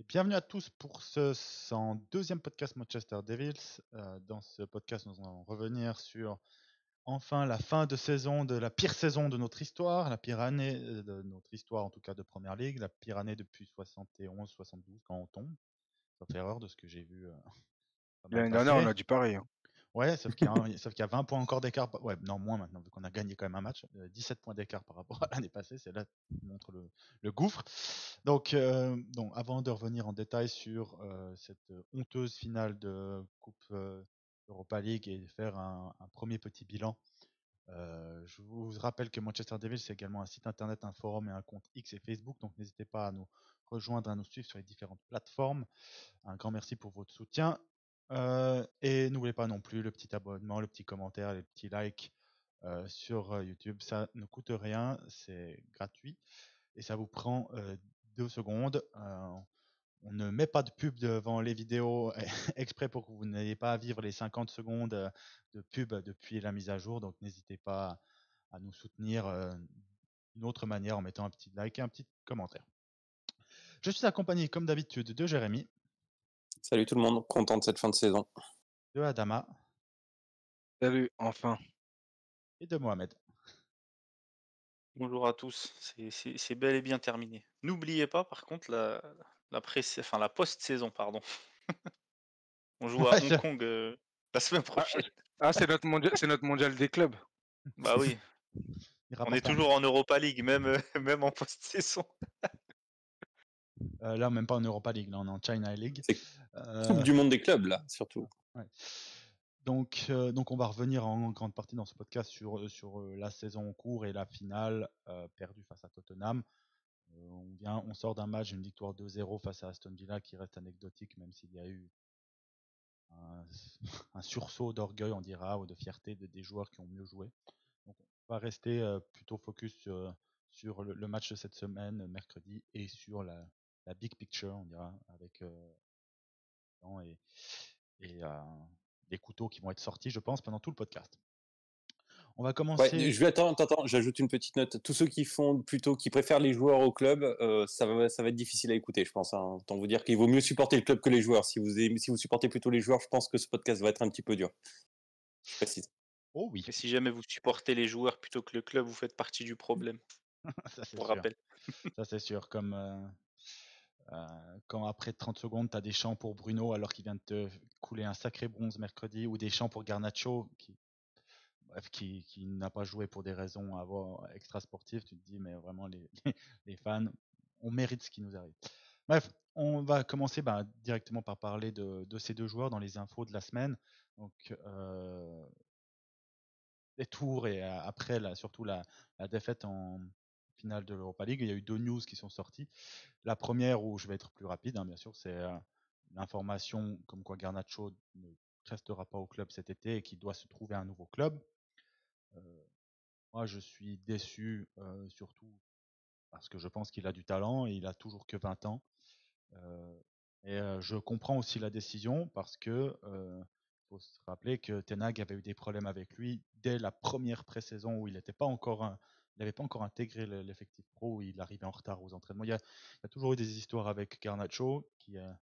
Bienvenue à tous pour ce 102e podcast Manchester Devils. Dans ce podcast, nous allons revenir sur enfin la fin de saison de la pire saison de notre histoire, la pire année de notre histoire en tout cas de Première Ligue, la pire année depuis 71-72 quand on tombe. Ça fait erreur de ce que j'ai vu pas mal L'année dernière, on passer. a dit pareil, hein. Ouais, sauf qu'il y a 20 points encore d'écart. Ouais, non, moins maintenant, vu qu'on a gagné quand même un match. 17 points d'écart par rapport à l'année passée. C'est là qui montre le gouffre. Donc, avant de revenir en détail sur cette honteuse finale de Coupe Europa League et faire un premier petit bilan, je vous rappelle que Manchester Devils, c'est également un site internet, un forum et un compte X et Facebook. Donc, n'hésitez pas à nous rejoindre, à nous suivre sur les différentes plateformes. Un grand merci pour votre soutien. Et n'oubliez pas non plus le petit abonnement, le petit commentaire, les petits likes sur YouTube. Ça ne coûte rien, c'est gratuit et ça vous prend 2 secondes. On ne met pas de pub devant les vidéos exprès pour que vous n'ayez pas à vivre les 50 secondes de pub depuis la mise à jour. Donc n'hésitez pas à nous soutenir d'une autre manière en mettant un petit like et un petit commentaire. Je suis accompagné comme d'habitude de Jérémy, Salut tout le monde, content de cette fin de saison. de Adama Salut, enfin. et de Mohamed. Bonjour à tous, c'est bel et bien terminé. N'oubliez pas par contre la post-saison, pardon. On joue à Ouais, Hong Kong la semaine Ah, prochaine. c'est notre mondial des clubs. Bah oui, il on est rapporte toujours en Europa League, même en post-saison. là, même pas en Europa League, là, on est en China League. C'est Coupe du monde des clubs là, surtout. Ouais. Donc, on va revenir en grande partie dans ce podcast sur la saison en cours et la finale perdue face à Tottenham. On sort d'un match, une victoire 2-0 face à Aston Villa qui reste anecdotique, même s'il y a eu un sursaut d'orgueil, on dira, ou de fierté des joueurs qui ont mieux joué. Donc, on va rester plutôt focus sur le match de cette semaine, mercredi, et sur la big picture, on dira, avec et des couteaux qui vont être sortis, je pense, pendant tout le podcast. On va Ouais, commencer. je vais attends, j'ajoute une petite note. Tous ceux qui préfèrent les joueurs au club, ça va être difficile à écouter, je pense, hein. Autant vous dire qu'il vaut mieux supporter le club que les joueurs. Si vous supportez plutôt les joueurs, je pense que ce podcast va être un petit peu dur. Je précise. Oh oui, Et si jamais vous supportez les joueurs plutôt que le club, vous faites partie du problème, ça c'est pour sûr. rappel. Ça c'est sûr. Comme quand après 30 secondes, tu as des chants pour Bruno alors qu'il vient de te couler un sacré bronze mercredi, ou des chants pour Garnacho qui n'a pas joué pour des raisons extra sportives. Tu te dis, mais vraiment, les fans, on mérite ce qui nous arrive. Bref, on va commencer directement par parler de ces deux joueurs dans les infos de la semaine. Donc, les tours et après surtout la défaite en finale de l'Europa League, il y a eu 2 news qui sont sorties. La première, où je vais être plus rapide, hein, bien sûr, c'est l'information comme quoi Garnacho ne restera pas au club cet été et qu'il doit se trouver un nouveau club. Moi, je suis déçu, surtout parce que je pense qu'il a du talent et il a toujours que 20 ans. Je comprends aussi la décision parce que faut se rappeler que Ten Hag avait eu des problèmes avec lui dès la première pré-saison où il n'avait pas encore intégré l'effectif pro, où il arrivait en retard aux entraînements. Il y a toujours eu des histoires avec Garnacho qui a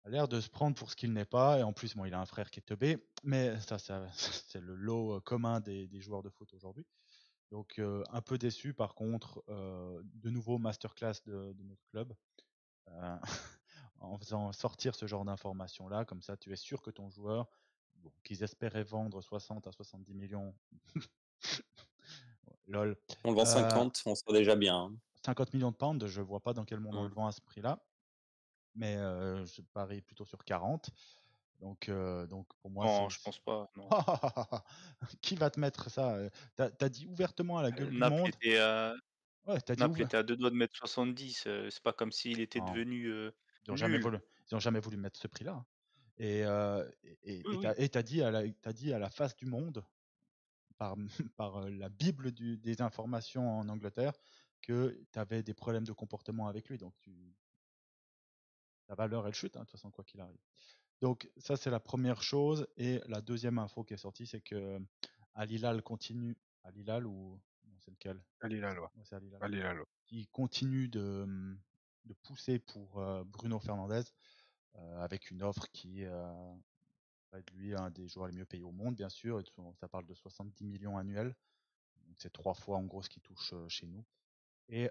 l'air de se prendre pour ce qu'il n'est pas, et en plus, il a un frère qui est teubé, mais ça c'est le lot commun des joueurs de foot aujourd'hui. Donc un peu déçu par contre, de nouveau masterclass de notre club. Euh, en faisant sortir ce genre d'informations-là, comme ça tu es sûr que ton joueur, qu'ils espéraient vendre 60 à 70 millions, lol, On le vend 50, on sera déjà bien, hein. 50 millions de pounds, je vois pas dans quel monde on le Mm. vend à ce prix-là, mais je parie plutôt sur 40. Donc pour moi, Non, je pense pas. Non. Qui va te mettre ça? T'as dit ouvertement à la gueule du Naples monde. était à... Ouais, t'as dit Naples ouvert. était à 2 doigts de mettre 70. C'est pas comme s'il était Non, devenu ils ont jamais nul. voulu, ils ont jamais voulu mettre ce prix-là, hein. Oui, oui. T'as dit t'as dit à la face du monde, par, par la Bible des informations en Angleterre, que tu avais des problèmes de comportement avec lui. Donc, ta valeur, elle chute, hein, de toute façon, quoi qu'il arrive. Donc, ça, c'est la première chose. Et la deuxième info qui est sortie, c'est que Al Hilal continue. Al Hilal ou. Non, c'est lequel? Allez là, loi. Ouais, c'est Al Hilal. Allez là, loi. Qui continue de pousser pour Bruno Fernandes avec une offre qui va être lui un des joueurs les mieux payés au monde, bien sûr. Et ça parle de 70 millions annuels. Donc c'est 3 fois en gros ce qui touche chez nous. Et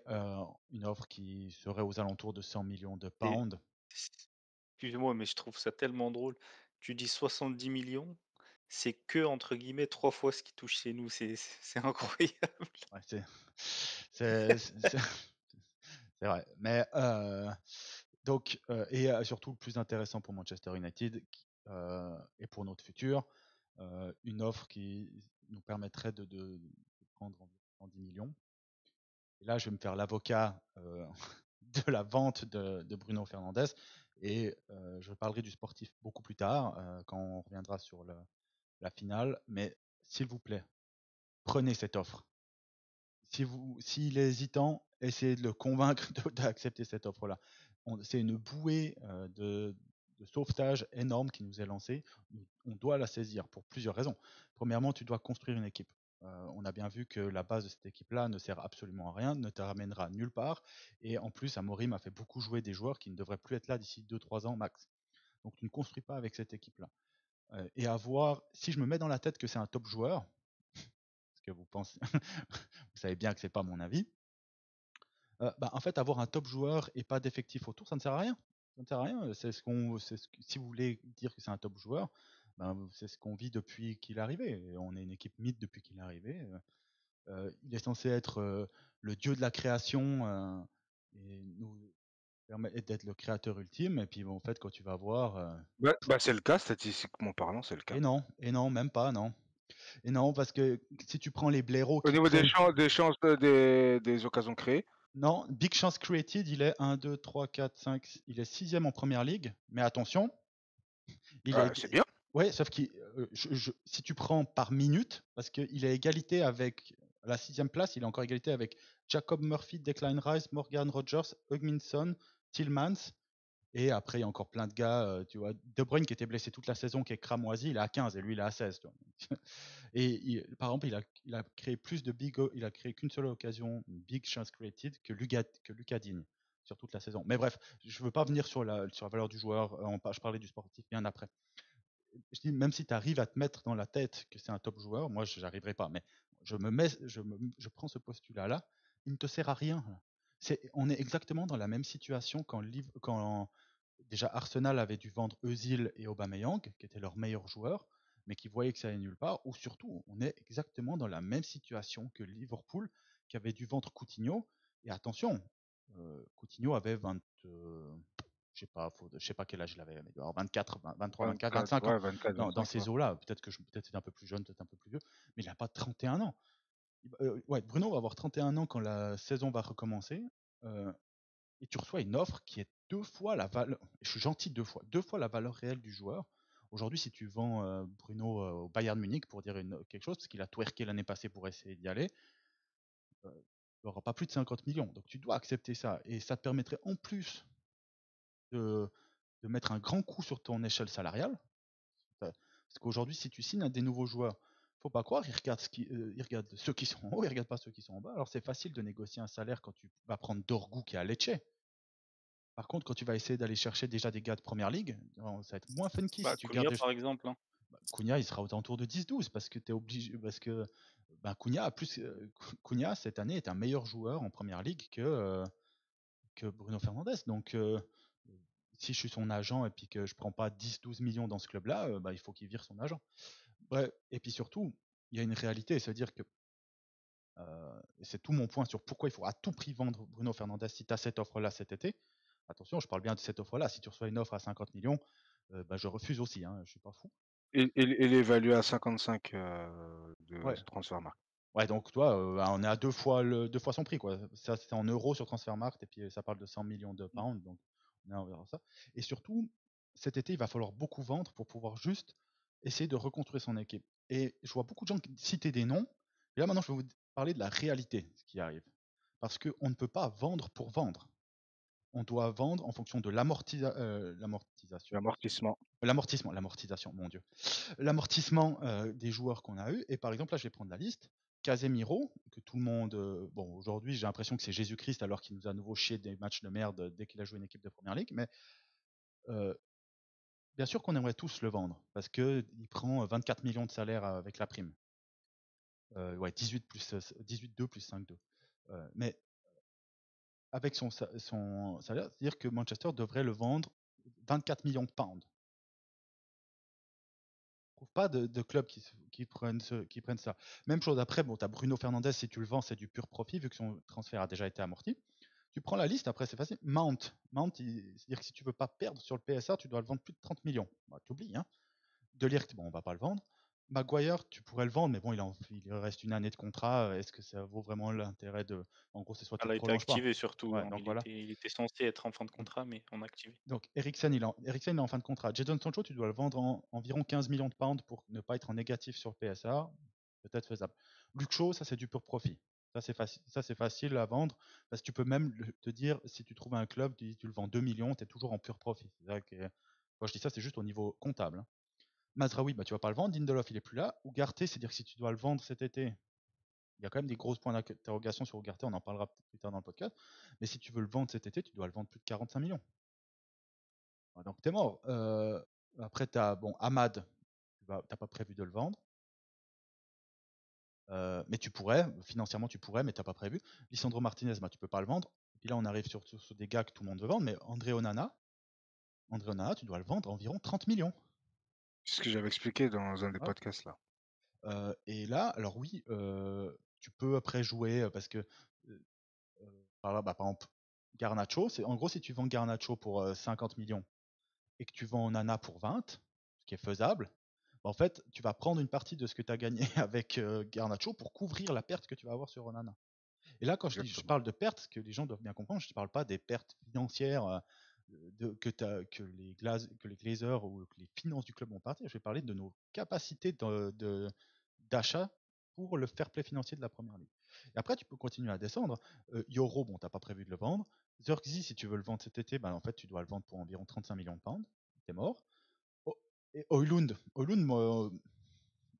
une offre qui serait aux alentours de 100 millions de Et pounds. excuse-moi, mais je trouve ça tellement drôle. Tu dis 70 millions, c'est que entre guillemets 3 fois ce qui touche chez nous. C'est incroyable. Ouais, c'est vrai. Mais donc, et surtout le plus intéressant pour Manchester United et pour notre futur, une offre qui nous permettrait de prendre environ 10 millions. Et là, je vais me faire l'avocat de la vente de Bruno Fernandes et je parlerai du sportif beaucoup plus tard quand on reviendra sur la finale. Mais s'il vous plaît, prenez cette offre. S'il est hésitant, essayez de le convaincre d'accepter cette offre-là. C'est une bouée de sauvetage énorme qui nous est lancée. On doit la saisir pour plusieurs raisons. Premièrement, tu dois construire une équipe. On a bien vu que la base de cette équipe-là ne sert absolument à rien, ne te ramènera nulle part. Et en plus, Amorim a fait beaucoup jouer des joueurs qui ne devraient plus être là d'ici 2-3 ans max. Donc tu ne construis pas avec cette équipe-là. Et si je me mets dans la tête que c'est un top joueur, parce que vous pensez, vous savez bien que c'est pas mon avis, en fait, avoir un top joueur et pas d'effectif autour, ça ne sert à rien. Ça ne sert à rien. Si vous voulez dire que c'est un top joueur, c'est ce qu'on vit depuis qu'il est arrivé. Et on est une équipe mythe depuis qu'il est arrivé. Il est censé être le dieu de la création et nous permettre d'être le créateur ultime. Et puis, en fait, quand tu vas voir, C'est le cas, statistiquement parlant, c'est le cas. et non, même pas, non. Et non, parce que si tu prends les blaireaux Au qui niveau des prennent. chances, des occasions créées, Non, Big Chance Created, il est 1, 2, 3, 4, 5, il est 6e en première ligue. Mais attention, il est. c'est bien. Ouais, sauf que si tu prends par minute, parce qu'il est égalité avec la 6e place, il est encore égalité avec Jacob Murphy, Declan Rice, Morgan Rogers, Hugminson, Tillmans. Et après, il y a encore plein de gars, tu vois. De Bruyne qui était blessé toute la saison, qui est cramoisi, il est à 15 et lui, il est à 16. Tu vois. Et par exemple, il a créé plus de il a créé qu'une seule occasion, une big chance created, que Lucas Digne sur toute la saison. Mais bref, je ne veux pas venir sur la valeur du joueur, je parlais du sportif bien après. Je dis, même si tu arrives à te mettre dans la tête que c'est un top joueur, moi, je n'arriverai pas. Mais je prends ce postulat-là, il ne te sert à rien. On est exactement dans la même situation quand déjà Arsenal avait dû vendre Özil et Aubameyang, qui étaient leurs meilleurs joueurs, mais qui voyaient que ça allait nulle part. Ou surtout, on est exactement dans la même situation que Liverpool, qui avait dû vendre Coutinho. Et attention, Coutinho avait je sais pas quel âge il avait, mais il doit avoir 24, 23, 24, 25 ans. 24, Dans 25, ces eaux-là, peut-être c'est un peu plus jeune, peut-être un peu plus vieux, mais il n'a pas 31 ans. Bruno va avoir 31 ans quand la saison va recommencer. Et tu reçois une offre qui est 2 fois la valeur. Je suis gentil 2 fois la valeur réelle du joueur. Aujourd'hui, si tu vends Bruno au Bayern Munich pour dire quelque chose, parce qu'il a twerké l'année passée pour essayer d'y aller, tu n'auras pas plus de 50 millions. Donc tu dois accepter ça. Et ça te permettrait en plus de mettre un grand coup sur ton échelle salariale. Parce qu'aujourd'hui, si tu signes des nouveaux joueurs, faut pas croire, ils regardent ceux qui sont en haut, ils regardent pas ceux qui sont en bas. Alors c'est facile de négocier un salaire quand tu vas prendre Dorgu qui est à Lecce. Par contre, quand tu vas essayer d'aller chercher déjà des gars de première ligue, ça va être moins funky si tu gardes Cunha, par exemple. Hein. Cunha, il sera aux alentours de 10-12 parce que tu es obligé. Parce que Cunha, cette année, est un meilleur joueur en première ligue que Bruno Fernandes. Donc, si je suis son agent et puis que je prends pas 10-12 millions dans ce club-là, il faut qu'il vire son agent. Ouais, et puis surtout, il y a une réalité, c'est-à-dire que c'est tout mon point sur pourquoi il faut à tout prix vendre Bruno Fernandes si tu as cette offre-là cet été. Attention, je parle bien de cette offre-là. Si tu reçois une offre à 50 millions, je refuse aussi, hein, je suis pas fou. Il est évalué à 55 de Ouais. Transfermarkt. Ouais, donc toi, on est à 2 fois son prix, quoi. Ça, c'est en euros sur Transfermarkt, et puis ça parle de 100 millions de pounds, donc on verra ça. Et surtout, cet été, il va falloir beaucoup vendre pour pouvoir juste essayer de reconstruire son équipe. Et je vois beaucoup de gens citer des noms. Et là, maintenant, je vais vous parler de la réalité, ce qui arrive. Parce qu'on ne peut pas vendre pour vendre. On doit vendre en fonction de l'amortisation. L'amortissement, mon Dieu. L'amortissement des joueurs qu'on a eu. Et par exemple, là, je vais prendre la liste. Casemiro, que tout le monde. Bon, aujourd'hui, j'ai l'impression que c'est Jésus-Christ alors qu'il nous a à nouveau chié des matchs de merde dès qu'il a joué une équipe de première ligue. Mais bien sûr qu'on aimerait tous le vendre parce qu'il prend 24 millions de salaire avec la prime. Ouais, 18 plus 18,2 plus 5,2. Mais avec son salaire, c'est-à-dire que Manchester devrait le vendre 24 millions de pounds. Je trouve pas de club qui prennent ça. Même chose après, bon, tu as Bruno Fernandes, si tu le vends, c'est du pur profit vu que son transfert a déjà été amorti. Tu prends la liste, après c'est facile. Mount, c'est-à-dire que si tu veux pas perdre sur le PSA, tu dois le vendre plus de 30 millions. Bah, tu oublies, hein. De Ligt, bon, on va pas le vendre. Maguire, tu pourrais le vendre, mais bon, il reste une année de contrat. Est-ce que ça vaut vraiment l'intérêt de. En gros, c'est soit tu Elle le a été prolonges pas. activé surtout. Ouais, Hein. donc voilà. Il était censé être en fin de contrat, mais on a activé. Donc Eriksen, il est en fin de contrat. Jadon Sancho, tu dois le vendre en environ 15 millions de pounds pour ne pas être en négatif sur PSA. Peut-être faisable. Luke Shaw, ça c'est du pur profit. Ça c'est facile à vendre parce que tu peux même te dire, si tu trouves un club, tu le vends 2 millions, tu es toujours en pur profit. C'est vrai que, quand je dis ça, c'est juste au niveau comptable. Hein. Mazraoui, bah, tu vas pas le vendre. Lindelof, il est plus là. Ugarte, c'est-à-dire que si tu dois le vendre cet été, il y a quand même des gros points d'interrogation sur Ugarte, on en parlera plus tard dans le podcast. Mais si tu veux le vendre cet été, tu dois le vendre plus de 45 millions. Donc t'es mort. Après, t'as Ahmad, t'as pas prévu de le vendre. Mais tu pourrais, financièrement tu pourrais, mais t'as pas prévu. Lisandro Martinez, bah, tu peux pas le vendre. Et puis là, on arrive sur des gars que tout le monde veut vendre, mais André Onana, tu dois le vendre environ 30 millions. C'est ce que j'avais expliqué dans un des Ah. podcasts là. Et là, alors oui, tu peux après jouer parce que par exemple, Garnacho, en gros, si tu vends Garnacho pour 50 millions et que tu vends Onana pour 20, ce qui est faisable, en fait, tu vas prendre une partie de ce que tu as gagné avec Garnacho pour couvrir la perte que tu vas avoir sur Onana. Et là, quand je parle de pertes, ce que les gens doivent bien comprendre, je ne parle pas des pertes financières que les Glazers ou que les finances du club vont partir. Je vais parler de nos capacités d'achat pour le fair play financier de la première ligue. Et après, tu peux continuer à descendre. Yoro, bon, tu n'as pas prévu de le vendre. Zirkzee, si tu veux le vendre cet été, en fait, tu dois le vendre pour environ 35 millions de pounds. T'es mort. Et Højlund, moi,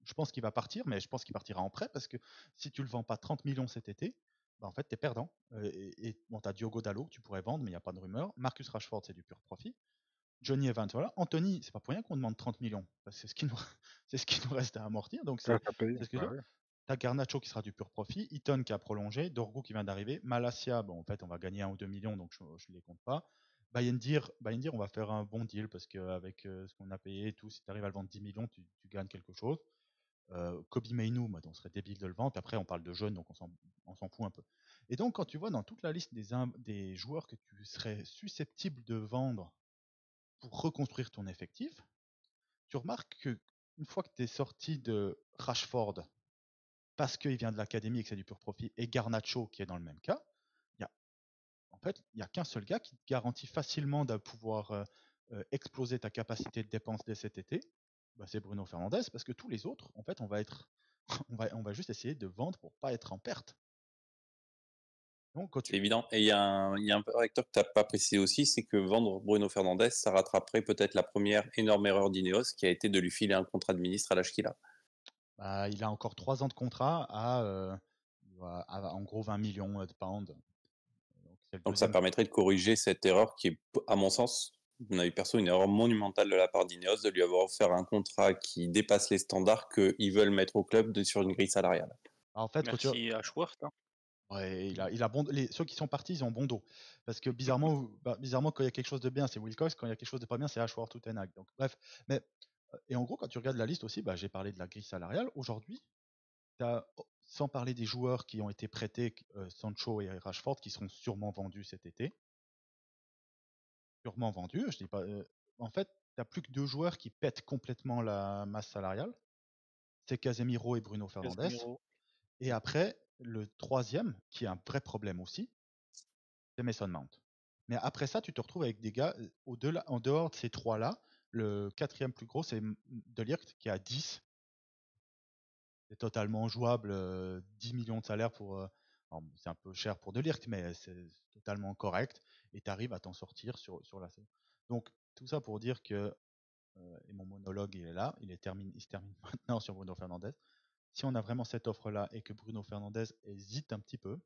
je pense qu'il va partir, mais je pense qu'il partira en prêt parce que si tu le vends pas 30 millions cet été, en fait, tu es perdant. Et bon, tu as Diogo Dalot que tu pourrais vendre, mais il n'y a pas de rumeur. Marcus Rashford, c'est du pur profit. Johnny Evans, voilà. Anthony, c'est pas pour rien qu'on demande 30 millions. C'est ce qui nous reste à amortir. Donc, c'est ce que je veux. Tu as Garnacho qui sera du pur profit. Eaton qui a prolongé. Dorgu qui vient d'arriver. Malasia, bon, en fait, on va gagner 1 ou 2 millions, donc je ne les compte pas. Bayendir, on va faire un bon deal parce qu'avec ce qu'on a payé et tout, si tu arrives à le vendre 10 millions, tu gagnes quelque chose. Kobe Mainu, on serait débile de le vendre. Puis après, on parle de jeunes, donc on s'en fout un peu. Et donc, quand tu vois dans toute la liste des joueurs que tu serais susceptible de vendre pour reconstruire ton effectif, tu remarques que une fois que tu es sorti de Rashford, parce qu'il vient de l'académie et que c'est du pur profit, et Garnacho qui est dans le même cas, il n'y a qu'un seul gars qui te garantit facilement de pouvoir exploser ta capacité de dépense dès cet été. C'est Bruno Fernandes, parce que tous les autres, en fait, on va juste essayer de vendre pour pas être en perte. C'est évident. Et il y a un facteur que tu n'as pas précisé aussi, c'est que vendre Bruno Fernandes, ça rattraperait peut-être la première énorme erreur d'Ineos, qui a été de lui filer un contrat de ministre à l'âge qu'il a. Il a encore 3 ans de contrat à en gros 20 millions de pounds. Donc ça permettrait de corriger cette erreur qui est, à mon sens, de mon avis perso, une erreur monumentale de la part d'Ineos, de lui avoir offert un contrat qui dépasse les standards qu'ils veulent mettre au club sur une grille salariale. En fait, merci Ashworth. Hein. Ouais, il a ceux qui sont partis, ils ont bon dos. Parce que bizarrement, quand il y a quelque chose de bien, c'est Wilcox, quand il y a quelque chose de pas bien, c'est Ashworth ou Ten Hag. Donc bref, mais et en gros, quand tu regardes la liste aussi, j'ai parlé de la grille salariale. Aujourd'hui, sans parler des joueurs qui ont été prêtés, Sancho et Rashford, qui seront sûrement vendus cet été. Sûrement vendus, je dis pas. En fait, tu n'as plus que 2 joueurs qui pètent complètement la masse salariale. C'est Casemiro et Bruno Fernandes. Casemiro. Et après, le troisième, qui est un vrai problème aussi, c'est Mason Mount. Mais après ça, tu te retrouves avec des gars, en dehors de ces 3-là, le 4e plus gros, c'est De Ligt, qui a 10. C'est totalement jouable, 10 millions de salaire pour. C'est un peu cher pour De Ligt, mais c'est totalement correct. Et tu arrives à t'en sortir sur la saison. Donc, tout ça pour dire que, et mon monologue, il est là, il se termine maintenant sur Bruno Fernandes. si on a vraiment cette offre-là et que Bruno Fernandes hésite un petit peu,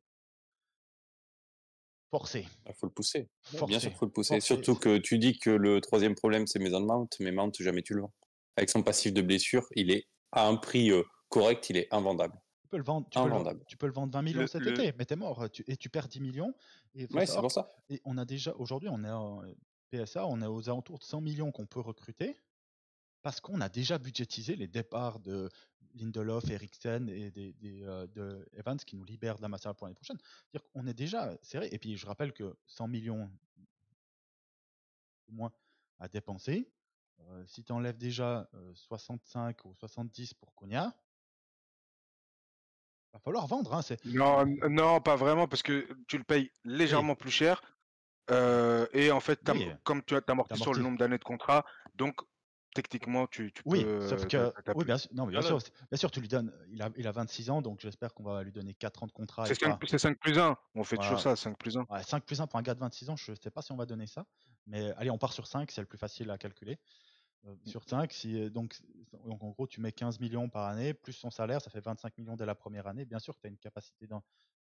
forcé. Il faut le pousser. Forcé. Bien sûr, il faut le pousser. Forcé. Surtout que tu dis que le troisième problème, c'est Mason Mount, mais Mount, jamais tu le vends. Avec son passif de blessure, il est à un prix correct, il est invendable. Tu peux le vendre, tu peux le vendre 20 millions cet été, mais t'es mort. Et tu perds 10 millions. Et Ouais, c'est pour ça. Et on a déjà, aujourd'hui, on est en PSA, on est aux alentours de 100 millions qu'on peut recruter parce qu'on a déjà budgétisé les départs de Lindelof, Eriksen et de Evans qui nous libèrent de la masse pour l'année prochaine. C'est-à-dire qu'on est déjà serré. Et puis je rappelle que 100 millions au moins à dépenser. Si tu enlèves déjà 65 ou 70 pour Konya, va falloir vendre. Hein, Non, pas vraiment, parce que tu le payes légèrement plus cher. Et en fait, comme tu as amorti sur le nombre d'années de contrat, donc techniquement, tu peux. Sauf que. Oui, bien sûr, tu lui donnes. Il a 26 ans, donc j'espère qu'on va lui donner 4 ans de contrat. C'est 5+1. On fait toujours ça, 5+1. Ouais, 5+1 pour un gars de 26 ans, je ne sais pas si on va donner ça. Mais allez, on part sur 5, c'est le plus facile à calculer. Sur 5, donc en gros, tu mets 15 millions par année, plus son salaire, ça fait 25 millions dès la première année. Bien sûr que tu as une capacité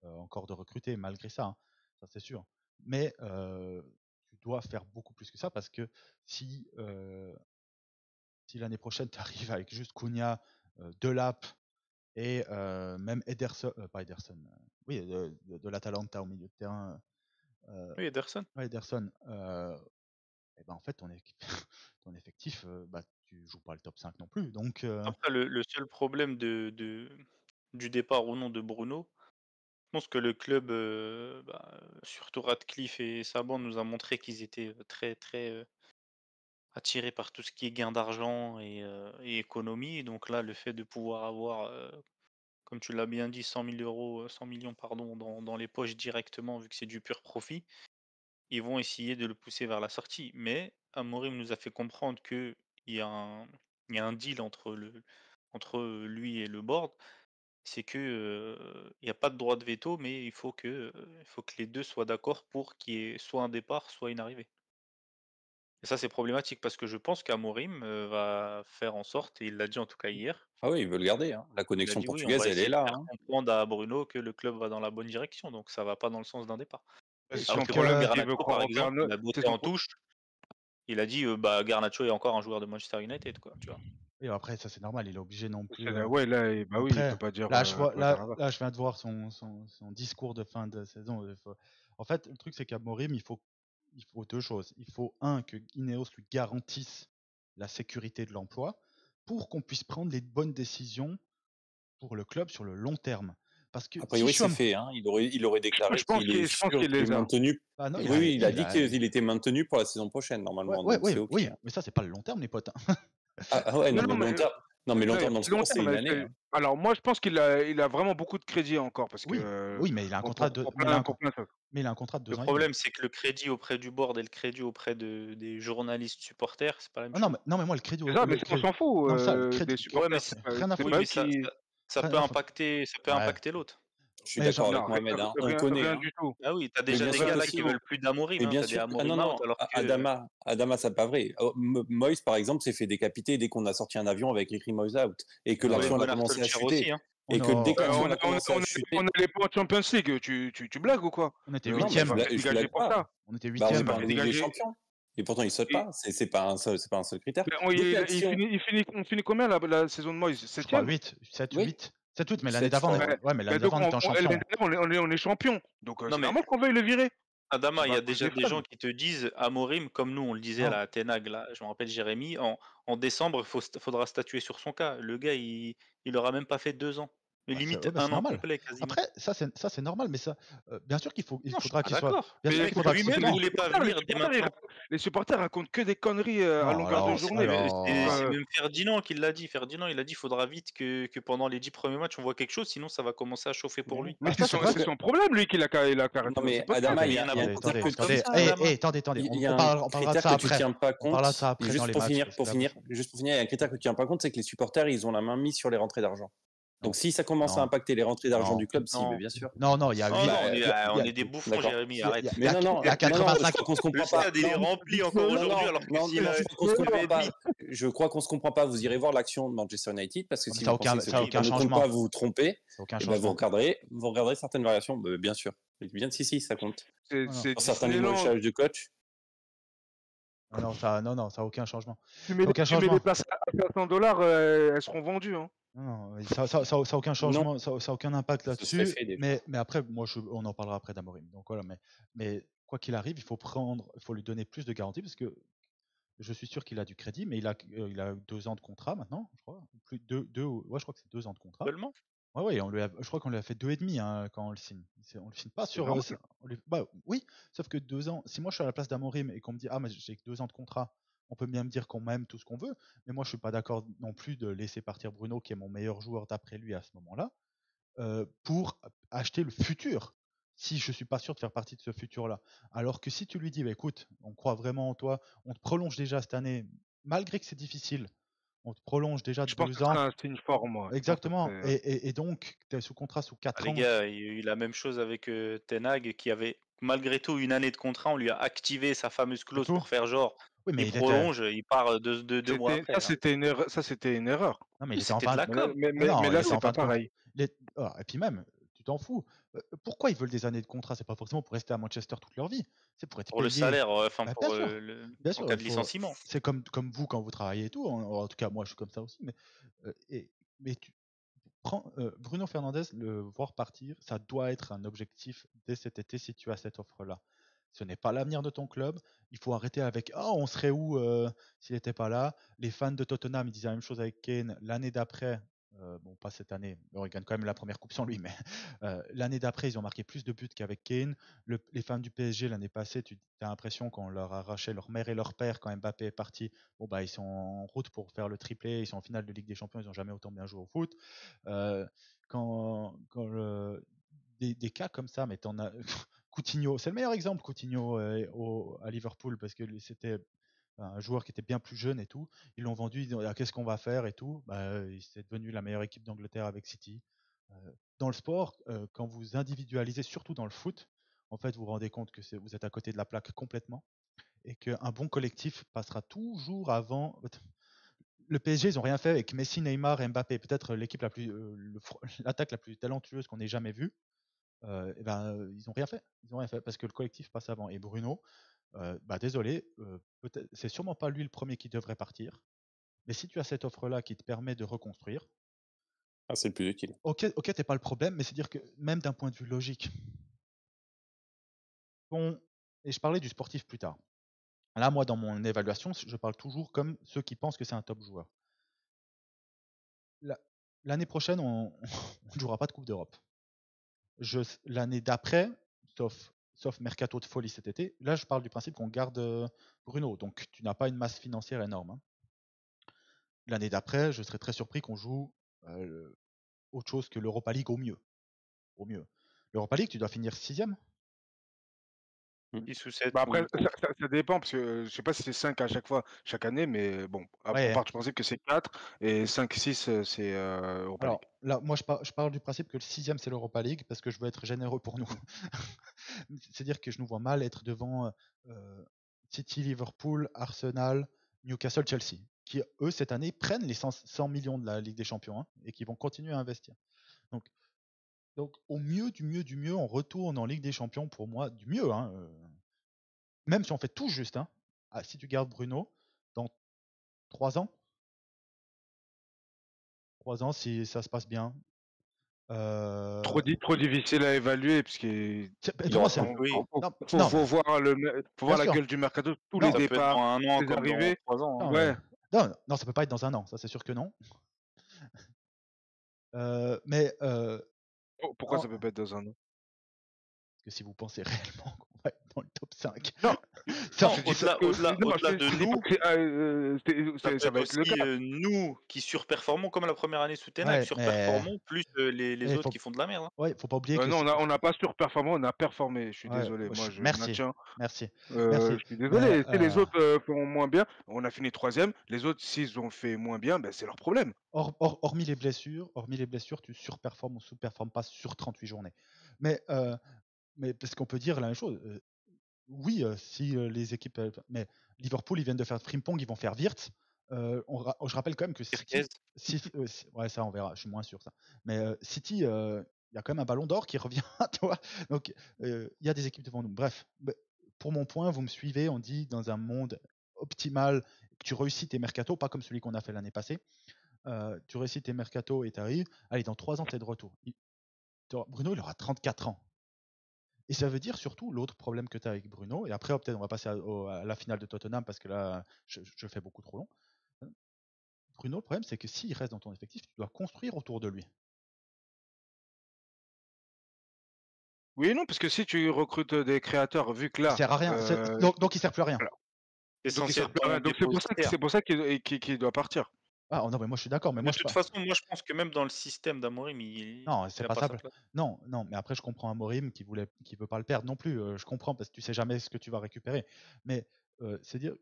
encore de recruter, malgré ça, hein, ça c'est sûr. Mais tu dois faire beaucoup plus que ça, parce que si l'année prochaine, tu arrives avec juste Konya, Delap et même Ederson, pas Ederson, oui, de l'Atalanta au milieu de terrain. Oui, Ederson. Ouais, Ederson. Et ben en fait, ton effectif, tu joues pas le top 5 non plus. Donc, Après, le seul problème du départ ou non de Bruno, je pense que le club, surtout Radcliffe et sa bande, nous a montré qu'ils étaient très, très attirés par tout ce qui est gain d'argent et économie. Donc là, le fait de pouvoir avoir, comme tu l'as bien dit, 100 millions pardon, dans les poches directement, vu que c'est du pur profit, ils vont essayer de le pousser vers la sortie. Mais Amorim nous a fait comprendre qu'il y a un deal entre lui et le board. C'est que il n'y a pas de droit de veto, mais il faut que les deux soient d'accord pour qu'il y ait soit un départ, soit une arrivée. Et ça, c'est problématique parce que je pense qu'Amorim va faire en sorte, et il l'a dit en tout cas hier. Ah oui, il veut le garder. Hein. La Il a connexion dit oui, on portugaise, va elle essayer est de là. faire comprendre à Bruno que le club va dans la bonne direction, donc ça va pas dans le sens d'un départ. Alors que Garnacho, par exemple, il a botté en touche. Il a dit Garnacho est encore un joueur de Manchester United, quoi, tu vois. Et après, ça c'est normal, il est obligé non plus. Ouais, là, il peut pas dire. Là, je viens de voir son discours de fin de saison. En fait, le truc, c'est qu'Amorim, il faut deux choses. Il faut, que Ineos lui garantisse la sécurité de l'emploi pour qu'on puisse prendre les bonnes décisions pour le club sur le long terme. Parce que a priori, c'est fait. Hein. Il aurait déclaré qu'il est sûr qu'il est maintenu. Ah non, oui, il a dit qu'il était maintenu pour la saison prochaine, normalement. Oui, mais ça, c'est pas le long terme, les potes. Ouais, non, mais long terme dans le sport, c'est une année. Hein. Alors, moi, je pense qu'il a vraiment beaucoup de crédit encore. Parce que, oui, mais il a un contrat de. Mais il a un contrat de 2 ans. Le problème, c'est que le crédit auprès du board et le crédit auprès des journalistes supporters, c'est pas la même chose. Non, mais moi, le crédit. On s'en fout. Des supporters, ça peut impacter l'autre. Je suis d'accord avec Mohamed, on connaît. Rien du tout. Ah oui, t'as déjà des gars là qui veulent plus d'Amorim. Bien sûr. Adama, c'est pas vrai. Moïse, par exemple, s'est fait décapiter dès qu'on a sorti un avion avec écrit Moïse out. Et que l'action a commencé à chuter. Et que dès que l'action a commencé à chuter. On allait pas en Champions League, tu blagues ou quoi? On était 8e. On était 8e. On est Ligue champion. Et pourtant, il saute pas. C'est pas un seul critère. On finit combien la saison de Moïse? 7e? 7-8. Mais l'année d'avant, on était en champion. On est champion. Donc, c'est normal qu'on veuille le virer. Adama, il y a déjà des gens qui te disent Amorim, comme nous on le disait à la Tenag, là, je me rappelle Jérémy, en décembre, il faudra statuer sur son cas. Le gars, il aura même pas fait 2 ans. Limite un an complet quasiment. Après, ça c'est normal, mais ça, bien sûr il faudra qu'il soit. Bien sûr qu'il faudra lui-même, il voulait pas venir dès maintenant. Les supporters racontent que des conneries à longueur de journée. C'est même Ferdinand qui l'a dit. Ferdinand, il a dit, il faudra vite que pendant les 10 premiers matchs, on voit quelque chose, sinon ça va commencer à chauffer pour lui. Mais c'est son problème, lui, qu'il a carrément. Non mais Adama, il y a attendez. On parlera de ça après. On parlera de ça après dans les matchs. Pour finir, il y a un critère que tu tiens pas compte, c'est que les supporters, ils ont la main mise sur les rentrées d'argent. Donc si ça commence à impacter les rentrées d'argent du club, mais bien sûr. Non, il y a on est des bouffons, Jérémy, arrête. Mais non, il y a 85. On se comprend pas. Il est rempli encore aujourd'hui, alors que s'il avait je crois qu'on se comprend pas. Vous irez voir l'action de Manchester United parce que si ça vous pensez que ce clip ne compte pas, vous vous trompez. Et ben vous regarderez certaines variations, bien sûr. Bien si, ça compte. C'est certains démolissages du coach. Non, ça a aucun changement. Tu mets des places à $500, elles seront vendues. Hein. Non, ça a aucun changement, ça a aucun impact là-dessus. Mais après, moi, on en parlera après d'Amorim. Donc voilà, mais quoi qu'il arrive, il faut lui donner plus de garanties parce que je suis sûr qu'il a du crédit, mais il a 2 ans de contrat maintenant, je crois. Plus je crois que c'est 2 ans de contrat. Seulement. Ouais, je crois qu'on lui a fait 2,5 quand on le signe. On le signe pas sur. Oui, sauf que 2 ans. Si moi je suis à la place d'Amorim et qu'on me dit mais j'ai que 2 ans de contrat, on peut bien me dire qu'on m'aime tout ce qu'on veut, mais moi je suis pas d'accord non plus de laisser partir Bruno, qui est mon meilleur joueur d'après lui à ce moment-là, pour acheter le futur. Si je suis pas sûr de faire partie de ce futur-là. Alors que si tu lui dis, écoute, on croit vraiment en toi, on te prolonge déjà cette année, malgré que c'est difficile. On te prolonge déjà 2 ans. Je pense que c'est un signe fort, moi. Exactement. Et donc, tu es sous contrat sous 4 ans. Les gars, il y a eu la même chose avec Ten Hag, qui avait malgré tout une année de contrat. On lui a activé sa fameuse clause pour faire genre. Oui, mais il prolonge, il part 2 mois après. Ça, c'était une erreur. Non, mais il était en fin de mais là, c'est pas pareil. Et puis même, tu t'en fous. Pourquoi ils veulent des années de contrat? C'est pas forcément pour rester à Manchester toute leur vie. C'est pour être pour le salaire, pour en cas de licenciement. C'est comme vous quand vous travaillez et tout. En tout cas, moi, je suis comme ça aussi. Mais tu prends Bruno Fernandes, le voir partir, ça doit être un objectif dès cet été si tu as cette offre-là. Ce n'est pas l'avenir de ton club. Il faut arrêter avec on serait où s'il n'était pas là. Les fans de Tottenham, ils disaient la même chose avec Kane. L'année d'après, bon, pas cette année, il gagne quand même la première coupe sans lui, mais l'année d'après, ils ont marqué plus de buts qu'avec Kane. Les fans du PSG, l'année passée, tu as l'impression qu'on leur arrachait leur mère et leur père quand Mbappé est parti. Bon, ils sont en route pour faire le triplé. Ils sont en finale de Ligue des Champions. Ils n'ont jamais autant bien joué au foot. Des cas comme ça, mais t'en as. Coutinho, c'est le meilleur exemple, Coutinho à Liverpool, parce que c'était un joueur qui était bien plus jeune et tout. Ils l'ont vendu, ils ont dit qu'est-ce qu'on va faire et tout. C'est devenu la meilleure équipe d'Angleterre avec City. Dans le sport, quand vous individualisez, surtout dans le foot, en fait, vous vous rendez compte que vous êtes à côté de la plaque complètement et qu'un bon collectif passera toujours avant. Le PSG, ils n'ont rien fait avec Messi, Neymar et Mbappé. Peut-être l'équipe l'attaque la plus talentueuse qu'on ait jamais vue. Ils n'ont rien fait. Ils n'ont rien fait parce que le collectif passe avant. Et Bruno, désolé, c'est sûrement pas lui le premier qui devrait partir. Mais si tu as cette offre-là qui te permet de reconstruire, c'est le plus utile. Ok, t'es pas le problème, mais c'est dire que même d'un point de vue logique. Bon, et je parlais du sportif plus tard. Là, moi, dans mon évaluation, je parle toujours comme ceux qui pensent que c'est un top joueur. L'année prochaine, on ne jouera pas de Coupe d'Europe. L'année d'après, sauf mercato de folie cet été, là je parle du principe qu'on garde Bruno, donc tu n'as pas une masse financière énorme. Hein. L'année d'après, je serais très surpris qu'on joue autre chose que l'Europa League au mieux. L'Europa League, tu dois finir 6ème. 10 ou 7. Après, ça dépend, parce que je sais pas si c'est 5 à chaque fois, chaque année, mais bon, je pensais que c'est 4 et 5, 6, c'est Europa League. Alors là, moi je parle du principe que le 6ème c'est l'Europa League parce que je veux être généreux pour nous. C'est-à-dire que je nous vois mal être devant City, Liverpool, Arsenal, Newcastle, Chelsea, qui eux cette année prennent les 100 millions de la Ligue des Champions et qui vont continuer à investir. Donc au mieux du mieux, on retourne en Ligue des Champions pour moi, du mieux. Même si on fait tout juste. Si tu gardes Bruno, dans 3 ans, 3 ans si ça se passe bien. Trop difficile à évaluer parce que faut voir la gueule du mercato, tous les départs, un an, les arrivées. 3 ans. Non, ça peut pas être dans un an, ça c'est sûr que non. Mais pourquoi ça peut pas être dans un an? Parce que si vous pensez réellement qu'on va être dans le top 5. Non, au-delà de nous, ça va être le cas. Nous qui surperformons comme la première année sous Ten Hag, surperformons plus les autres qui font de la merde. Ouais, faut pas oublier que non, on n'a pas surperformé, on a performé. Je suis désolé, moi je maintiens. Merci. Je suis désolé. Si les autres font moins bien, on a fini 3ème. Les autres, s'ils ont fait moins bien, c'est leur problème. Hormis les blessures, tu surperformes ou sous-performes pas sur 38 journées. Mais parce qu'on peut dire la même chose. Oui, si les équipes. Mais Liverpool, ils viennent de faire Frimpong, ils vont faire Wirtz. je rappelle quand même que City, ouais, ça on verra, je suis moins sûr ça. Mais City, il y a quand même un ballon d'or qui revient, tu vois. Donc il y a des équipes devant nous. Bref, pour mon point, vous me suivez, on dit dans un monde optimal que tu réussis tes mercatos, pas comme celui qu'on a fait l'année passée. Tu réussis tes mercatos et tu arrives. Allez, dans 3 ans, tu es de retour. Bruno, il aura 34 ans. Et ça veut dire surtout l'autre problème que tu as avec Bruno, et après peut-être on va passer à la finale de Tottenham parce que là je fais beaucoup trop long. Bruno, le problème c'est que s'il reste dans ton effectif, tu dois construire autour de lui. Oui et non, parce que si tu recrutes des créateurs, vu que là. Il sert à rien. Donc il sert plus à rien. Donc c'est pour ça qu'il doit partir. Ah non, mais moi je suis d'accord. Mais de toute façon, moi je pense que même dans le système d'Amorim, non, c'est pas ça. Non, mais après je comprends Amorim qui veut pas le perdre non plus. Je comprends parce que tu sais jamais ce que tu vas récupérer. Mais c'est dire,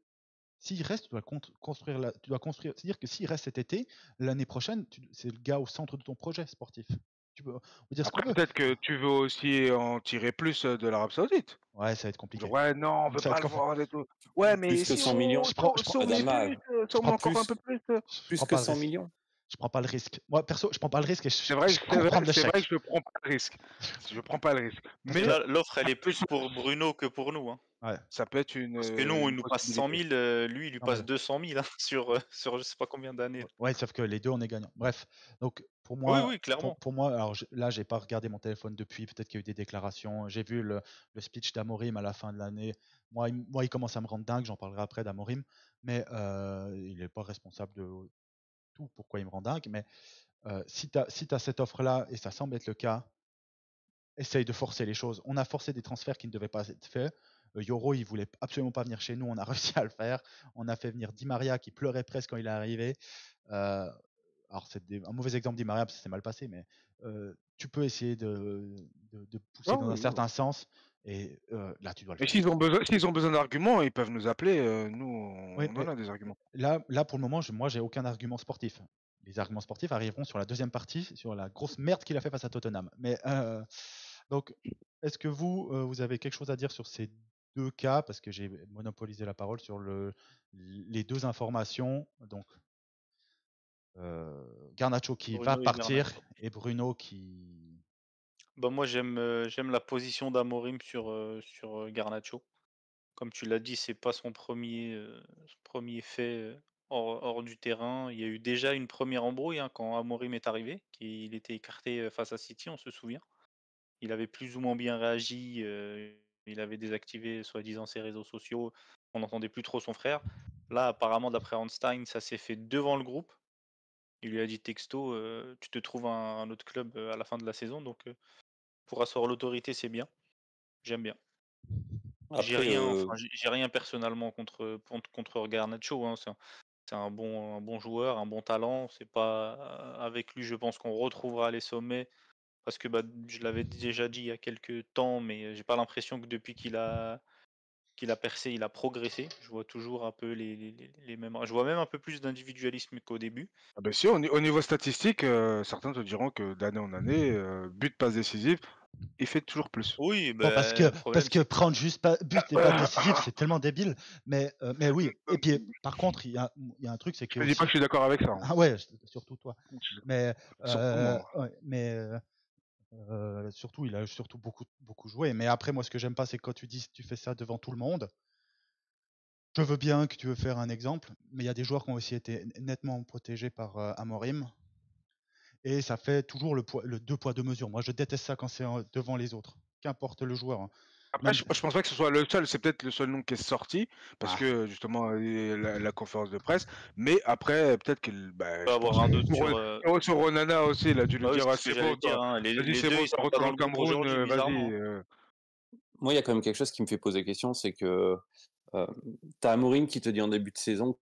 s'il reste, tu dois construire. C'est-à-dire que s'il reste cet été, l'année prochaine, c'est le gars au centre de ton projet sportif. On peut dire Après, peut-être que tu veux aussi en tirer plus de l'Arabie Saoudite. Ouais, ça va être compliqué. Ouais, non, on veut pas le voir et tout. Ouais, mais plus que 100 millions, si on met encore un peu plus. Plus que 100 millions. Je prends pas le risque. Moi, perso, je prends pas le risque. C'est vrai que je prends pas le risque. Je prends pas le risque. Mais l'offre, elle est plus pour Bruno que pour nous. Hein. Ouais. Ça peut être une. Parce que nous, il nous passe 100 000, lui, il lui passe 200 000 hein, sur je sais pas combien d'années. Ouais, sauf que les deux, on est gagnants. Bref, donc pour moi, oui, clairement. Pour moi, alors là, j'ai pas regardé mon téléphone depuis. Peut-être qu'il y a eu des déclarations. J'ai vu le speech d'Amorim à la fin de l'année. Moi, il commence à me rendre dingue. J'en parlerai après d'Amorim, mais il n'est pas responsable de tout. Pourquoi il me rend dingue? Mais si tu as cette offre-là, et ça semble être le cas, essaye de forcer les choses. On a forcé des transferts qui ne devaient pas être faits. Yoro, il voulait absolument pas venir chez nous. On a réussi à le faire. On a fait venir Di Maria qui pleurait presque quand il est arrivé. Alors c'est un mauvais exemple Di Maria parce que c'est mal passé, mais tu peux essayer de pousser dans un certain sens. Et là, tu dois le faire. S'ils ont besoin d'arguments, ils peuvent nous appeler. Nous, on en a des arguments. Là, pour le moment, moi, j'ai aucun argument sportif. Les arguments sportifs arriveront sur la deuxième partie, sur la grosse merde qu'il a fait face à Tottenham. Mais donc, est-ce que vous avez quelque chose à dire sur ces deux cas? Parce que j'ai monopolisé la parole sur les deux informations. Donc, Garnacho qui va partir et Bruno qui. Bah moi, j'aime la position d'Amorim sur Garnacho. Comme tu l'as dit, c'est pas son premier fait hors du terrain. Il y a eu déjà une première embrouille hein, quand Amorim est arrivé, qu'il était écarté face à City, on se souvient. Il avait plus ou moins bien réagi, il avait désactivé soi-disant ses réseaux sociaux, on n'entendait plus trop son frère. Là, apparemment, d'après Einstein, ça s'est fait devant le groupe. Il lui a dit texto, tu te trouves un autre club à la fin de la saison, donc pour asseoir l'autorité, c'est bien. J'aime bien. J'ai rien personnellement contre Garnacho. Hein. C'est un bon joueur, un bon talent. C'est pas avec lui, je pense qu'on retrouvera les sommets. Parce que je l'avais déjà dit il y a quelques temps, mais j'ai pas l'impression que depuis qu'il a percé, il a progressé. Je vois toujours un peu les mêmes. Je vois même un peu plus d'individualisme qu'au début. Ah ben si, au niveau statistique, certains te diront que d'année en année, but, passe décisive, il fait toujours plus. Oui, parce que prendre juste but et pas décisif, c'est tellement débile. Mais oui. Et puis, par contre, il y a un truc, c'est que. Je dis pas que je suis d'accord avec ça. Ah ouais, surtout toi. Mais surtout, il a surtout beaucoup joué. Mais après, moi, ce que j'aime pas, c'est quand tu dis tu fais ça devant tout le monde. Je veux bien que tu veux faire un exemple, mais il y a des joueurs qui ont aussi été nettement protégés par Amorim. Et ça fait toujours le deux poids, deux mesures. Moi, je déteste ça quand c'est devant les autres. Qu'importe le joueur. Hein. Après, je pense pas que ce soit le seul. C'est peut-être le seul nom qui est sorti, parce que justement, la conférence de presse. Mais après, peut-être qu'il peut avoir un doute sur Ronana aussi, il a dû lui dire c'est bon, toi. Les deux, ils sont retourne au Cameroun, vas-y. Moi, il y a quand même quelque chose qui me fait poser question, c'est que t'as Amorim qui te dit en début de saison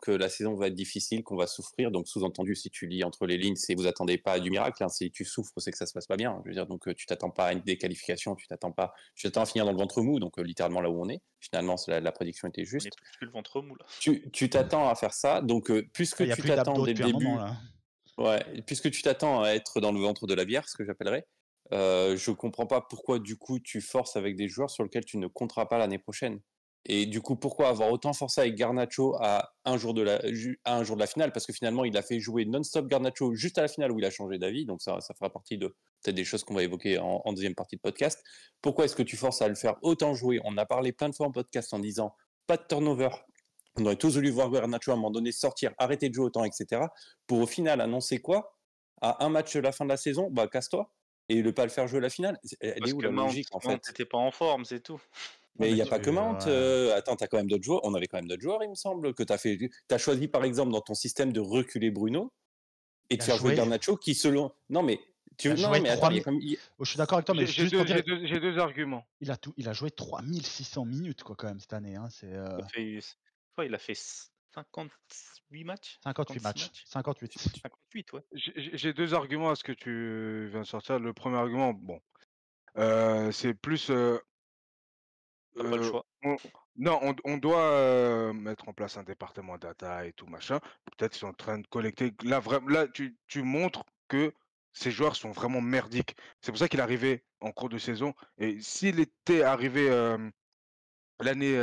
que la saison va être difficile, qu'on va souffrir. Donc, sous-entendu, si tu lis entre les lignes, c'est vous attendez pas à du miracle. Hein, si tu souffres, c'est que ça se passe pas bien. Je veux dire, donc tu t'attends pas à une déqualification, tu t'attends à finir dans le ventre mou, donc littéralement là où on est. Finalement, la prédiction était juste. On est plus que le ventre mou là. Tu t'attends à faire ça, donc puisque tu t'attends dès le début, puisque tu t'attends à être dans le ventre de la bière, ce que j'appellerais. Je comprends pas pourquoi du coup tu forces avec des joueurs sur lesquels tu ne compteras pas l'année prochaine. Et du coup, pourquoi avoir autant forcé avec Garnacho à un jour de la finale? Parce que finalement, il a fait jouer non-stop Garnacho juste à la finale où il a changé d'avis. Donc ça fera partie de peut-être des choses qu'on va évoquer en deuxième partie de podcast. Pourquoi est-ce que tu forces à le faire autant jouer? On a parlé plein de fois en podcast en disant pas de turnover. On aurait tous voulu voir Garnacho à un moment donné sortir, arrêter de jouer autant, etc. Pour au final annoncer quoi? À un match de la fin de la saison, bah casse-toi. Et ne pas le faire jouer à la finale. Elle est où la logique en fait? n'était pas en forme, c'est tout. Mais il n'y a pas que Mount. Attends, tu as quand même d'autres joueurs. On avait quand même d'autres joueurs, il me semble, que tu as fait. Tu as choisi, par exemple, dans ton système de reculer Bruno et de faire jouer Garnacho qui, selon. Non, mais. Non, mais attends, je suis d'accord avec toi, mais j'ai deux arguments. Il a joué 3600 minutes, quoi, quand même, cette année. Hein. Il a fait 58 matchs 58 matchs. 58, ouais. J'ai deux arguments à ce que tu viens de sortir. Le premier argument, bon, c'est plus. T'as pas le choix. On doit mettre en place un département data et tout machin. Peut-être qu'ils sont en train de collecter. Là, tu montres que ces joueurs sont vraiment merdiques. C'est pour ça qu'il est arrivé en cours de saison. Et s'il était arrivé l'année,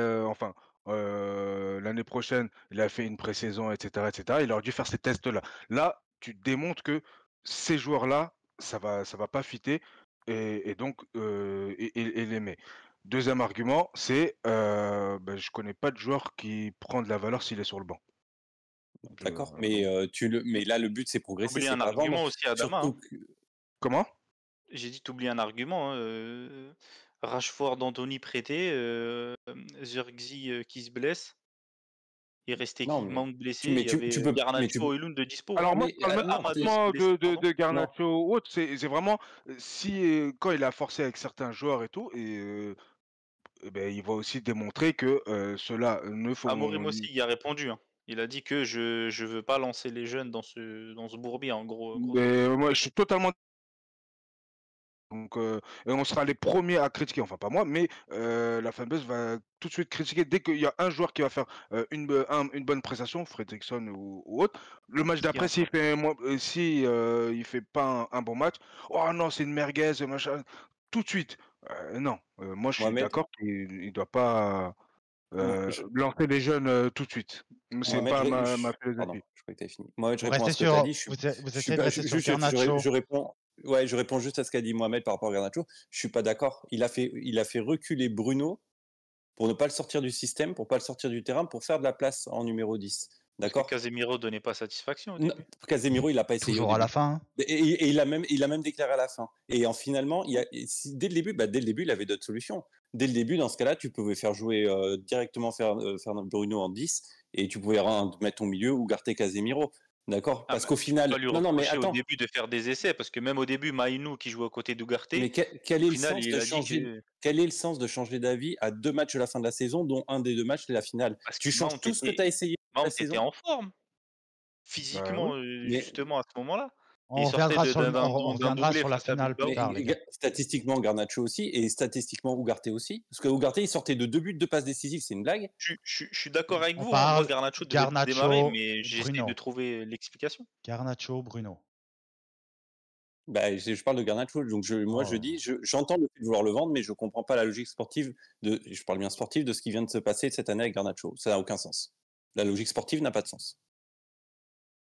l'année prochaine, il a fait une pré-saison, etc., etc., il aurait dû faire ces tests-là. Là, tu démontres que ces joueurs-là, ça va pas fitter et donc et les met. Deuxième argument, c'est je connais pas de joueur qui prend de la valeur s'il est sur le banc. D'accord, mais là le but c'est progresser, T'oublies c'est un pas argument vendre. aussi, Adama. Surtout Comment? J'ai dit t'oublies un argument. Rashford, Anthony prêté, Zirkzee qui se blesse. Il restait qui? Mount blessé. Il y avait Garnacho et Lund de dispo. Alors moi, je parle même pas de Garnacho ou autre. C'est vraiment si quand il a forcé avec certains joueurs et tout, et il va aussi démontrer que cela ne faut. Amorim aussi, il a répondu. Hein. Il a dit que je veux pas lancer les jeunes dans ce bourbier, en gros. Mais moi, je suis totalement. Donc, et on sera les premiers à critiquer, enfin pas moi, mais la fanbase va tout de suite critiquer dès qu'il y a un joueur qui va faire une bonne prestation, Fredrickson ou autre. Le match d'après, s'il fait il fait pas un bon match, oh non, c'est une merguez, machin, tout de suite. Non, moi je suis d'accord qu'il ne doit pas lancer les jeunes tout de suite. C'est pas ma philosophie. Je crois que tu as fini. Moi, je réponds à ce que tu as dit. Vous essayez de rester sur Garnacho. Je réponds juste à ce qu'a dit Mohamed par rapport à Garnacho. Je suis pas d'accord. Il a fait reculer Bruno pour ne pas le sortir du système, pour pas le sortir du terrain, pour faire de la place en numéro 10. D'accord. Casemiro donnait pas satisfaction au début. Casemiro, il n'a pas essayé. Toujours à la fin. Et il a même déclaré à la fin. Et finalement, dès le début, il avait d'autres solutions. Dès le début, dans ce cas-là, tu pouvais faire jouer directement faire Bruno en 10 et tu pouvais mettre au milieu ou garder Casemiro. D'accord. Parce qu'au final, mais attends. Au début de faire des essais, parce que même au début, Maïnou qui jouait à côté d'Ugarte. Mais quel est le sens de changer d'avis à 2 matchs de la fin de la saison, dont un des 2 matchs c'est la finale? Tu changes tout ce que tu as essayé. Mount était en forme physiquement, justement à ce moment-là. On reviendra sur la finale plus tard. Statistiquement, Garnacho aussi, et statistiquement, Ugarte aussi. Parce que Ugarte, il sortait de 2 buts, 2 passes décisives, c'est une blague. Je suis d'accord avec vous. Moi, Garnacho devait démarrer, mais j'essaie de trouver l'explication. Garnacho, Bruno. Je parle de Garnacho, donc je dis, j'entends le fait de vouloir le vendre, mais je comprends pas la logique sportive, je parle bien sportive, de ce qui vient de se passer cette année avec Garnacho. Ça n'a aucun sens. La logique sportive n'a pas de sens.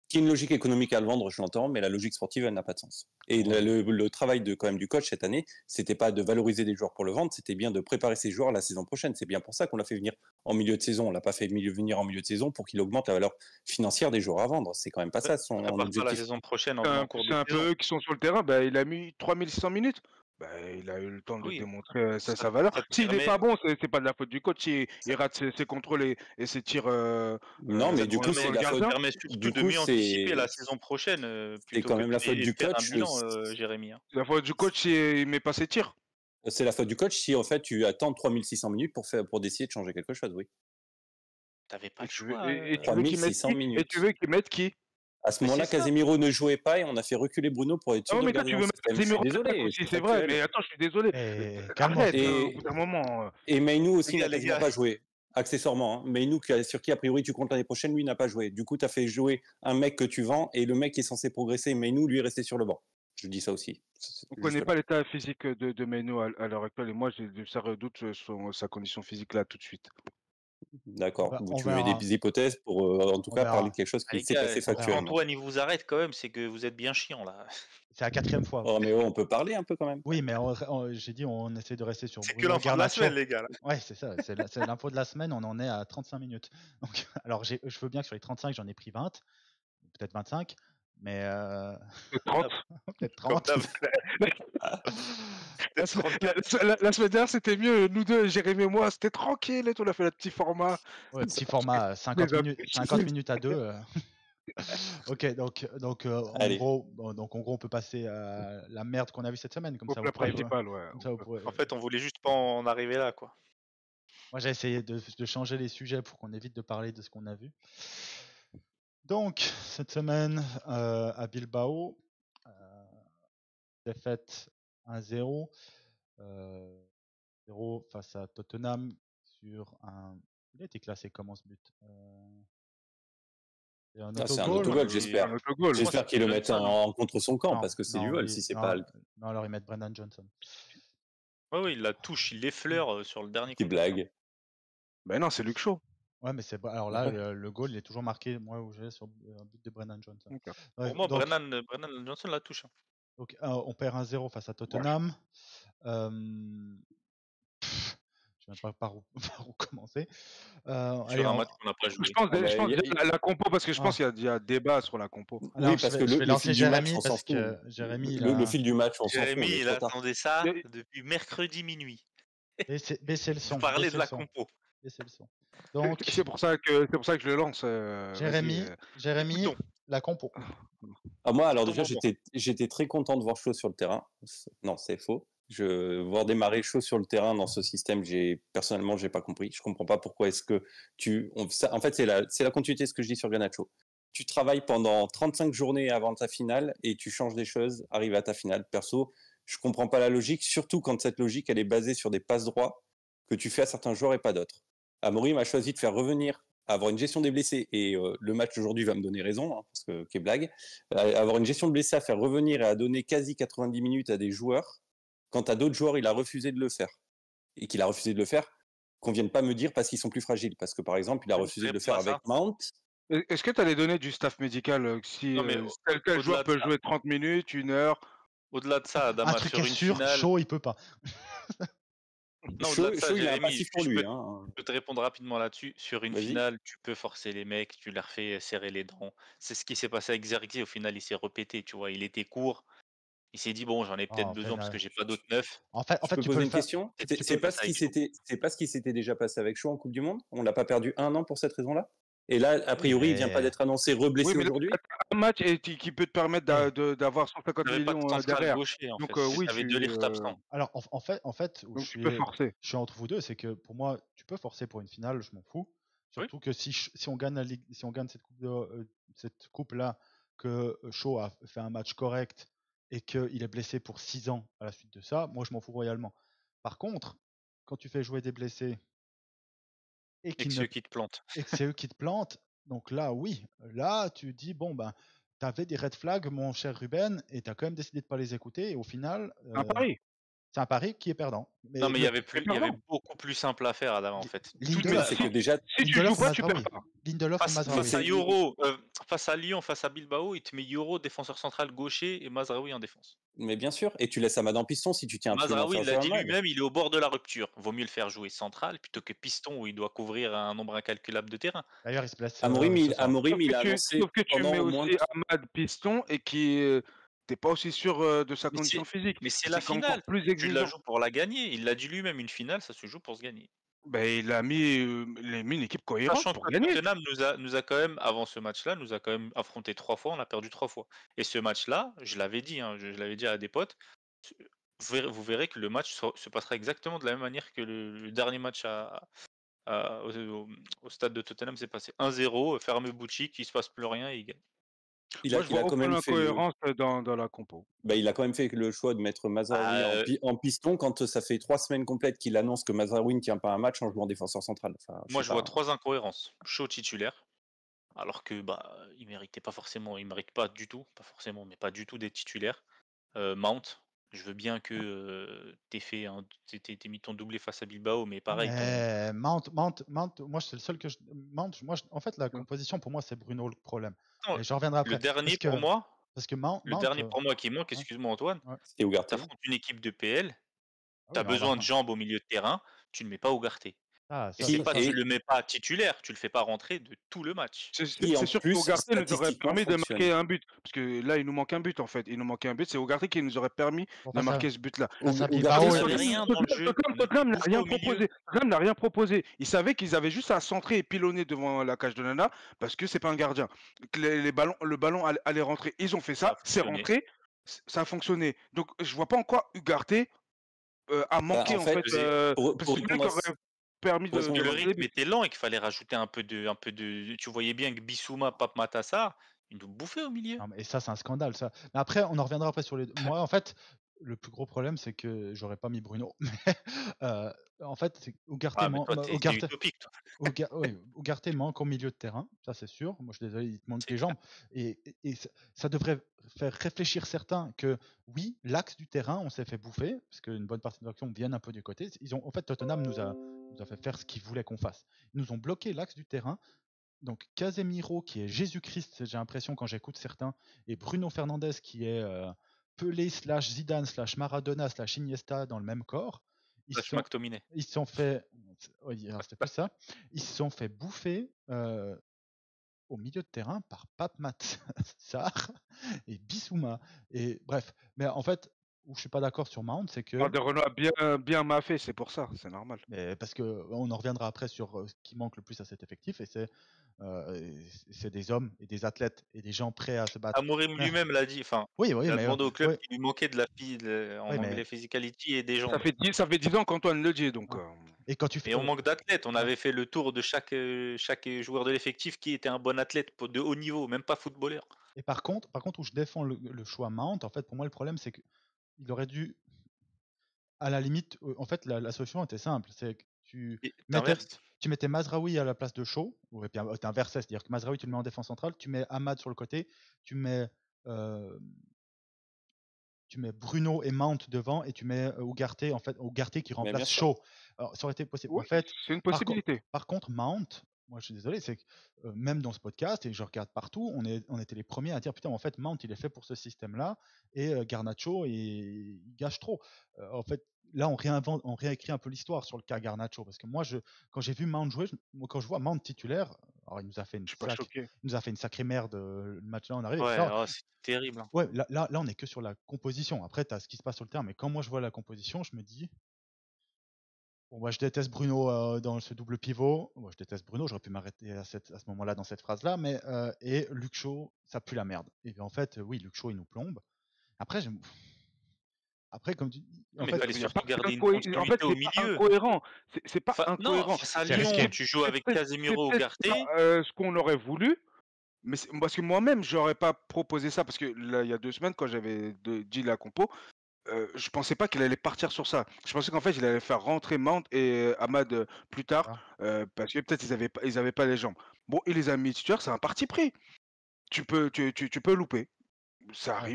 Qu'il y ait une logique économique à le vendre, je l'entends, mais la logique sportive, elle n'a pas de sens. Et le travail quand même du coach cette année, c'était pas de valoriser des joueurs pour le vendre, c'était bien de préparer ces joueurs la saison prochaine. C'est bien pour ça qu'on l'a fait venir en milieu de saison. On l'a pas fait venir en milieu de saison pour qu'il augmente la valeur financière des joueurs à vendre. C'est quand même pas ça son objectif. La saison prochaine, c'est un peu eux qui sont sur le terrain. Il a mis 3600 minutes. Il a eu le temps de démontrer sa valeur. S'il n'est pas bon, c'est pas de la faute du coach. Il rate ses contrôles et ses tirs. Non, mais du coup, c'est la faute. Permet surtout de mieux anticiper la saison prochaine. C'est quand même la faute du coach. Jérémy. C'est la faute du coach s'il met pas ses tirs. C'est la faute du coach si en fait tu attends 3600 minutes pour décider de changer quelque chose, oui. T'avais pas le choix. Et tu veux qu'il mette qui? À ce moment-là, Casemiro ne jouait pas et on a fait reculer Bruno pour être sûr de garder le système. Je suis désolé. C'est vrai, mais attends, je suis désolé. Et Mainou aussi n'a quasiment pas joué. Accessoirement, Mainou, sur qui a priori tu comptes l'année prochaine, lui n'a pas joué. Du coup, tu as fait jouer un mec que tu vends et le mec qui est censé progresser, Mainou, lui est resté sur le banc. Je dis ça aussi. On ne connaît pas l'état physique de Mainou à l'heure actuelle et moi j'ai de sérieux doutes sur sa condition physique là tout de suite. D'accord. On Tu mets verra. des hypothèses pour, en tout On cas, parler verra. de quelque chose Ah, qui les s'est gars, passé on verra. factuellement. Antoine, il vous arrête quand même, c'est que vous êtes bien chiant là. C'est la 4e fois. Oh, mais on peut parler un peu quand même. Oui, mais j'ai dit on essaie de rester sur C'est que Bruno l'info de la Garnacho. semaine, les gars. Là. Ouais, c'est ça, c'est l'info de la semaine, on en est à 35 minutes. Donc, alors je veux bien que sur les 35, j'en ai pris 20, peut-être 25, mais 30. peut-être Comme 30. d'hab. La semaine dernière, c'était mieux. Nous deux, Jérémy et moi, c'était tranquille et tout. On a fait le petit format. Ouais, petit format, 50 Les minutes, 50 minutes à 2. Ok, donc en Allez. gros, on peut passer à la merde qu'on a vue cette semaine, comme Au ça plat vous pourrez, principal, ouais. comme ça, vous pourrez- En fait, on voulait juste pas en arriver là, quoi. Moi, j'ai essayé de changer les sujets pour qu'on évite de parler de ce qu'on a vu. Donc, cette semaine, à Bilbao, défaite 1-0. 0 face à Tottenham sur un. Il a été classé comment ce but C'est un Ah, c'est un autogol. autogol, Oui, j'espère. Un autogol. J'espère c'est qu'ils le mettent Johnson, en contre son camp, Non, parce que c'est non, du vol si c'est non, pas non, alors ils mettent Brendan Johnson. Oui, il la touche, il l'effleure sur le dernier des contact. blagues. Ben non, c'est Luc Shaw. Ouais, mais c'est alors là, le goal, il est toujours marqué, moi, où j'ai sur un but de Brendan Johnson. Ok. Ouais, Pour moi, donc, Brennan Johnson la touche. Hein. donc, on perd 1-0 face à Tottenham. Je ne sais même pas par où, par où commencer. Allez, Sur un match qu'on n'a pas joué. Je pense, Ah bah, je pense y a- la compo, parce que je pense Ah. qu'il y a débat sur la compo. alors, Oui, parce que je vais le lancer fil du match, Jérémy on s'en parce fout. que Jérémy, Le fil du match, on s'en fout, on Jérémy, est il trop tard. attendait ça Mais- depuis mercredi minuit. baissez le Vous son. parlez Baissez de le la son. compo. Baissez le son. Donc, C'est pour ça que je le lance. Jérémy, Écoutons. la compo. Ah, moi, alors Ton déjà, moment. j'étais très content de voir Chaud sur le terrain. Non, c'est faux. Voir démarrer Chaud sur le terrain dans ce système, personnellement, j'ai pas compris. Je comprends pas pourquoi est-ce que en fait, c'est la continuité de ce que je dis sur Garnacho. Tu travailles pendant 35 journées avant ta finale et tu changes des choses, arrive à ta finale. Perso, je comprends pas la logique, surtout quand cette logique, elle est basée sur des passes droits que tu fais à certains joueurs et pas d'autres. Amorim a choisi de faire revenir, avoir une gestion des blessés, et le match d'aujourd'hui va me donner raison, hein, parce que qu'est blague, avoir une gestion de blessés, à faire revenir et à donner quasi 90 minutes à des joueurs, quand à d'autres joueurs, il a refusé de le faire. Et qu'il a refusé de le faire, qu'on vienne pas me dire parce qu'ils sont plus fragiles. Parce que par exemple, il a refusé de le faire avec Mount. Est-ce que tu as les données du staff médical si Non, mais tel joueur au-delà de peut ça. jouer 30 minutes, 1 heure? Au-delà de ça, Un Adama, truc sur est une sûr, finale. chaud, il peut pas. Non, au-delà de Chaud, ça, il a un Jérémy, passif pour je lui. peux, Hein. je peux te répondre rapidement là-dessus. Sur une Vas-y. finale, tu peux forcer les mecs, tu leur fais serrer les dents. C'est ce qui s'est passé avec Xerxes. Au final, il s'est répété, tu vois. Il était court. Il s'est dit, bon, j'en ai peut-être en fait, besoin parce que j'ai pas d'autres neufs. En fait, Je peux tu peux poser le une faire. question. Tu C'est peux pas passer ce qui avec Chaud. s'était, c'est pas ce qui s'était déjà passé avec Chaud en Coupe du Monde. On l'a pas perdu 1 an pour cette raison-là. Et là, a priori, il vient pas d'être annoncé reblessé Oui, mais aujourd'hui. un match qui peut te permettre d'avoir 150 T'avais pas de millions central derrière. gaucher, en Donc fait. oui, T'avais De Ligt absent. Alors, en fait, où donc tu peux forcer. je suis entre vous deux, c'est que pour moi, tu peux forcer pour une finale, je m'en fous. Surtout que si on gagne la Ligue, si on gagne cette coupe-là, que Shaw a fait un match correct et qu'il est blessé pour 6 ans à la suite de ça, moi je m'en fous royalement. Par contre, quand tu fais jouer des blessés et Et que c'est eux qui te plantent. que c'est eux qui te plantent, donc là, oui, là, tu dis, bon, ben, t'avais des red flags, mon cher Ruben, et t'as quand même décidé de pas les écouter, et au final, Un pari. c'est un pari qui est perdant. Non, mais il y avait pardon. beaucoup plus simple à faire, Adam, en fait. Lindelof, C'est que déjà, Si tu joues pas, tu perds pas. Lindelof ou Mazraoui. Face à Euro, face à Lyon, face à Bilbao, il te met Euro, défenseur central gaucher, et Mazraoui en défense. mais bien sûr. Et tu laisses Amad en piston si tu tiens absolument à Mazraoui, faire il l'a jouer dit Amad. lui-même, il est au bord de la rupture. Vaut mieux le faire jouer central plutôt que piston où il doit couvrir un nombre incalculable de terrain. D'ailleurs, il se blesse. Amorim, ce soir. il a annoncé Sauf que tu pendant mets au moins. aussi Ahmad piston et qui t'es pas aussi sûr de sa Mais condition physique. Mais c'est la encore finale. plus Tu la exigeant. joues pour la gagner. Il l'a dit lui-même, une finale, ça se joue pour se gagner. Ben, il a mis une équipe cohérente Sachant pour que gagner. Tottenham nous a quand même, avant ce match-là, nous a quand même affronté 3 fois, on a perdu 3 fois. Et ce match-là, je l'avais dit, hein, je l'avais dit à des potes, vous verrez que le match se passera exactement de la même manière que le dernier match au stade de Tottenham s'est passé. 1-0, ferme boutique, il se passe plus rien et il gagne. Moi, je vois aucune incohérence dans la compo. Bah, il a quand même fait le choix de mettre Mazraoui en piston quand ça fait 3 semaines complètes qu'il annonce que Mazraoui ne tient pas un match en jouant défenseur central. Enfin, Moi, je vois 3 incohérences. Shaw titulaire, alors que il méritait pas forcément, il mérite pas du tout, pas forcément, mais pas du tout d'être titulaire. Mount, Je veux bien que t'aies mis ton doublé face à Bilbao, mais Non, pareil, mais Mount, moi c'est le seul que en fait la composition pour moi c'est Bruno le problème. Non, Et j'en reviendrai le après. dernier Parce que le dernier pour moi qui manque, ouais, excuse-moi Antoine, ouais. C'était Ugarte. t'affrontes une équipe de PL, Ah t'as oui, mais besoin de jambes au milieu de terrain, tu ne mets pas Ugarte. Et ça, c'est ça, pas ça, tu Et le mets pas titulaire, tu le fais pas rentrer de tout le match. qui, en C'est sûr plus, qu'Ugarte nous aurait statistiquement, permis de fonctionne. marquer un but. Parce que là, il nous manque un but en fait. Il nous manquait un but. C'est Ugarte qui nous aurait permis Bon, de marquer ce but-là. face à Ugarte Bilbao, Il sur avait les... rien dans le jeu, Tottenham n'a bouffe rien au milieu. proposé. Tottenham n'a rien proposé. Ils savaient qu'ils avaient juste à centrer et pilonner devant la cage de Nana parce que c'est pas un gardien. Que le ballon allait rentrer. Ils ont fait Ça a ça, c'est fonctionné. rentré, ça a fonctionné. Donc je vois pas en quoi Ugarte a manqué en en fait, fait. pour Parce que c'est lui répondre qui aurait permis pour de répondre Que le marquer les rythme buts. était lent et qu'il fallait rajouter un peu de. Tu voyais bien que Bissouma, Pape Matar, ils nous bouffaient au milieu. Non, mais ça, c'est un scandale, ça. Mais après, on en reviendra après sur les. Moi, en fait, le plus gros problème, c'est que j'aurais pas mis Bruno. Mais en fait, c'est Ugarte, Ah, mais toi, t'es utopique, toi. Oui, Ugarte manque au milieu de terrain, ça c'est sûr. Moi, je suis désolé, il te manque C'est des clair. jambes. Et ça devrait faire réfléchir certains que oui, l'axe du terrain, on s'est fait bouffer, parce qu'une bonne partie de l'action vient un peu du côté. En fait, Tottenham nous a fait faire ce qu'ils voulaient qu'on fasse. Ils nous ont bloqué l'axe du terrain. Donc Casemiro qui est Jésus-Christ, j'ai l'impression quand j'écoute certains, et Bruno Fernandes qui est Pelé / Zidane / Maradona / Iniesta dans le même corps. Ils Slash se sont, McTominay. ils se sont fait, oui, alors c'était plus ça, ils se sont fait bouffer au milieu de terrain par Pape Matar et Bissouma. Et bref, mais en fait, où je suis pas d'accord sur Mount, c'est que De Renault a bien maffé, c'est pour ça, c'est normal. mais parce que on en reviendra après sur ce qui manque le plus à cet effectif, et c'est des hommes et des athlètes et des gens prêts à se battre. Amorim lui-même l'a dit. Enfin, Oui, il a mais demandé au club ouais, qu'il lui manquait de en ouais, anglais physicality et des Ça jambes. fait 10 ans qu'Antoine le dit, donc. ouais. Et quand tu fais, Et on manque d'athlètes. On ouais. avait fait le tour de chaque joueur de l'effectif qui était un bon athlète de haut niveau, même pas footballeur. Et par contre, où je défends le choix Mount, en fait, pour moi, le problème, c'est qu'il aurait dû, à la limite, en fait, la solution était simple, c'est que Et mettais, t'inverses. tu mettais Mazraoui à la place de Shaw, ou et puis t'inverses, c'est-à-dire que Mazraoui, tu le mets en défense centrale, tu mets Ahmad sur le côté, tu mets Bruno et Mount devant et tu mets Ugarte, en fait, Ugarte qui Mais bien remplace sûr. Shaw. Alors, ça aurait été possible. Oui, En fait, c'est une par, possibilité. par contre, Mount, moi je suis désolé, c'est que même dans ce podcast, et je regarde partout, on était les premiers à dire putain, en fait, Mount il est fait pour ce système-là et Garnacho il gâche trop. En fait, là on réécrit un peu l'histoire sur le cas Garnacho parce que moi, quand j'ai vu Mount jouer, quand je vois Mount titulaire, alors il nous a fait Je suis pas choqué. une sacrée merde le match là en arrive. Ouais, oh, c'est terrible. Hein. Ouais, là, on est que sur la composition. Après, tu as ce qui se passe sur le terrain. Mais quand moi je vois la composition, je me dis, bon, moi je déteste Bruno dans ce double pivot. Moi je déteste Bruno, j'aurais pu m'arrêter à ce moment-là dans cette phrase-là. Mais et Luke Shaw, ça pue la merde. Et en fait, oui, Luke Shaw, il nous plombe. Après, comme tu dis, en Mais fait, il fallait Il y a pas surtout garder une d'incohérence. En fait, continuité au c'est pas milieu. incohérent. C'est pas Non, incohérent. face à C'est Lyon, risqué. tu joues avec Casemiro, C'est peut-être Ugarte. pas, ce qu'on aurait voulu, mais parce que moi-même, j'aurais pas proposé ça parce que là, il y a 2 semaines, quand j'avais dit la compo, je pensais pas qu'il allait partir sur ça. Je pensais qu'en fait, il allait faire rentrer Mount et Ahmad plus tard, parce que peut-être ils avaient pas les jambes. Bon, il les a mis titulaires, c'est un parti pris. Tu peux louper, ça arrive.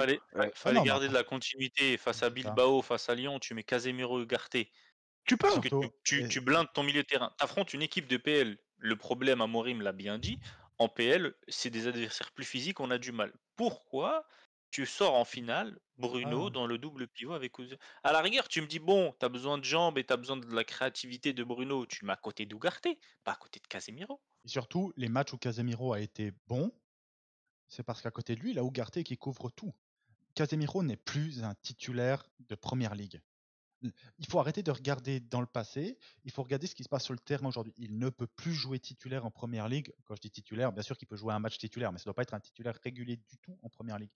Fallait non, mais garder de après, la continuité. Face à c'est ça. Bilbao, face à Lyon, tu mets Casemiro, Ugarte. Tu peux. Parce que Surtout, tu blindes ton milieu de terrain. Tu affrontes une équipe de PL. Le problème, Amorim l'a bien dit, en PL, c'est des adversaires plus physiques, on a du mal. Pourquoi tu sors en finale Bruno dans le double pivot avec Ozil? À la rigueur, tu me dis, bon, tu as besoin de jambes et tu as besoin de la créativité de Bruno, tu le mets à côté d'Ugarte, pas à côté de Casemiro. et surtout, les matchs où Casemiro a été bon, c'est parce qu'à côté de lui, il a Ugarte qui couvre tout. Casemiro n'est plus un titulaire de première ligue. Il faut arrêter de regarder dans le passé, il faut regarder ce qui se passe sur le terrain aujourd'hui. Il ne peut plus jouer titulaire en première ligue. Quand je dis titulaire, bien sûr qu'il peut jouer un match titulaire, mais ça ne doit pas être un titulaire régulier du tout en première ligue.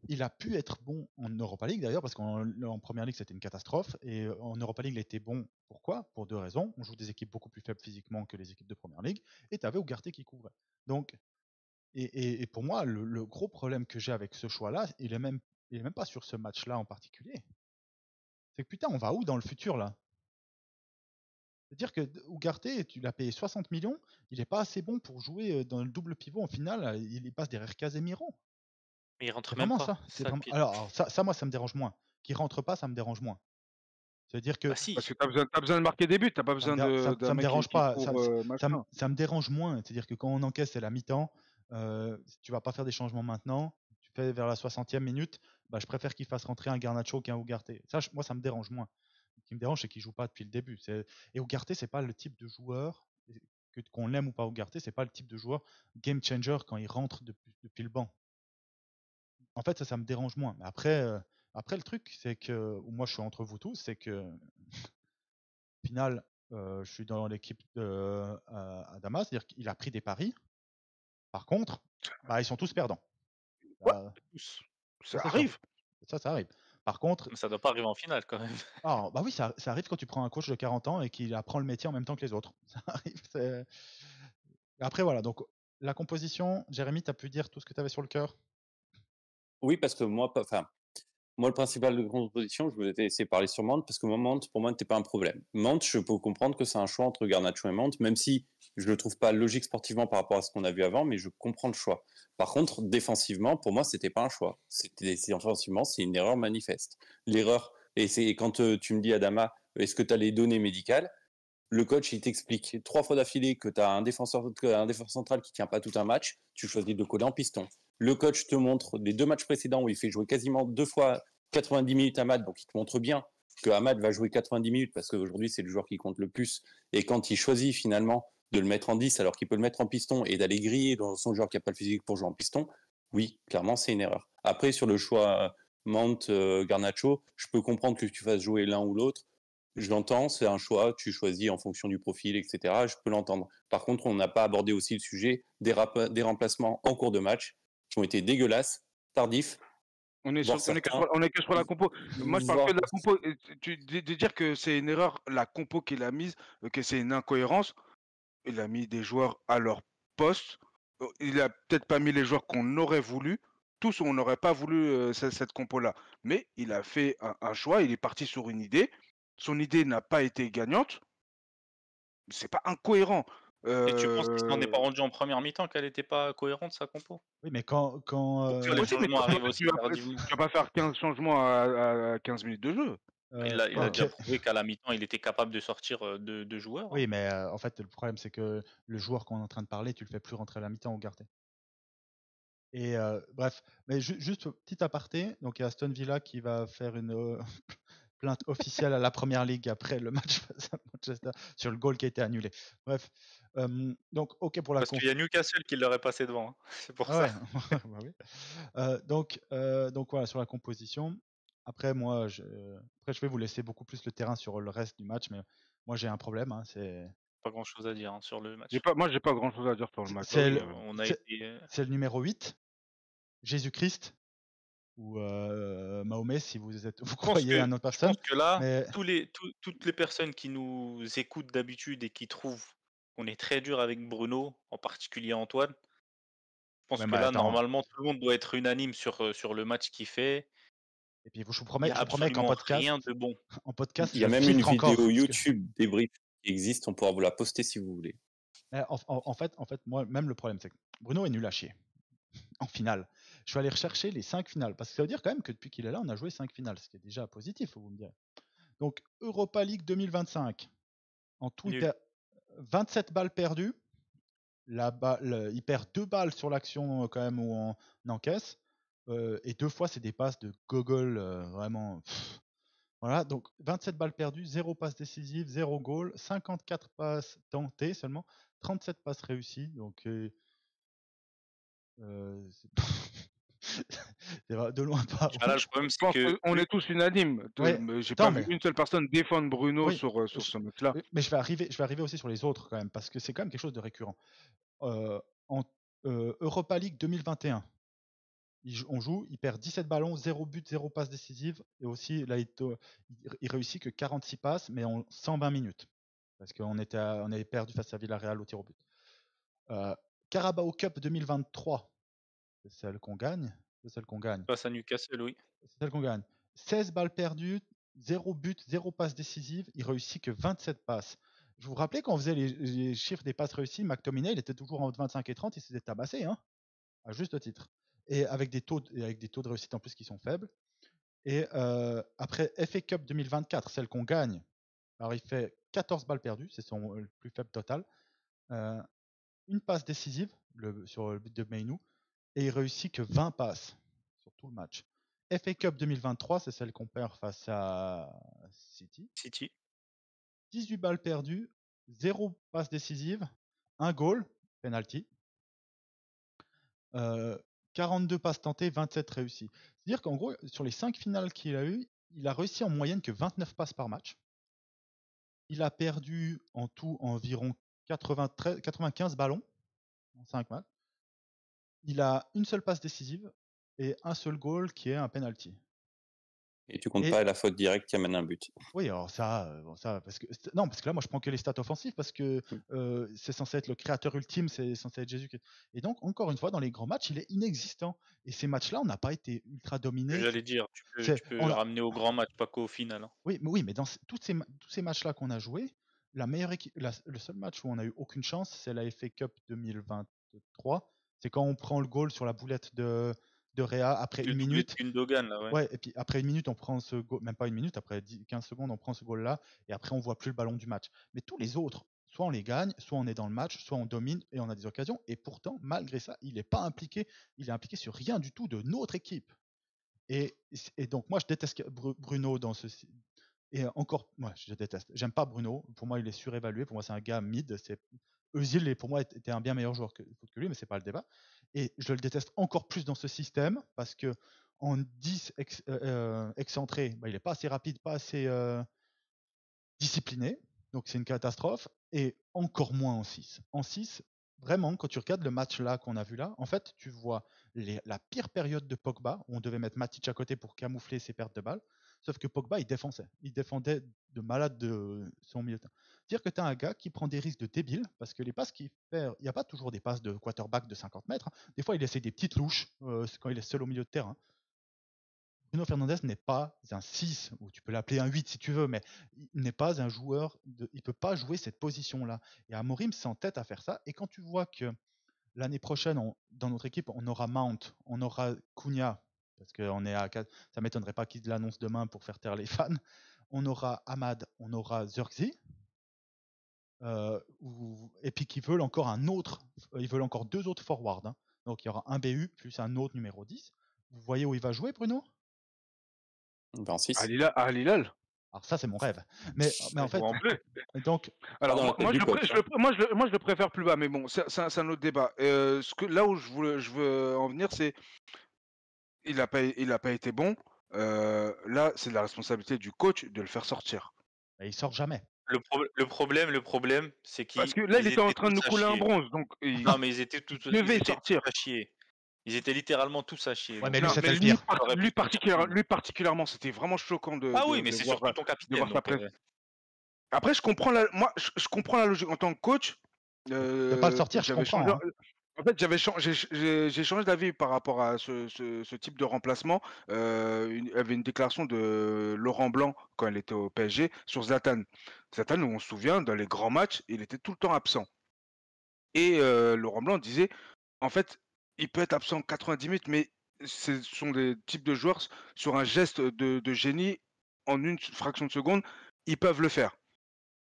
Il a pu être bon en Europa League d'ailleurs, parce qu'en première ligue c'était une catastrophe, et en Europa League il était bon. Pourquoi? Pour 2 raisons. On joue des équipes beaucoup plus faibles physiquement que les équipes de première ligue, et tu avais Ugarte qui couvrait. Donc, et pour moi, le gros problème que j'ai avec ce choix-là, il est même pas sur ce match-là en particulier. C'est que putain, on va où dans le futur là? C'est-à-dire que Ugarte, tu l'as payé 60 millions, il n'est pas assez bon pour jouer dans le double pivot en finale, il passe derrière Casemiro. Mais il rentre C'est même vraiment pas. ça. C'est ça le pire. Alors ça, moi, ça me dérange moins. qui rentre pas, ça me dérange moins. C'est-à-dire que Bah si. Parce que t'as besoin de marquer des buts, t'as pas besoin d'un ça me mec dérange qui pas, court machin. ça me dérange moins. C'est-à-dire que quand on encaisse, c'est la mi-temps, tu vas pas faire des changements maintenant, tu fais vers la 60e minute, bah, je préfère qu'il fasse rentrer un Garnacho qu'un Ugarte. Ça, moi, ça me dérange moins. Ce qui me dérange, c'est qu'il joue pas depuis le début. Et Ugarte, c'est pas le type de joueur, qu'on l'aime ou pas Ugarte, c'est pas le type de joueur game changer quand il rentre depuis le banc. En fait, ça me dérange moins. Mais après le truc, c'est que, moi, je suis entre vous tous, c'est que, au final, je suis dans l'équipe à Damas, c'est-à-dire qu'il a pris des paris. Par contre, bah, ils sont tous perdants. Ouais, Tous. ça c'est sûr. arrive. Ça arrive. Par contre, Mais ça doit pas arriver en finale quand même. bah oui, ça arrive quand tu prends un coach de 40 ans et qu'il apprend le métier en même temps que les autres. Ça arrive. Après, voilà. Donc, la composition, Jérémy, tu as pu dire tout ce que tu avais sur le cœur? Oui, parce que moi, le principal de composition, je vous ai laissé parler sur Mount, parce que Mount, pour moi, n'était pas un problème. Mount, je peux comprendre que c'est un choix entre Garnacho et Mount, même si je le trouve pas logique sportivement par rapport à ce qu'on a vu avant, mais je comprends le choix. Par contre, défensivement, pour moi, c'était pas un choix. Offensivement, c'est une erreur manifeste. L'erreur, et c'est quand tu me dis, Adama, est-ce que tu as les données médicales? Le coach, il t'explique 3 fois d'affilée que tu as un défenseur central qui tient pas tout un match, tu choisis de coller en piston. Le coach te montre les 2 matchs précédents où il fait jouer quasiment 2 fois 90 minutes Hamad, donc il te montre bien que Hamad va jouer 90 minutes parce qu'aujourd'hui c'est le joueur qui compte le plus. Et quand il choisit finalement de le mettre en 10 alors qu'il peut le mettre en piston et d'aller griller dans son joueur qui n'a pas le physique pour jouer en piston, oui, clairement c'est une erreur. Après sur le choix Mount, Garnacho, je peux comprendre que tu fasses jouer l'un ou l'autre. Je l'entends, c'est un choix, tu choisis en fonction du profil, etc. Je peux l'entendre. Par contre, on n'a pas abordé aussi le sujet des remplacements en cours de match qui ont été dégueulasses, tardifs, On est voire certains. on est que sur la compo. Moi, je parle que voire- de la compo. De dire que c'est une erreur, la compo qu'il a mise, que c'est une incohérence. Il a mis des joueurs à leur poste. Il a peut-être pas mis les joueurs qu'on aurait voulu. Tous, on n'aurait pas voulu cette compo-là. Mais il a fait un choix. Il est parti sur une idée. Son idée n'a pas été gagnante. C'est pas incohérent. Et tu penses qu'il s'en est pas Euh, rendu en première mi-temps qu'elle était pas cohérente sa compo? Oui, mais quand, Pour que les Possible, mais changements arrivent aussi tardivement. tu vas pas faire 15 changements à 15 minutes de jeu. Il a ok. déjà prouvé qu'à la mi-temps, il était capable de sortir deux joueurs. Oui, mais en fait, le problème, c'est que le joueur qu'on est en train de parler, tu le fais plus rentrer à la mi-temps au Garté. Et bref, mais juste petit aparté, donc il y a Aston Villa qui va faire une plainte officielle à la Première Ligue après le match face à Manchester sur le goal qui a été annulé. Bref, donc ok pour la Parce qu'il y a Newcastle qui l'aurait passé devant. Hein. C'est pour Ah ça. ouais, bah oui. Donc voilà sur la composition. Après moi, je vais vous laisser beaucoup plus le terrain sur le reste du match, mais moi j'ai un problème. Hein, Pas grand-chose à dire hein, sur le match. Moi, j'ai pas grand chose à dire sur le match. c'est le, On a c'est- été. c'est le numéro 8, Jésus-Christ, ou Mahomet si vous croyez à une autre Je personne. pense que là, Mais toutes les personnes qui nous écoutent d'habitude et qui trouvent qu'on est très dur avec Bruno, en particulier Antoine, je pense ouais, que mais là, attends. normalement, tout le monde doit être unanime sur le match qu'il fait. Et puis je vous Il n'y a promets qu'en absolument rien podcast, de bon. Il y je a même une filtre encore. vidéo Parce que, YouTube débrief qui existe, on pourra vous la poster si vous voulez. en fait, moi, même le problème, c'est que Bruno est nul à chier. En finale. Je suis allé rechercher les 5 finales. Parce que ça veut dire quand même que depuis qu'il est là, on a joué 5 finales. Ce qui est déjà positif, vous me direz. Donc, Europa League 2025. En tout, il Nul. perd 27 balles perdues. Il perd 2 balles sur l'action quand même où on encaisse. Et 2 fois, c'est des passes de gogol vraiment. Voilà, donc 27 balles perdues, 0 passe décisive, 0 goal, 54 passes tentées seulement, 37 passes réussies. Donc, c'est de loin pas. Ah là, le problème, Je c'est pense que qu'on est tous unanimes. Ouais, J'ai attends, pas vu mais une seule personne défendre Bruno oui, sur je- ce match-là. mais je vais arriver aussi sur les autres quand même, parce que c'est quand même quelque chose de récurrent. En Europa League 2021, on joue, il perd 17 ballons, 0 but, 0 passe décisive, et aussi là, il réussit que 46 passes, mais en 120 minutes, parce qu'on avait perdu face à Villarreal au tir au but. Carabao Cup 2023, c'est celle qu'on gagne. face à Newcastle, oui. C'est celle qu'on gagne. 16 balles perdues, 0 but, 0 passe décisive. Il réussit que 27 passes. Je vous rappelais quand on faisait les chiffres des passes réussies, McTominay, il était toujours entre 25 et 30, il s'était tabassé, hein, à juste titre. Et avec des taux de réussite en plus qui sont faibles. Et après FA Cup 2024, celle qu'on gagne, alors il fait 14 balles perdues, c'est son le plus faible total. Une passe décisive sur le but de Mainou, et il réussit que 20 passes sur tout le match. FA Cup 2023, c'est celle qu'on perd face à City. City. 18 balles perdues, 0 passe décisive, 1 goal, penalty. 42 passes tentées, 27 réussies. C'est-à-dire qu'en gros, sur les 5 finales qu'il a eues, il a réussi en moyenne que 29 passes par match. Il a perdu en tout environ 95 ballons en 5 matchs. Il a une seule passe décisive et un seul goal qui est un penalty. Et tu comptes Et- pas la faute directe qui amène un but. Oui, alors ça, parce que là, moi, je prends que les stats offensives parce que c'est censé être le créateur ultime, c'est censé être Jésus. Et donc, encore une fois, dans les grands matchs, il est inexistant. Et ces matchs-là, on n'a pas été ultra dominés. J'allais dire, tu peux on a- ramener au grand match, pas qu'au final. Hein. Oui, mais dans tous ces matchs-là qu'on a joués, la meilleure équipe, le seul match où on a eu aucune chance, c'est la FA Cup 2023. C'est quand on prend le goal sur la boulette de Réa après Le une doublé minute. de Gundogan, là, ouais. Ouais, et puis après une minute, on prend ce goal, même pas une minute, après 15 secondes, on prend ce goal-là, et après on voit plus le ballon du match. Mais tous les autres, soit on les gagne, soit on est dans le match, soit on domine et on a des occasions, et pourtant, malgré ça, il n'est pas impliqué, il est impliqué sur rien du tout de notre équipe. Et donc moi, je déteste Bruno dans ce... Et encore, moi, je déteste. J'aime pas Bruno, pour moi, il est surévalué, pour moi, c'est un gars mid, Özil, pour moi, était un bien meilleur joueur que lui, mais c'est pas le débat. Et je le déteste encore plus dans ce système parce que en 10 excentré, il n'est pas assez rapide, pas assez discipliné. Donc c'est une catastrophe. Et encore moins en 6. En 6, vraiment, quand tu regardes le match là qu'on a vu là, en fait, tu vois la pire période de Pogba, où on devait mettre Matic à côté pour camoufler ses pertes de balles. Sauf que Pogba, il défendait. Il défendait de malade de son milieu de terrain. Dire que tu as un gars qui prend des risques de débile, parce que les passes qu'il fait, il n'y a pas toujours des passes de quarterback de 50 mètres. Des fois, il essaie des petites louches quand il est seul au milieu de terrain. Bruno Fernandes n'est pas un 6, ou tu peux l'appeler un 8 si tu veux, mais il n'est pas un joueur, il ne peut pas jouer cette position-là. Et Amorim s'entête à faire ça. Et quand tu vois que l'année prochaine, dans notre équipe, on aura Mount, on aura Cunha, parce que ça m'étonnerait pas qu'il l'annonce demain pour faire taire les fans. On aura Ahmad, on aura Zirkzee, et puis qu'ils veulent encore ils veulent encore 2 autres forwards. Hein. Donc il y aura un BU plus un autre numéro 10. Vous voyez où il va jouer, Bruno? En 6. À Hilal. Alors ça, c'est mon rêve. Mais en fait, En plus. donc, Alors, dans la tête du coach, moi, je le préfère plus bas, mais bon, c'est un autre débat. Là où je veux en venir, c'est il a pas été bon. Là, c'est la responsabilité du coach de le faire sortir. il sort jamais. Le problème, c'est Parce que qu'ils là, il était en étaient train de nous tous à couler un chier. bronze, donc Non, mais ils étaient tous sortir. à chier. Ils étaient littéralement tous à chier. Ouais, mais donc, lui, c'était le lui, pire. lui particulièrement, c'était vraiment choquant de Ah oui, mais de c'est voir, surtout ton de capitaine. voir sa Donc, presse. Après, je comprends je comprends la logique en tant que coach. De pas le sortir, je J'avais comprends. changé. Hein. En fait, j'ai changé d'avis par rapport à ce type de remplacement. Il y avait une déclaration de Laurent Blanc quand il était au PSG sur Zlatan. Zlatan, on se souvient, dans les grands matchs, il était tout le temps absent. Et Laurent Blanc disait, en fait, il peut être absent 90 minutes, mais ce sont des types de joueurs sur un geste de génie en une fraction de seconde, ils peuvent le faire.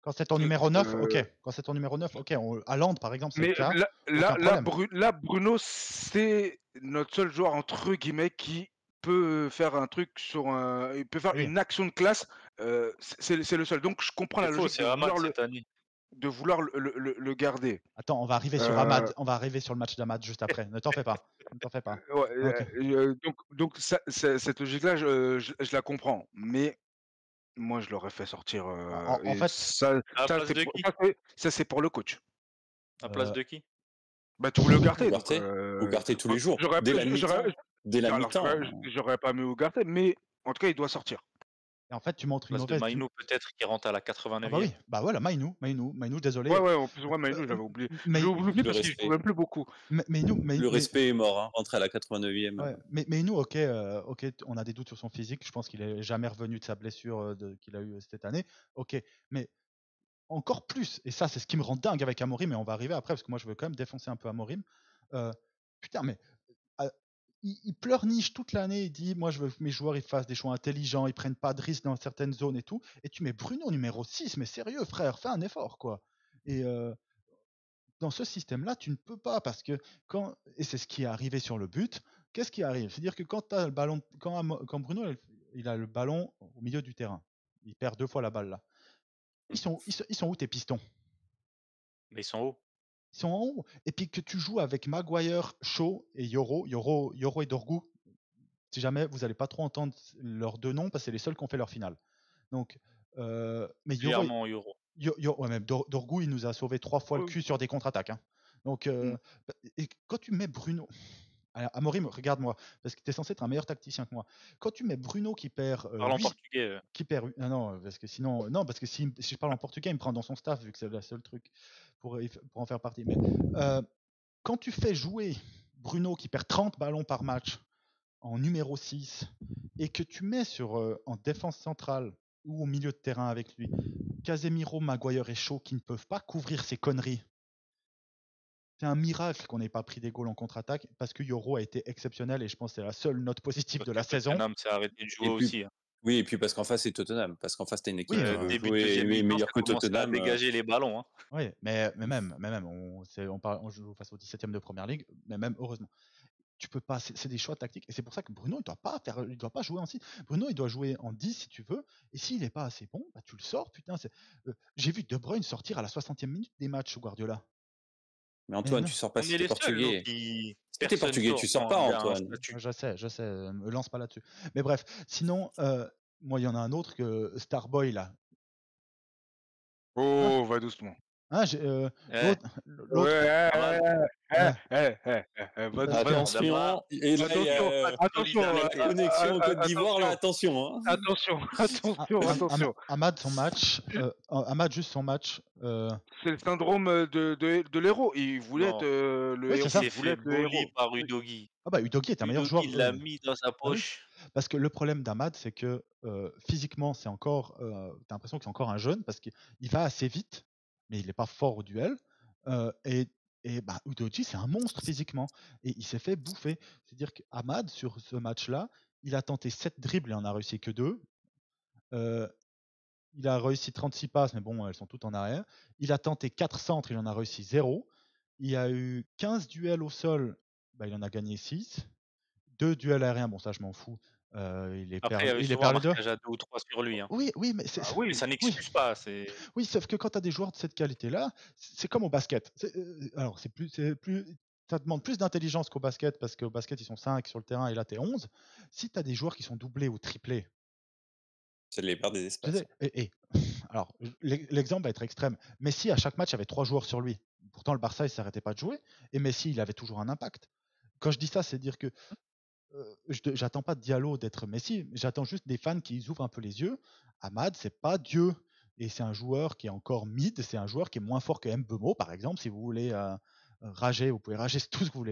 Quand c'est ton numéro 9, ok. Quand c'est ton numéro 9, ok. Haaland, par exemple, c'est le Mais cas. Aucun problème. Bruno, c'est notre seul joueur, entre guillemets, qui peut faire un truc il peut faire Oui. une action de classe. C'est le seul. Donc, je comprends la c'est faux, logique c'est Ahmad cette année. de vouloir le garder. Attends, on va arriver sur Ahmad. On va arriver sur le match d'Ahmad juste après. Ne t'en fais pas. Ne t'en fais pas. Ouais, Ok. donc cette logique-là, je la comprends. Mais moi, je l'aurais fait sortir. En Et fait, ça, À la ça, place c'est de pour, qui? ça, c'est pour le coach. À la place de qui? Bah, tu voulais Ougarté, donc. Ougarté tous les jours. Dès la mi-temps. Dès la mi-temps. J'aurais pas mis Ougarté, mais en tout cas, il doit sortir. et en fait, tu montres À une la place de mauvaise. Mainou, peut-être, qui rentre à la 89e. Ah bah oui. Bah voilà, Mainou, désolé. Ouais, en plus, Mainou, j'avais oublié. J'ai oublié parce qu'il joue même plus beaucoup. Le respect est mort, hein, rentré à la 89e. Ouais, mais Mainou, ok, on a des doutes sur son physique. Je pense qu'il est jamais revenu de sa blessure qu'il a eue cette année. Ok, mais encore plus, et ça, c'est ce qui me rend dingue avec Amorim, et on va arriver après, parce que moi, je veux quand même défoncer un peu Amorim. Putain, mais pleurniche toute l'année, il dit moi je veux que mes joueurs ils fassent des choix intelligents, ils prennent pas de risques dans certaines zones et tout, et tu mets Bruno numéro 6, mais sérieux frère, fais un effort quoi. Et dans ce système-là, tu ne peux pas parce que et c'est ce qui est arrivé sur le but, qu'est-ce qui arrive? C'est-à-dire que quand t'as le ballon, quand Bruno il a le ballon au milieu du terrain, il perd 2 fois la balle là. Ils sont où tes pistons? Mais ils sont hauts. Ils sont en haut. Et puis que tu joues avec Maguire, Shaw et Yoro et Dorgu, si jamais vous n'allez pas trop entendre leurs deux noms, parce que c'est les seuls qui ont fait leur finale. Donc, mais Clairement Euro. ouais, même Dorgu, il nous a sauvé 3 fois le cul sur des contre-attaques. Hein. Donc, et quand tu mets Bruno, Amorim, regarde-moi, parce que tu es censé être un meilleur tacticien que moi. Quand tu mets Bruno qui perd. Parle en portugais. Qui perd. Non, parce que sinon. Non, parce que si je parle en portugais, il me prend dans son staff, vu que c'est le seul truc pour en faire partie. Mais quand tu fais jouer Bruno qui perd 30 ballons par match en numéro 6 et que tu mets en défense centrale ou au milieu de terrain avec lui Casemiro, Maguire et Shaw qui ne peuvent pas couvrir ces conneries. C'est un miracle qu'on n'ait pas pris des goals en contre-attaque parce que Yoro a été exceptionnel et je pense que c'est la seule note positive de la saison. Tottenham s'est arrêté de jouer aussi. Hein. Oui, et puis parce qu'en face, c'est Tottenham. Parce qu'en face, t'as une équipe qui veut début de jouer deuxième mi-temps, meilleur ça que commence à Tottenham. dégager les ballons. Hein. Oui, mais même, on joue face au 17e de Première Ligue, mais même heureusement. Tu peux pas, c'est des choix tactiques. Et c'est pour ça que Bruno, il doit pas jouer en 6. Bruno, il doit jouer en 10 si tu veux. Et s'il n'est pas assez bon, bah, tu le sors. Putain, j'ai vu De Bruyne sortir à la 60e minute des matchs sous Guardiola. Mais Antoine, tu sors pas si t'es portugais. Si t'es portugais, tu sors pas, Antoine. Je sais, me lance pas là-dessus. Mais bref, sinon, moi, il y en a un autre que Starboy, là. Oh, va doucement. Hein, l'autre. Attention, et là, il y a attention, la connexion Côte d'Ivoire, là, attention. Hein. Attention. Ahmad, son match, juste son match. C'est le syndrome de l'héros. Il voulait être le héros. C'est ça. Il s'est fait bully par Udogi. Ah bah Udogi est un meilleur joueur. Il l'a mis dans sa poche. Parce que le problème d'Ahmad, c'est que physiquement, c'est encore, t'as l'impression que c'est encore un jeune parce qu'il va assez vite, mais il n'est pas fort au duel. Et bah, Udogi, c'est un monstre physiquement. Et il s'est fait bouffer. C'est-à-dire qu'Ahmad, sur ce match-là, il a tenté 7 dribbles et en a réussi que 2. Il a réussi 36 passes, mais bon, elles sont toutes en arrière. Il a tenté 4 centres, il en a réussi 0. Il a eu 15 duels au sol, bah, il en a gagné 6. 2 duels aériens, bon ça je m'en fous. Il est Après, il y avait un marquage à 2 ou 3 sur lui. Hein. Oui, mais ça n'excuse pas. Oui, sauf que quand tu as des joueurs de cette qualité-là, c'est comme au basket. Alors, c'est plus, ça demande plus d'intelligence qu'au basket, parce qu'au basket, ils sont 5 sur le terrain et là, tu es 11. Si tu as des joueurs qui sont doublés ou triplés, c'est les pertes des espaces. Alors, l'exemple va être extrême. Messi, à chaque match, il y avait 3 joueurs sur lui. Pourtant, le Barça, il ne s'arrêtait pas de jouer. Et Messi, il avait toujours un impact. Quand je dis ça, c'est dire que j'attends pas de Diallo d'être Messi, j'attends juste des fans qui ouvrent un peu les yeux. Ahmad, c'est pas Dieu. Et c'est un joueur qui est encore mid, c'est un joueur qui est moins fort que Mbeumo, par exemple. Si vous voulez rager, vous pouvez rager tout ce que vous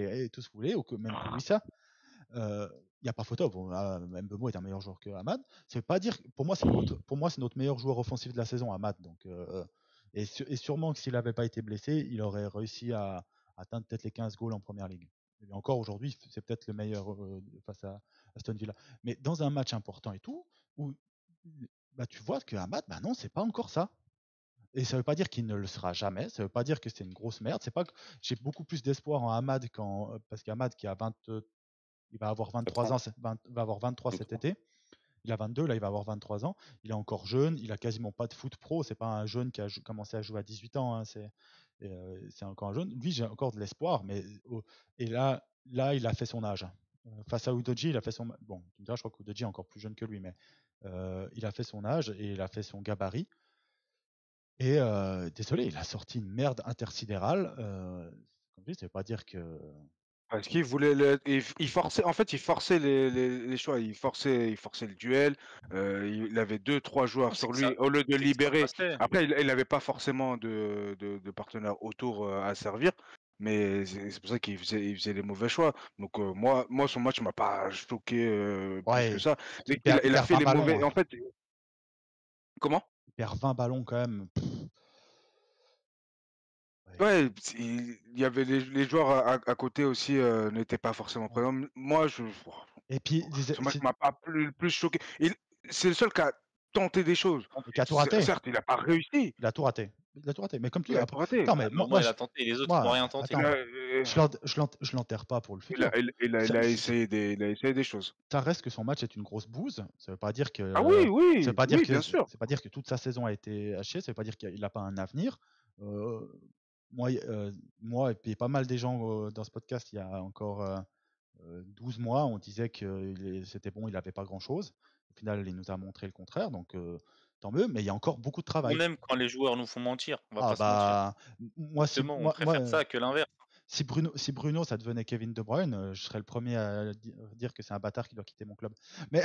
voulez, ou que même que Wissa. Il n'y a pas photo. Bon, Mbeumo est un meilleur joueur que Ahmad. Ça veut pas dire. Pour moi, c'est notre meilleur joueur offensif de la saison, Ahmad. Donc, et sûrement que s'il n'avait pas été blessé, il aurait réussi à atteindre peut-être les 15 goals en première ligue. Et encore aujourd'hui, c'est peut-être le meilleur face à Aston Villa. Mais dans un match important et tout, où bah, tu vois que Ahmad, bah non, c'est pas encore ça. Et ça veut pas dire qu'il ne le sera jamais. Ça veut pas dire que c'est une grosse merde. C'est pas que j'ai beaucoup plus d'espoir en Ahmad parce qu'Ahmad qui a il va avoir 23 ans, va avoir 23 cet été. Il a 22, là il va avoir 23 ans. Il est encore jeune, il a quasiment pas de foot pro. C'est pas un jeune qui a commencé à jouer à 18 ans. Hein. C'est encore un jeune. Lui, j'ai encore de l'espoir, mais et là, il a fait son âge. Face à Udoji, il a fait son. Bon, tu me diras, je crois qu'Udoji est encore plus jeune que lui, mais il a fait son âge et il a fait son gabarit. Et désolé, il a sorti une merde intersidérale. Comme je dis, ça veut pas dire que. Parce qu'il voulait, il forçait les choix, il forçait le duel. Il avait 2-3 joueurs sur lui au lieu de libérer. Après, il n'avait pas forcément de partenaires autour à servir, mais c'est pour ça qu'il faisait les mauvais choix. Donc moi, son match m'a pas choqué plus que ça. Il a fait les mauvais. Ballons, en fait, comment? Il perd 20 ballons quand même. Ouais, il y avait les joueurs à côté aussi n'étaient pas forcément présents. Moi, Et puis, ce match m'a pas le plus choqué. C'est le seul qui a tenté des choses. qui a tout raté. Certes, il n'a pas réussi. Il a tout raté. Il a tout raté. Mais comme tu Il dis, a après. tout raté. Attends, mais Mais au moins, il a tenté. Les autres, ils n'ont rien tenté. Attends, Il je l'enterre pas pour le futur. a essayé des choses. Ça reste que son match est une grosse bouse. Ça veut pas dire que. Ah oui, Ça veut pas dire oui, que. bien sûr. C'est pas dire que toute sa saison a été hachée. Ça veut pas dire qu'il n'a pas un avenir. Moi et puis pas mal des gens dans ce podcast, il y a encore 12 mois, on disait que c'était bon, il n'avait pas grand-chose. Au final, il nous a montré le contraire, donc tant mieux. Mais il y a encore beaucoup de travail. On aime quand les joueurs nous font mentir. On va Ah pas se mentir. bah, moi, si, Justement, on moi, préfère ça que l'inverse. si Bruno, ça devenait Kevin De Bruyne, je serais le premier à dire que c'est un bâtard qui doit quitter mon club. Mais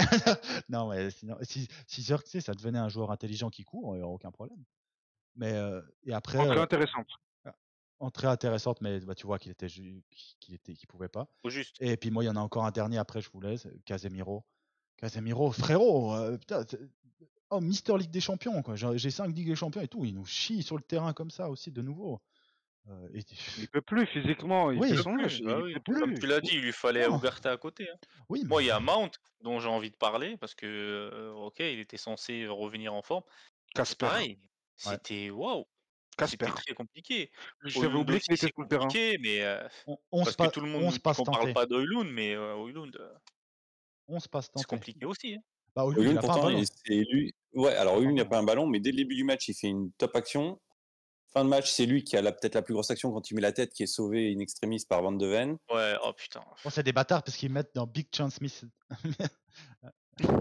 non, mais sinon, si Xerxes, ça devenait un joueur intelligent qui court, il n'y aurait aucun problème. Mais et après, Entrée intéressante. entrée intéressante, mais bah, tu vois qu'il pouvait pas. Au juste. Et puis moi, il y en a encore un dernier après, je vous laisse, Casemiro. Casemiro, frérot, putain, oh, Mister Ligue des Champions, quoi. J'ai 5 Ligues des Champions et tout, il nous chie sur le terrain comme ça aussi de nouveau. Il peut plus physiquement, il Oui, fait il son peut âge. plus, bah Il oui. peut plus. Comme tu l'as dit, il lui fallait Non. Ugarte à côté. Hein. Oui, Moi, il y mais a Mount dont j'ai envie de parler parce que, ok, il était censé revenir en forme. Casper. Pareil, c'était waouh, Casper. c'était très compliqué. J'avais Højlund oublié aussi, qu'il était c'est sur le terrain. compliqué, mais on parce que tout le monde nous se dit passe qu'on parle tenter. pas d'Højlund, mais Højlund, On se passe c'est tenter. compliqué aussi. Hein. Bah, Højlund, il a pas un pourtant, ballon. c'est lui. Ouais, alors Højlund, il n'a pas un ballon, mais dès le début du match, il fait une top action. Fin de match, c'est lui qui a peut-être la plus grosse action quand il met la tête, qui est sauvé in extremis par Van de Ven. Ouais, oh putain. Bon, c'est des bâtards parce qu'ils mettent dans Big Chance Smith.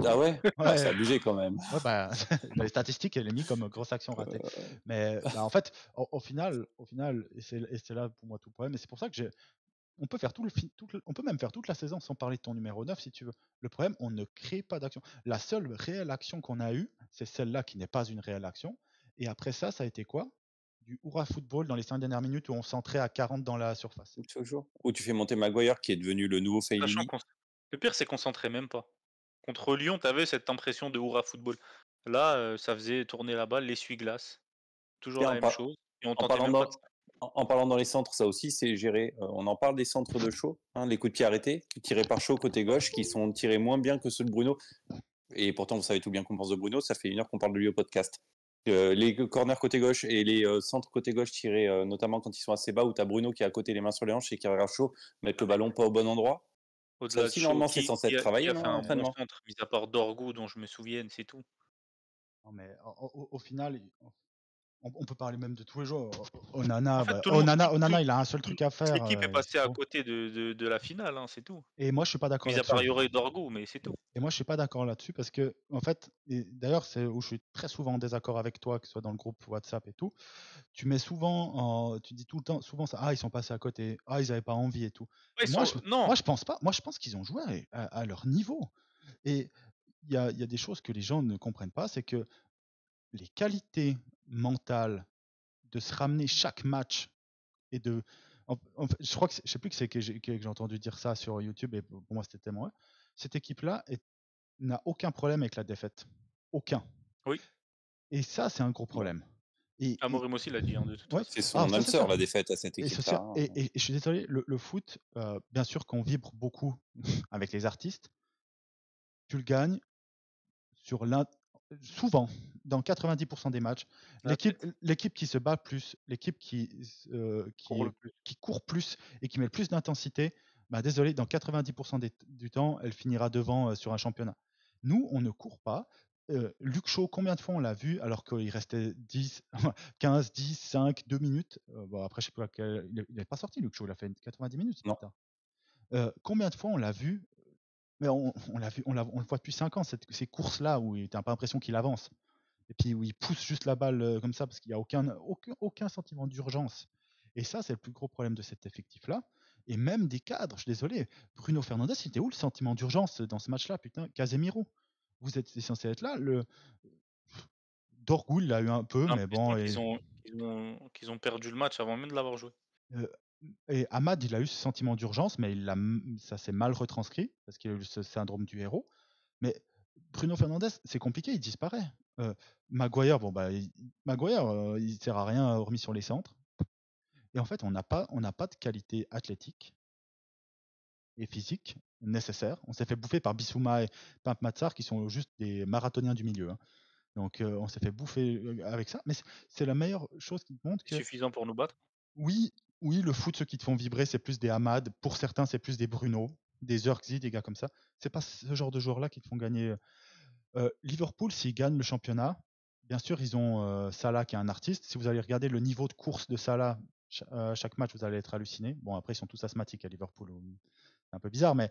Ah ouais, Ouais. c'est abusé quand même. Ouais, bah, les statistiques, elle est mise comme grosse action ratée. Mais bah, en fait, au final, et c'est là pour moi tout le problème. Et c'est pour ça que on peut faire on peut même faire toute la saison sans parler de ton numéro 9 si tu veux. Le problème, on ne crée pas d'action. La seule réelle action qu'on a eue, c'est celle-là qui n'est pas une réelle action. Et après ça, ça a été quoi? Du hurrah football dans les 5 dernières minutes où on centrait à 40 dans la surface. Toujours. Où tu fais monter Maguire qui est devenu le nouveau Feilini. Le pire, c'est qu'on centrait même pas. Contre Lyon, tu avais cette impression de hurrah football. Là, ça faisait tourner la balle, l'essuie-glace. Toujours Tiens, la même chose. Et on tentait même pas de ça. En parlant dans les centres, ça aussi, c'est géré. On en parle des centres de Shaw, les coups de pied arrêtés, tirés par Shaw côté gauche, qui sont tirés moins bien que ceux de Bruno. Et pourtant, vous savez tout bien qu'on pense de Bruno, ça fait 1 heure qu'on parle de lui au podcast. Les corners côté gauche et les centres côté gauche tirés, notamment quand ils sont assez bas, où tu as Bruno qui a à côté les mains sur les hanches et qui regarde Shaw mettre le ballon pas au bon endroit. Au-delà Ça aussi, de normalement, Shaw, c'est censé être travaillé, qui a fait un bon l'entraînement. centre, mis à part Dorgu, dont je me souvienne, c'est tout. Non, mais au final, on peut parler même de tous les joueurs. Onana, En fait, Onana, il a un seul truc à faire. L'équipe est passée à côté de la finale, hein, c'est tout. Et moi, je suis pas d'accord Mis à là-dessus. part Yoré Dorgu, mais c'est tout. Et moi, je suis pas d'accord là-dessus parce que, en fait, et d'ailleurs, c'est où je suis très souvent en désaccord avec toi, que ce soit dans le groupe WhatsApp et tout. Tu mets souvent, tu dis tout le temps, souvent ça, ils sont passés à côté, ils avaient pas envie et tout. Ouais, moi, je pense pas. Moi, je pense qu'ils ont joué à leur niveau. Et il y a des choses que les gens ne comprennent pas, c'est que les qualités mentales de se ramener chaque match et de. Je crois que je sais plus que j'ai entendu dire ça sur YouTube et pour moi c'était tellement vrai. Cette équipe-là n'a aucun problème avec la défaite. Aucun. Oui. Et ça, c'est un gros problème. Amorim aussi l'a dit, de toute façon. C'est son âme sœur, la défaite à cette équipe-là. Et je suis désolé, le foot, bien sûr qu'on vibre beaucoup avec les artistes. Tu le gagnes souvent, dans 90% des matchs, l'équipe qui se bat plus, l'équipe qui court plus et qui met le plus d'intensité, désolé, dans 90% du temps, elle finira devant sur un championnat. Nous, on ne court pas. Luke Shaw, combien de fois on l'a vu alors qu'il restait 15, 10, 5, 2 minutes après, je sais pas, il n'est pas sorti, Luke Shaw, il a fait 90 minutes. Non. Combien de fois on l'a vu? Mais on le voit depuis 5 ans, ces courses-là où tu n'as pas l'impression qu'il avance. Et puis où il pousse juste la balle comme ça parce qu'il n'y a aucun sentiment d'urgence. Et ça, c'est le plus gros problème de cet effectif-là. Et même des cadres, je suis désolé. Bruno Fernandes, c'était où le sentiment d'urgence dans ce match-là? Putain, Casemiro, vous êtes censé être là. Dorgu, il l'a eu un peu, mais bon. Qu'ils ont perdu le match avant même de l'avoir joué. Et Ahmad, il a eu ce sentiment d'urgence, mais ça s'est mal retranscrit parce qu'il a eu ce syndrome du héros. Mais Bruno Fernandes, c'est compliqué, il disparaît. Maguire, il sert à rien hormis sur les centres. Et en fait, on n'a pas de qualité athlétique et physique nécessaire. On s'est fait bouffer par Bissouma et Pimp Matsar, qui sont juste des marathoniens du milieu. Hein. Donc, on s'est fait bouffer avec ça. Mais c'est la meilleure chose qui te montre C'est que suffisant pour nous battre. oui, le foot, ceux qui te font vibrer, c'est plus des Hamad. Pour certains, c'est plus des Bruno, des Zirkzee, des gars comme ça. C'est pas ce genre de joueurs-là qui te font gagner. Liverpool, s'ils gagnent le championnat, bien sûr, ils ont Salah qui est un artiste. Si vous allez regarder le niveau de course de Salah chaque match, vous allez être halluciné. Bon, après, ils sont tous asthmatiques à Liverpool. C'est un peu bizarre, mais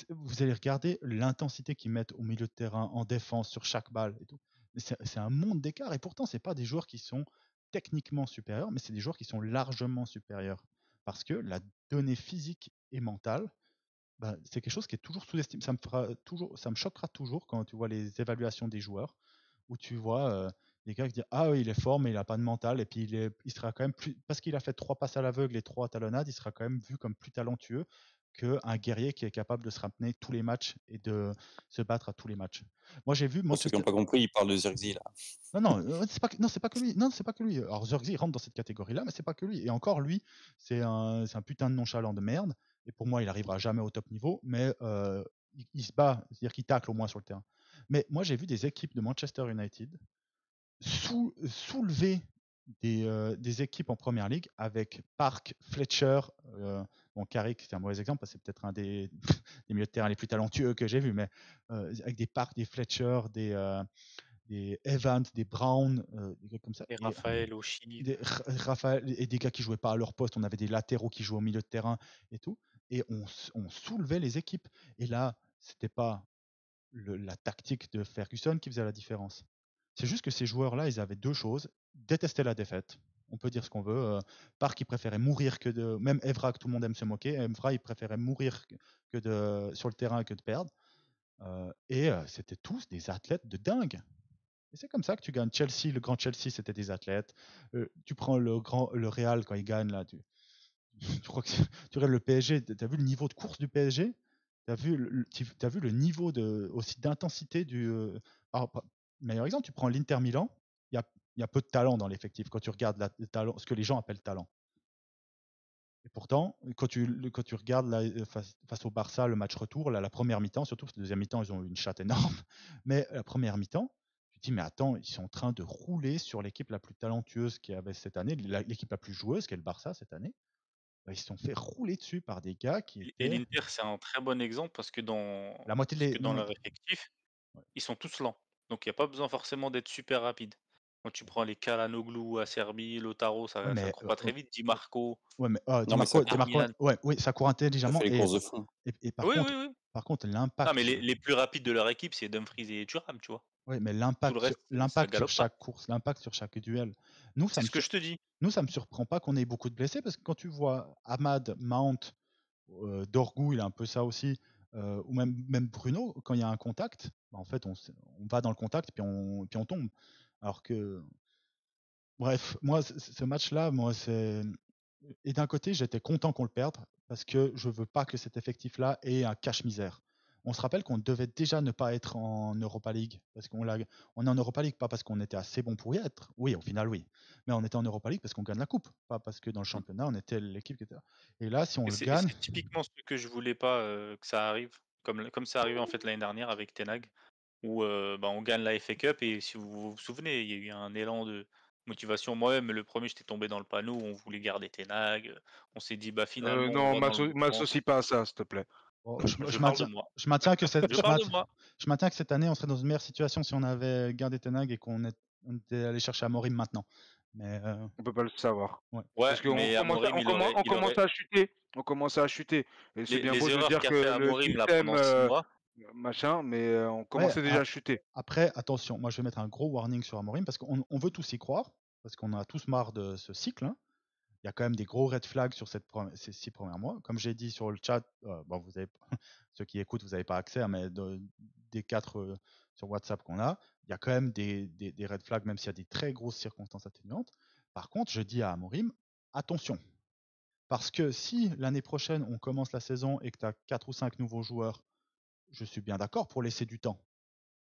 vous allez regarder l'intensité qu'ils mettent au milieu de terrain, en défense, sur chaque balle et tout. C'est un monde d'écart. Et pourtant, c'est pas des joueurs qui sont techniquement supérieurs, mais c'est des joueurs qui sont largement supérieurs. Parce que la donnée physique et mentale, bah, c'est quelque chose qui est toujours sous-estimé. Ça me choquera toujours quand tu vois les évaluations des joueurs, où tu vois des gars qui disent ah oui, il est fort, mais il n'a pas de mental, et puis il sera quand même plus, parce qu'il a fait 3 passes à l'aveugle et 3 talonnades, il sera quand même vu comme plus talentueux qu'un guerrier qui est capable de se ramener tous les matchs et de se battre à tous les matchs. Moi, j'ai vu Pour ceux qui Manchester. n'ont pas compris, il parle de Zirkzee là. Non, c'est pas que lui. Non, c'est pas que lui. Alors Zirkzee rentre dans cette catégorie-là, mais c'est pas que lui. Et encore lui, c'est un putain de nonchalant de merde. Et pour moi, il arrivera jamais au top niveau, mais il se bat, c'est-à-dire qu'il tacle au moins sur le terrain. Mais moi, j'ai vu des équipes de Manchester United soulever des équipes en première ligue avec Park, Fletcher, bon Carrick c'est un mauvais exemple parce que c'est peut-être un des milieux de terrain les plus talentueux que j'ai vu, mais avec des Park, des Fletcher, des Evans, des Brown, des gars comme ça. Et Raphaël Oshie. Raphaël et des gars qui jouaient pas à leur poste. On avait des latéraux qui jouaient au milieu de terrain et tout. Et on soulevait les équipes. Et là, c'était pas la tactique de Ferguson qui faisait la différence. C'est juste que ces joueurs-là, ils avaient deux choses. Détester la défaite. On peut dire ce qu'on veut. Park, il préférait mourir que de. Même Evra, que tout le monde aime se moquer. Evra, il préférait mourir sur le terrain que de perdre. C'était tous des athlètes de dingue. Et c'est comme ça que tu gagnes. Chelsea, le grand Chelsea, c'était des athlètes. Tu prends le Real quand il gagne là. Tu crois que tu regardes le PSG. Tu as vu le niveau de course du PSG. T'as vu le niveau aussi d'intensité du. Meilleur exemple, tu prends l'Inter Milan. Il y a peu de talent dans l'effectif quand tu regardes le talent, ce que les gens appellent talent. Et pourtant, quand tu regardes là, face au Barça, le match retour, là, la première mi-temps, surtout parce que la deuxième mi-temps, ils ont eu une chatte énorme, mais la première mi-temps, tu te dis, mais attends, ils sont en train de rouler sur l'équipe la plus talentueuse qu'il y avait cette année, l'équipe la plus joueuse, qui est le Barça cette année. Bah, ils se sont fait rouler dessus par des gars qui Et étaient l'Inter, c'est un très bon exemple parce que la moitié des. dans Non, mais. leur effectif, Ouais. ils sont tous lents. Donc il n'y a pas besoin forcément d'être super rapide. Quand tu prends les Calhanoglu, Acerbi, Lautaro, Ouais, ça mais. court pas très vite. Di Marco, Ouais, mais Non, mais ça Di court. Marco, Darmian. ouais, oui, ça court Ça intelligemment. fait les courses de fond. Et Oui, oui, oui. par contre, Non, l'impact mais les plus rapides de leur équipe, c'est Dumfries et Thuram, tu vois. oui, mais Tout le reste, ça l'impact sur galope pas. chaque course, l'impact sur chaque duel. Nous, ça C'est me ce que je te dis. Nous, ça me surprend pas qu'on ait beaucoup de blessés parce que quand tu vois Ahmad, Mount, Dorgu, il a un peu ça aussi, ou même Bruno, quand il y a un contact, bah, en fait, on va dans le contact puis on tombe. Alors que, bref, moi, ce match-là, moi, c'est. Et d'un côté, j'étais content qu'on le perde parce que je veux pas que cet effectif-là ait un cache-misère. On se rappelle qu'on devait déjà ne pas être en Europa League parce on est en Europa League pas parce qu'on était assez bon pour y être. Oui, au final, oui. Mais on était en Europa League parce qu'on gagne la coupe, pas parce que dans le championnat, on était l'équipe qui était là. Et là, si on Et le c'est gagne, typiquement ce que je voulais pas que ça arrive, comme c'est arrivé en fait l'année dernière avec Ten Hag, où bah, on gagne la FA Cup et si vous vous souvenez, il y a eu un élan de motivation. Moi-même, le premier, j'étais tombé dans le panneau, on voulait garder Ten Hag, on s'est dit bah finalement on Non, va dans le bon sens. m'associe pas à ça, s'il te plaît. bon, Je parle de moi. je maintiens que Je parle de moi. je maintiens que cette année, on serait dans une meilleure situation si on avait gardé Ten Hag et on était allé chercher Amorim maintenant. Mais On peut pas le savoir. ouais. Ouais, Parce qu'on mais commence à, Amorim, on commence à chuter. On commence à chuter. Et c'est bien beau les de erreurs dire qu'a que fait le Amorim là système, pendant 6 mois. machin, mais on Ouais, commençait déjà à chuter. après, attention, moi je vais mettre un gros warning sur Amorim parce qu'on veut tous y croire, parce qu'on a tous marre de ce cycle. Hein. Il y a quand même des gros red flags sur ces 6 premiers mois. Comme j'ai dit sur le chat, bon, ceux qui écoutent, vous n'avez pas accès, hein, mais des 4 sur WhatsApp qu'on a, il y a quand même des red flags, même s'il y a des très grosses circonstances atténuantes. Par contre, je dis à Amorim, attention. Parce que si l'année prochaine, on commence la saison et que tu as 4 ou 5 nouveaux joueurs, je suis bien d'accord pour laisser du temps.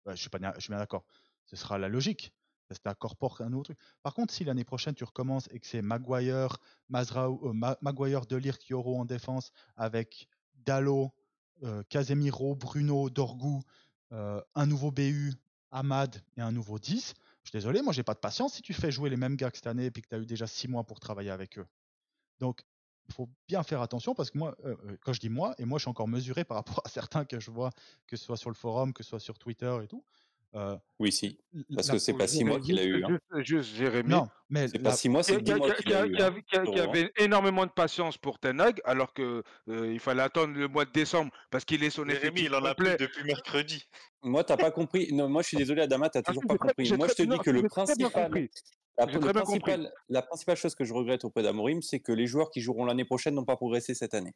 Je suis bien d'accord. Ce sera la logique. C'était à Corpor, un autre truc. Par contre, si l'année prochaine tu recommences et que c'est Maguire, Maguire, De Ligt, Yoro en défense avec Dalot, Casemiro, Bruno, Dorgu, un nouveau BU, Ahmad et un nouveau 10, je suis désolé, moi j'ai pas de patience si tu fais jouer les mêmes gars que cette année et puis que tu as eu déjà 6 mois pour travailler avec eux. Donc, il faut bien faire attention parce que moi, quand je dis moi, et moi je suis encore mesuré par rapport à certains que je vois, que ce soit sur le forum, que ce soit sur Twitter et tout. Oui, si. Parce la- que c'est pas 6 mois qu'il a eu. Hein. Juste Jérémy, Non, mais C'est pas 6 mois, c'est 10 mois qu'il a eu. Hein. qui avait énormément de patience pour Ten Hag, alors que il fallait attendre le mois de décembre parce qu'il est son Jérémy, effectif il en a plus complet. depuis mercredi. Moi, t'as pas compris. Non, moi, je suis désolé, Adama, t'as toujours pas compris. Moi, je te dis que le principal, la principale chose que je regrette auprès d'Amorim, c'est que les joueurs qui joueront l'année prochaine n'ont pas progressé cette année.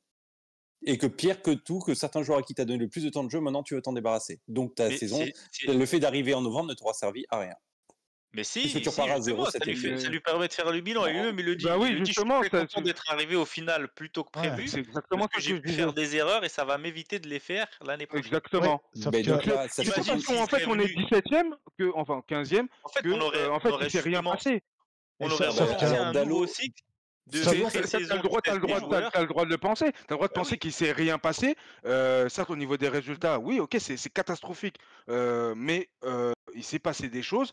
Et que pire que tout, que certains joueurs à qui t'as donné le plus de temps de jeu, maintenant tu veux t'en débarrasser. Donc ta saison, le fait d'arriver en novembre ne t'aura servi à rien. Mais si, Parce que tu repars à zéro, ça lui permet de faire le bilan. Et lui-même, il le dit. Bah oui, il le dit, justement, je suis content d'être arrivé au final plus tôt que prévu. C'est exactement parce que j'ai pu faire des erreurs et ça va m'éviter de les faire l'année prochaine. Exactement. Mais donc là, c'est parce qu'en fait, on est 17ème, enfin 15e, en fait, il s'est rien passé. On aurait remonté un nouveau cycle. T'as le droit de le penser. T'as le droit de penser qu'il s'est rien passé. Certes, au niveau des résultats, oui, ok, c'est catastrophique. Mais il s'est passé des choses.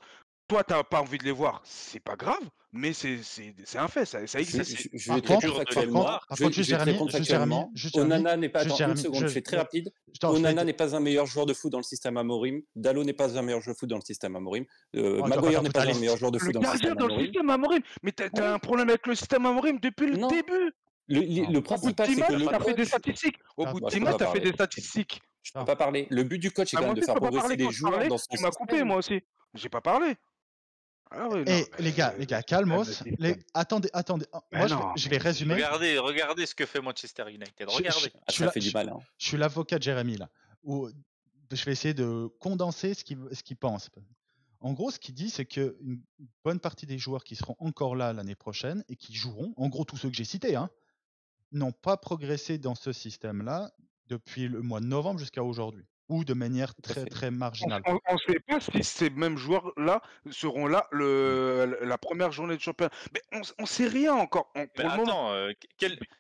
Toi, t'as pas envie de les voir, c'est pas grave, mais c'est un fait, ça existe. Je vais te répondre factuellement. Onana n'est pas... Attends, une seconde, je fais très rapide. Onana n'est pas un meilleur joueur de foot dans le système Amorim. Dalot n'est pas un meilleur joueur de foot dans le système Amorim. Maguire n'est pas un meilleur joueur de foot dans le système Amorim. Mais t'as un problème avec le système Amorim depuis le début. Le principal, c'est que le coach... fait des statistiques. Au bout de 10 matchs, t'as fait des statistiques. Je peux pas parler. Le but du coach, c'est quand même de faire progresser les joueurs dans son système. Tu m'as coupé, moi aussi. J'ai pas parlé. Les gars, calmos. Attendez. Moi, je vais résumer. Regardez ce que fait Manchester United. Regardez. Ça fait du mal. Hein. Je suis l'avocat de Jérémy là. Je vais essayer de condenser ce qu'il pense. En gros, ce qu'il dit, c'est qu'une bonne partie des joueurs qui seront encore là l'année prochaine et qui joueront, en gros tous ceux que j'ai cités, n'ont pas progressé dans ce système-là depuis le mois de novembre jusqu'à aujourd'hui. Ou de manière très marginale. On ne sait pas si ces mêmes joueurs-là seront là la première journée de championnat. Mais on ne sait rien encore.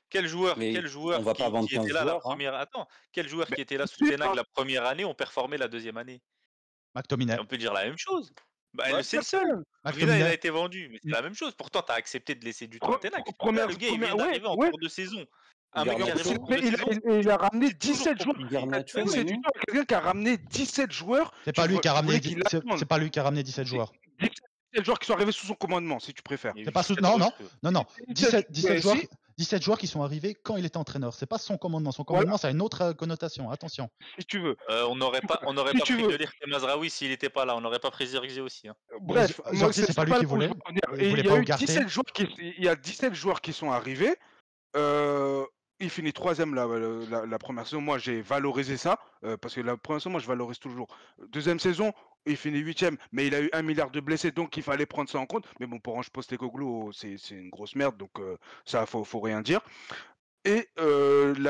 Quel joueur qui était là la première... Attends, quel joueur qui était là sous Ten Hag la première année ont performé la deuxième année? McTominay. On peut dire la même chose. C'est le seul. Vidal, il a été vendu, mais c'est la même chose. Pourtant, tu as accepté de laisser du temps à Ten Hag. Le gars, il vient d'arriver en cours de saison. Il a ramené 17 joueurs. C'est quelqu'un qui a ramené 17 joueurs. C'est pas lui qui a ramené 17 joueurs. 17 joueurs qui sont arrivés sous son commandement, si tu préfères. C'est pas non. 17 joueurs qui sont arrivés quand il était entraîneur. C'est pas son commandement. Son commandement, ça a une autre connotation. Attention. Si tu veux. On n'aurait pas pris de Ligt et Mazraoui s'il n'était pas là. On n'aurait pas pris Zirkzee aussi. Bref, c'est pas lui qui voulait. Il y a 17 joueurs qui sont arrivés. Il finit 3ème la première saison. Moi, j'ai valorisé ça parce que la première saison, moi, je valorise toujours. Deuxième saison, il finit 8ème, mais il a eu 1 milliard de blessés, donc il fallait prendre ça en compte. Mais bon, pour Ange Postecoglou, c'est une grosse merde, donc ça, faut rien dire. Et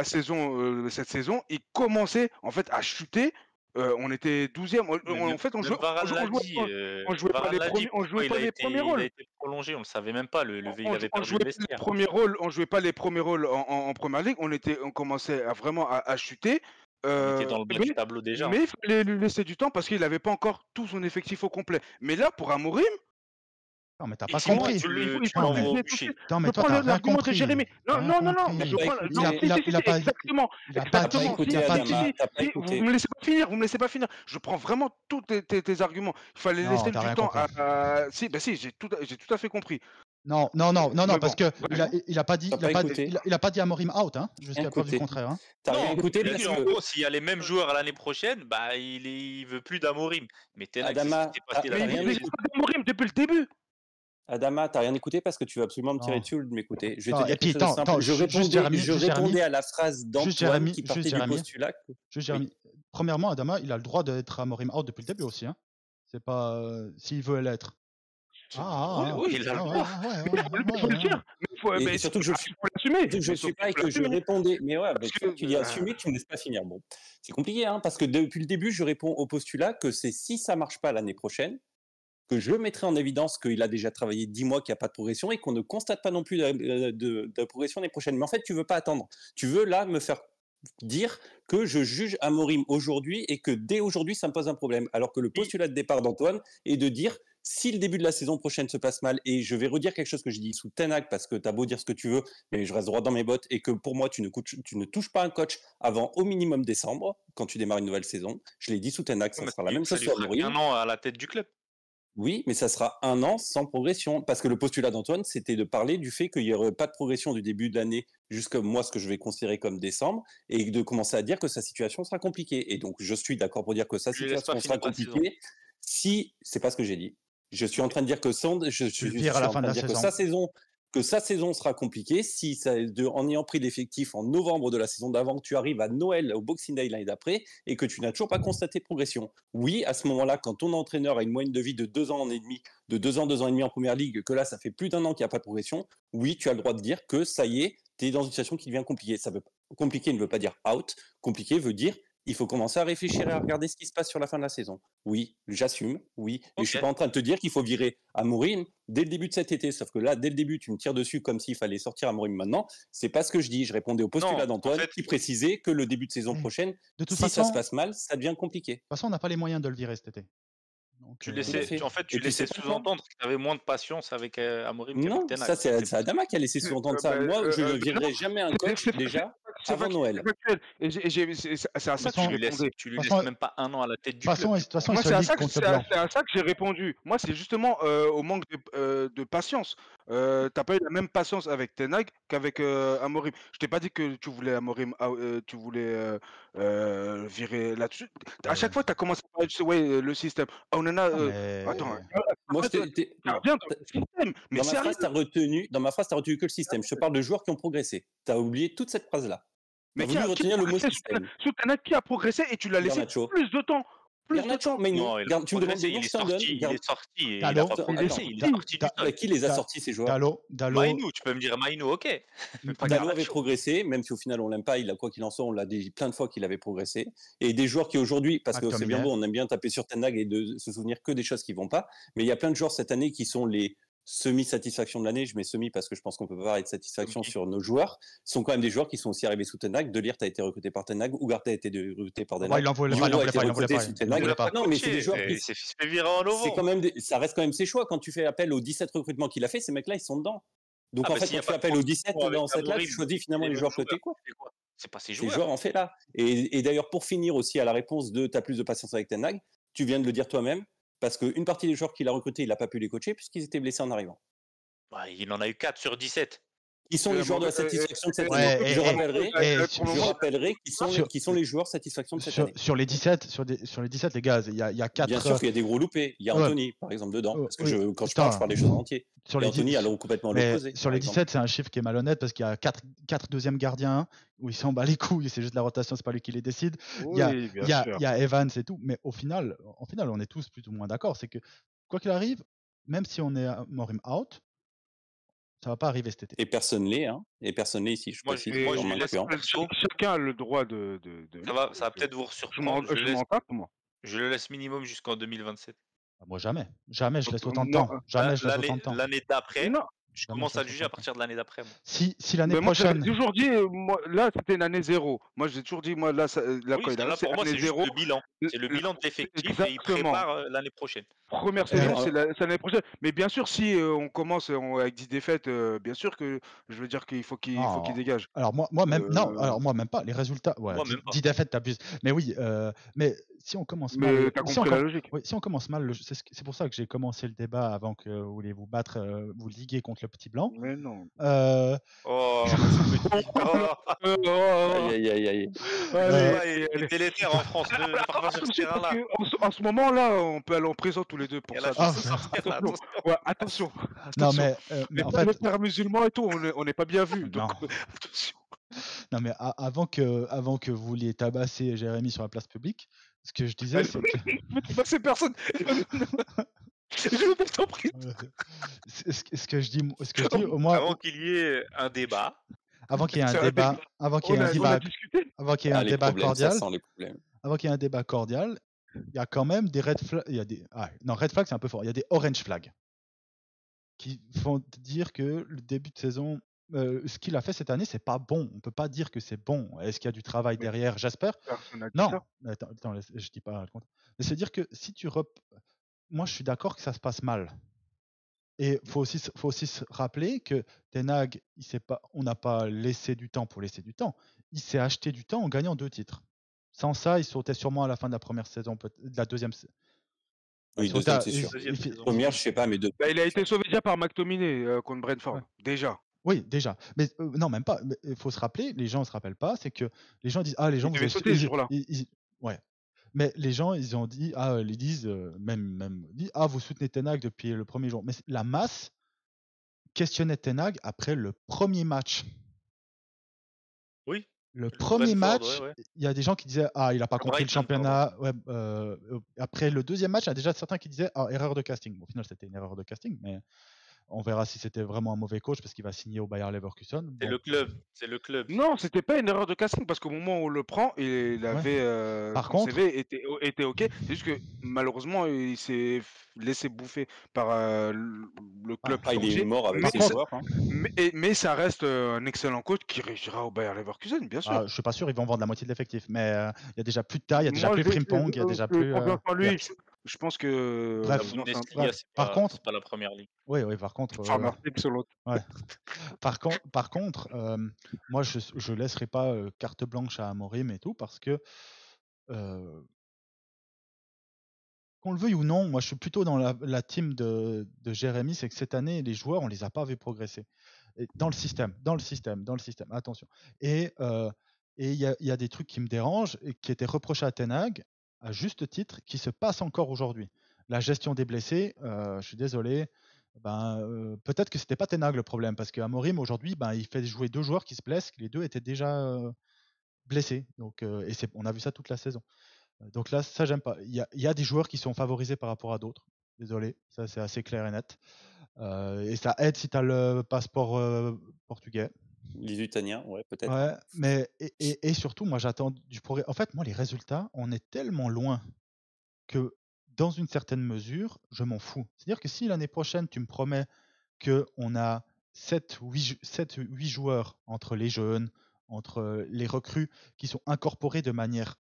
cette saison, il commençait en fait à chuter. On était 12ème. En fait, on jouait pas les premiers rôles. Il a été prolongé, on le savait même pas. Il avait perdu le vestiaire. On jouait pas les premiers rôles en première ligue. On commençait vraiment à chuter. Il était dans le bas du tableau déjà. Mais il fallait lui laisser du temps parce qu'il n'avait pas encore tout son effectif au complet. Mais là, pour Amorim. Non, mais t'as pas compris. Je prends l'argument de Jérémy. Non. Exactement. Vous me laissez pas finir. Je prends vraiment tous tes arguments. Il fallait laisser du temps à. Si, j'ai tout à fait compris. Non, parce que il a pas dit Amorim out, jusqu'à preuve du contraire. T'as rien écouté parce que s'il y a les mêmes joueurs l'année prochaine, il veut plus d'Amorim. Mais Ten Hag, Adama, il veut pas d'Amorim depuis le début. Adama, t'as rien écouté parce que tu vas absolument me tirer dessus de m'écouter. Je vais te dire quelque chose de simple. Je répondais à la phrase d'Antoine qui partait du postulat. Jérémy. Premièrement, Adama, il a le droit d'être Amorim out depuis le début aussi. C'est pas s'il veut l'être. Oui, il a le droit. Il faut le dire. Mais surtout que je ne suis pas et que je répondais. Mais ouais, tu dis assumer, tu ne me laisses pas finir. Bon, c'est compliqué, parce que depuis le début, je réponds au postulat que c'est si ça marche pas l'année prochaine, que je mettrai en évidence qu'il a déjà travaillé 10 mois, qu'il n'y a pas de progression et qu'on ne constate pas non plus de progression l'année prochaine. Mais en fait, tu veux pas attendre. Tu veux là me faire dire que je juge Amorim aujourd'hui et que dès aujourd'hui, ça me pose un problème. Alors que le postulat de départ d'Antoine est de dire si le début de la saison prochaine se passe mal, et je vais redire quelque chose que j'ai dit sous Ten Hag, parce que tu as beau dire ce que tu veux, mais je reste droit dans mes bottes, et que pour moi, tu ne touches pas un coach avant au minimum décembre, quand tu démarres une nouvelle saison. Je l'ai dit sous Ten Hag, ça sera la même chose sur Amorim. Un an à la tête du club. Oui, mais ça sera un an sans progression. Parce que le postulat d'Antoine, c'était de parler du fait qu'il n'y aurait pas de progression du début de l'année jusqu'à moi, ce que je vais considérer comme décembre, et de commencer à dire que sa situation sera compliquée. Et donc, je suis d'accord pour dire que sa situation sera compliquée si... C'est pas ce que j'ai dit. Je suis en train de dire que sa saison sera compliquée si, en ayant pris l'effectif en novembre de la saison d'avant, tu arrives à Noël, au Boxing Day l'année d'après, et que tu n'as toujours pas constaté de progression. Oui, à ce moment-là, quand ton entraîneur a une moyenne de vie de 2 ans et demi, de 2 ans et demi en première ligue, que là, ça fait plus d'un an qu'il n'y a pas de progression, oui, tu as le droit de dire que ça y est, tu es dans une situation qui devient compliquée. Compliqué ne veut pas dire out, compliqué veut dire il faut commencer à réfléchir et à regarder ce qui se passe sur la fin de la saison. Oui, j'assume, oui. Mais je ne suis pas en train de te dire qu'il faut virer Amorim dès le début de cet été. Sauf que là, dès le début, tu me tires dessus comme s'il fallait sortir Amorim maintenant. C'est pas ce que je dis. Je répondais au postulat d'Antoine qui précisait que le début de saison prochaine, si ça se passe mal, ça devient compliqué. De toute façon, on n'a pas les moyens de le virer cet été. Donc, tu laissais sous-entendre que tu avais moins de patience avec Amorim qu'avec Ten Hag. Ça, c'est Adama qui a laissé sous-entendre ça. Moi, je ne virerai jamais un coach déjà avant Noël. C'est à ça que tu lui laisses même pas un an à la tête du club. De toute façon, c'est à ça que j'ai répondu. Moi, c'est justement au manque de patience. T'as pas eu la même patience avec Ten Hag qu'avec Amorim. Je t'ai pas dit que tu voulais Amorim, tu voulais virer là-dessus. À chaque fois, tu as commencé à parler le système. Attends. Moi, dans ma phrase, tu as retenu que le système. Je te parle de joueurs qui ont progressé. Tu as oublié toute cette phrase-là. Mais qui a sous Ten Hag qui a progressé et tu l'as laissé plus de temps. Mais non, tu me demandes des noms, je t'en donne. Il est sorti. Il a pas progressé. Il est sorti du sol. Qui les a sortis, ces joueurs? Maïnou, tu peux me dire Maïnou, ok. Dalot avait progressé, même si au final on l'aime pas, quoi qu'il en soit, on l'a dit plein de fois qu'il avait progressé. Et des joueurs qui aujourd'hui, parce que c'est bien beau, on aime bien taper sur Ten Hag et de se souvenir que des choses qui vont pas, mais il y a plein de joueurs cette année qui sont les semi-satisfaction de l'année, je mets semi parce que je pense qu'on peut pas parler de satisfaction sur nos joueurs, sont quand même des joueurs qui sont aussi arrivés sous Ten Hag. De Ligt a été recruté par Ten Hag, Ugarte a été recruté par Ten Hag. Non, mais c'est des joueurs qui s'est fait virer en novembre. Ça reste quand même ses choix. Quand tu fais appel aux 17 recrutements qu'il a fait, ces mecs-là, ils sont dedans. Donc en fait, quand tu fais appel aux 17 dans cette là, tu choisis finalement les joueurs côté quoi. C'est pas ces joueurs. Ces joueurs en fait là. Et d'ailleurs, pour finir aussi à la réponse de t'as plus de patience avec Ten Hag, tu viens de le dire toi-même. Parce qu'une partie des joueurs qu'il a recrutés, il n'a pas pu les coacher puisqu'ils étaient blessés en arrivant. Il en a eu 4 sur 17. Qui sont les joueurs de la satisfaction de cette année? Je rappellerai qui sont les joueurs satisfaction de cette année. Sur les 17, les gars, il y a 4. Bien sûr qu'il y a des gros loupés. Il y a Anthony, par exemple, dedans. Parce que quand je parle des choses en entier. Anthony, alors complètement l'opposé. Sur les 17, c'est un chiffre qui est malhonnête parce qu'il y a 4 deuxièmes gardiens où il s'en bat les couilles, c'est juste la rotation, c'est pas lui qui les décide. Il y a Evans et tout, mais au final, on est tous plus ou moins d'accord. C'est que quoi qu'il arrive, même si on est Amorim out, ça va pas arriver cet été. Et personne l'est, hein. Et personne l'est ici. Chacun a le droit de. Ça va peut-être vous surprendre. Je le laisse minimum jusqu'en 2027. Moi, jamais je laisse autant de temps. L'année d'après. Je commence à le juger à partir de l'année d'après. Si l'année prochaine. Moi, j'ai toujours dit, là, c'était une année zéro. Moi, j'ai toujours dit, là, quand il a pour moi, c'est juste le bilan. C'est le bilan de l'effectif et il prépare l'année prochaine. Première saison, c'est l'année prochaine. Mais bien sûr, si on commence avec 10 défaites, bien sûr que je veux dire qu'il faut qu'il dégage. Alors moi même pas. Les résultats, 10 défaites, t'abuses. Mais oui, mais si on commence mal, mais t'as compris la logique. Si on commence mal, c'est pour ça que j'ai commencé le débat avant que vous voulez vous battre, vous liguer contre le petit blanc. Mais non. Aïe. Il est délétère en France. En ce moment-là, on peut aller en prison tous les deux pour ça. Attention. Non mais en fait, les frères musulmans et tout, on n'est pas bien vu. Donc attention. Non mais avant que vous vouliez tabasser Jérémy sur la place publique, ce que je disais c'est que c'est personne. Je veux pas t'en prier. Ce que je dis au moins avant qu'il y ait un débat. Avant qu'il y ait un débat cordial. Avant qu'il y ait un débat cordial, il y a quand même des red flags. Non, red flag, c'est un peu fort. Il y a des orange flags qui font dire que le début de saison, ce qu'il a fait cette année, c'est pas bon. On peut pas dire que c'est bon. Est-ce qu'il y a du travail Mais derrière? J'espère. personne n'a dit Non. ça. Attends, je dis pas le contraire. Mais c'est dire que si tu moi, je suis d'accord que ça se passe mal. Et faut aussi se rappeler que Ten Hag, on n'a pas laissé du temps pour laisser du temps. Il s'est acheté du temps en gagnant 2 titres. Sans ça, il sautait sûrement à la fin de la première saison, de la deuxième. Oui, il deuxième, sautait c'est sûr. Deuxième saison. Première, je sais pas, mais deux. Bah, il a été sauvé déjà par McTominay contre Brentford. Ouais. Déjà. Oui, déjà. Mais non, même pas. Il faut se rappeler, les gens ne se rappellent pas, c'est que les gens disent ah les gens Il vous devait avez sauter ce jour-là. ouais. Mais les gens ils ont dit ils disent même dit vous soutenez Ten Hag depuis le premier jour. Mais la masse questionnait Ten Hag après le premier match. Oui. Le Le premier Brentford, match, ouais. il y a des gens qui disaient il a pas Le compris le Brighton, championnat. Ouais, après le deuxième match, il y a déjà certains qui disaient erreur de casting. Bon, au final, c'était une erreur de casting, mais on verra si c'était vraiment un mauvais coach parce qu'il va signer au Bayer Leverkusen. C'est Bon, le club. C'est le club. Non, c'était pas une erreur de casting parce qu'au moment où on le prend, il avait Par son contre, CV était ok. C'est juste que malheureusement, il s'est laissé bouffer par le club il est forgé. mort avec Mais ses ça, joueurs. Hein. mais ça reste un excellent coach qui réussira au Bayer Leverkusen, bien sûr. je suis pas sûr, ils vont vendre la moitié de l'effectif, mais il y a déjà plus de taille, il y a déjà Moi, plus Frimpong, il y a déjà plus. confiance en lui. Wirtz. Je pense que La Bref, Bundesliga, bref. c'est Par contre, pas la première ligue. oui, par contre, Farmerfeld sur l'autre. ouais. Par contre, moi je laisserai pas carte blanche à Amorim et tout parce que qu'on le veuille ou non, moi je suis plutôt dans la team de Jérémy, c'est que cette année, les joueurs, on les a pas vus progresser. Et dans le système, attention. Et il y a des trucs qui me dérangent et qui étaient reprochés à Ten Hag, à juste titre, qui se passent encore aujourd'hui. La gestion des blessés, je suis désolé, peut-être que c'était pas Ten Hag le problème, parce qu'Amorim aujourd'hui, il fait jouer 2 joueurs qui se blessent, les 2 étaient déjà blessés. Donc, on a vu ça toute la saison. Donc là, ça, j'aime pas. Il y a des joueurs qui sont favorisés par rapport à d'autres. Désolé, ça c'est assez clair et net. Et ça aide si tu as le passeport portugais. Les Lutaniens, ouais, peut-être. Ouais, mais et surtout, moi j'attends du progrès. En fait, moi, les résultats, on est tellement loin que dans une certaine mesure, je m'en fous. C'est-à-dire que si l'année prochaine, tu me promets qu'on a 7-8 joueurs entre les jeunes, entre les recrues qui sont incorporés de manière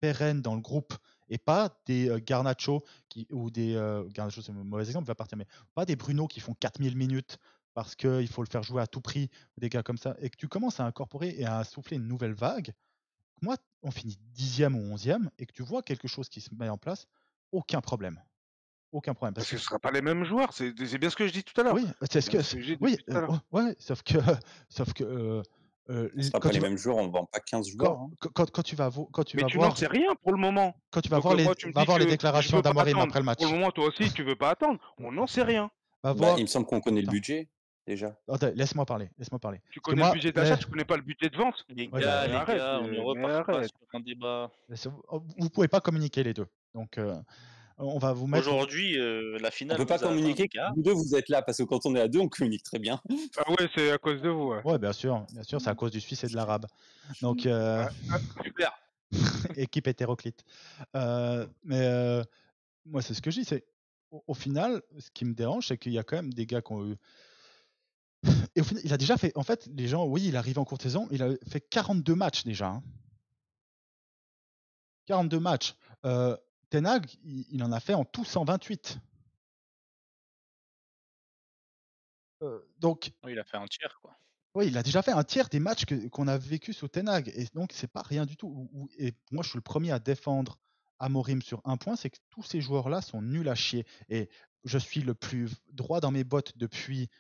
pérenne dans le groupe et pas des Garnacho ou des Garnacho c'est un mauvais exemple, il va partir, mais pas des Bruno qui font 4000 minutes parce qu'il faut le faire jouer à tout prix, des gars comme ça, et que tu commences à incorporer et à souffler une nouvelle vague. Moi, on finit 10e ou 11e et que tu vois quelque chose qui se met en place, aucun problème. Aucun problème. Parce que ce ne sera pas les mêmes joueurs. C'est bien ce que je dis tout à l'heure. Oui, c'est ce que. Oui, ouais, sauf que. Ce sera pas les mêmes joueurs, on ne vend pas 15 joueurs. Quand tu vas Mais tu n'en sais rien pour le moment. Quand tu vas voir les déclarations d'Amorim après le match. Pour le moment, toi aussi, tu veux pas attendre. On n'en sait rien. Il me semble qu'on connaît le budget déjà. Attends, laisse-moi parler. Tu connais le budget d'achat, tu connais pas le budget de vente. Les gars, on ne repart pas sur un débat. Vous pouvez pas communiquer les deux. Donc on va vous mettre. Aujourd'hui, la finale. On peut pas communiquer. Vous deux, vous êtes là parce que quand on est à deux, on communique très bien. Ah ouais, c'est à cause de vous. Ouais, bien sûr, c'est à cause du Suisse et de l'arabe. Donc super. Équipe hétéroclite. Mais moi, c'est ce que je dis. C'est au final, ce qui me dérange, c'est qu'il y a quand même des gars qui ont eu. Et au final, il a déjà fait. En fait, les gens, oui, il arrive en courte saison. Il a fait 42 matchs déjà. Hein. 42 matchs. Ten Hag, il en a fait en tout 128. Donc. Oui, il a fait un tiers, quoi. Oui, il a déjà fait un tiers des matchs qu'on a vécu sous Ten Hag. Et donc, c'est pas rien du tout. Et moi, je suis le premier à défendre Amorim sur un point, c'est que tous ces joueurs-là sont nuls à chier. Et je suis le plus droit dans mes bottes depuis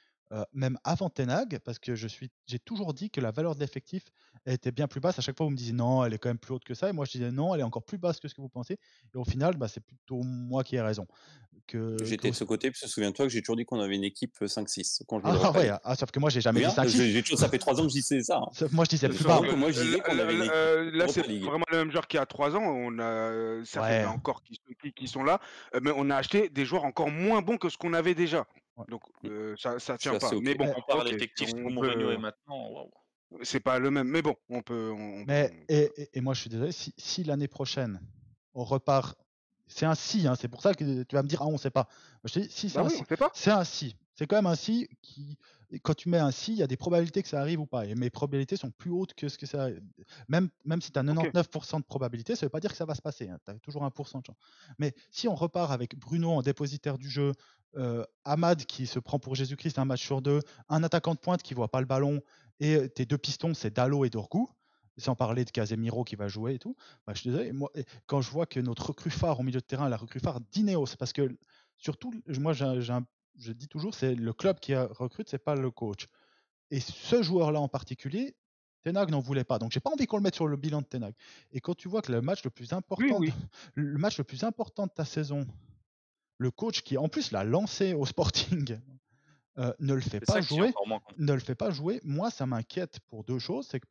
même avant Ten Hag, parce que j'ai toujours dit que la valeur de l'effectif était bien plus basse. À chaque fois, vous me disiez non, elle est quand même plus haute que ça. Et moi, je disais non, elle est encore plus basse que ce que vous pensez. Et au final, c'est plutôt moi qui ai raison. J'étais de ce côté, parce que souviens-toi que j'ai toujours dit qu'on avait une équipe 5-6. Sauf que moi, j'ai jamais dit 5-6. Ça fait 3 ans que je disais ça. Moi, je disais plus bas. Moi, je disais qu'on avait une équipe. Là, c'est vraiment le même joueur qu'il y a 3 ans. On a certains encore qui sont là, mais on a acheté des joueurs encore moins bons que ce qu'on avait déjà. Ouais. Donc, ça tient pas. Mais bon, on parle d'effectif sous Mourinho et maintenant, waouh. C'est pas le même, mais bon, on peut. Et moi, je suis désolé, si l'année prochaine, on repart c'est un si, hein, c'est pour ça que tu vas me dire, ah, on sait pas. Moi, je te dis, si, c'est Bah un oui, si. on sait pas. C'est un si. C'est quand même un si qui, quand tu mets un si, il y a des probabilités que ça arrive ou pas. Et mes probabilités sont plus hautes que ce que ça. Même si tu as Ok. 99% de probabilité, ça veut pas dire que ça va se passer. Tu as toujours 1% de chance. Mais si on repart avec Bruno en dépositaire du jeu, Ahmad qui se prend pour Jésus-Christ un match sur deux, un attaquant de pointe qui voit pas le ballon, et tes deux pistons, c'est Dalot et Dorgu, sans parler de Casemiro qui va jouer et tout, bah, je suis désolé, moi, quand je vois que notre recrue phare au milieu de terrain, la recrue phare d'Ineos, parce que surtout, moi je dis toujours, c'est le club qui recrute, c'est pas le coach. Et ce joueur-là en particulier, Ten Hag n'en voulait pas. Donc j'ai pas envie qu'on le mette sur le bilan de Ten Hag. Et quand tu vois que le match le plus Oui, important, oui. le match le plus important de ta saison, le coach qui en plus l'a lancé au Sporting, ne le fait C'est pas ça qui est jouer, encore moins con. ne le fait pas jouer. Moi, ça m'inquiète pour deux choses. C'est que Bah,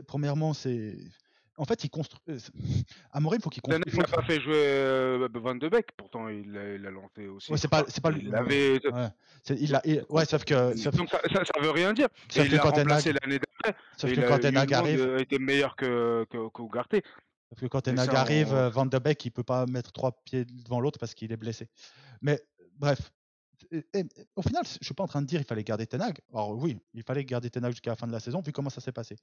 premièrement, c'est en fait, il construit. Amorim, faut qu'il Ten construise. Hag n'a pas fait jouer Van de Beek, pourtant il l'a lancé aussi. Ouais, c'est Enfin, pas il l'avait. ouais. Ouais, Donc ça veut rien dire. Et sauf il que l'a quand Ten remplacé Hag, l'année d'après. sauf Et que quand Ten Hag Ljungberg arrive, a été meilleur qu'Ugarte. Parce que quand Ten Mais Hag ça, arrive, on... Van de Beek, il peut pas mettre 3 pieds devant l'autre parce qu'il est blessé. Mais bref, au final, je suis pas en train de dire qu'il fallait garder Ten Hag. Alors oui, il fallait garder Ten Hag jusqu'à la fin de la saison, vu comment ça s'est passé.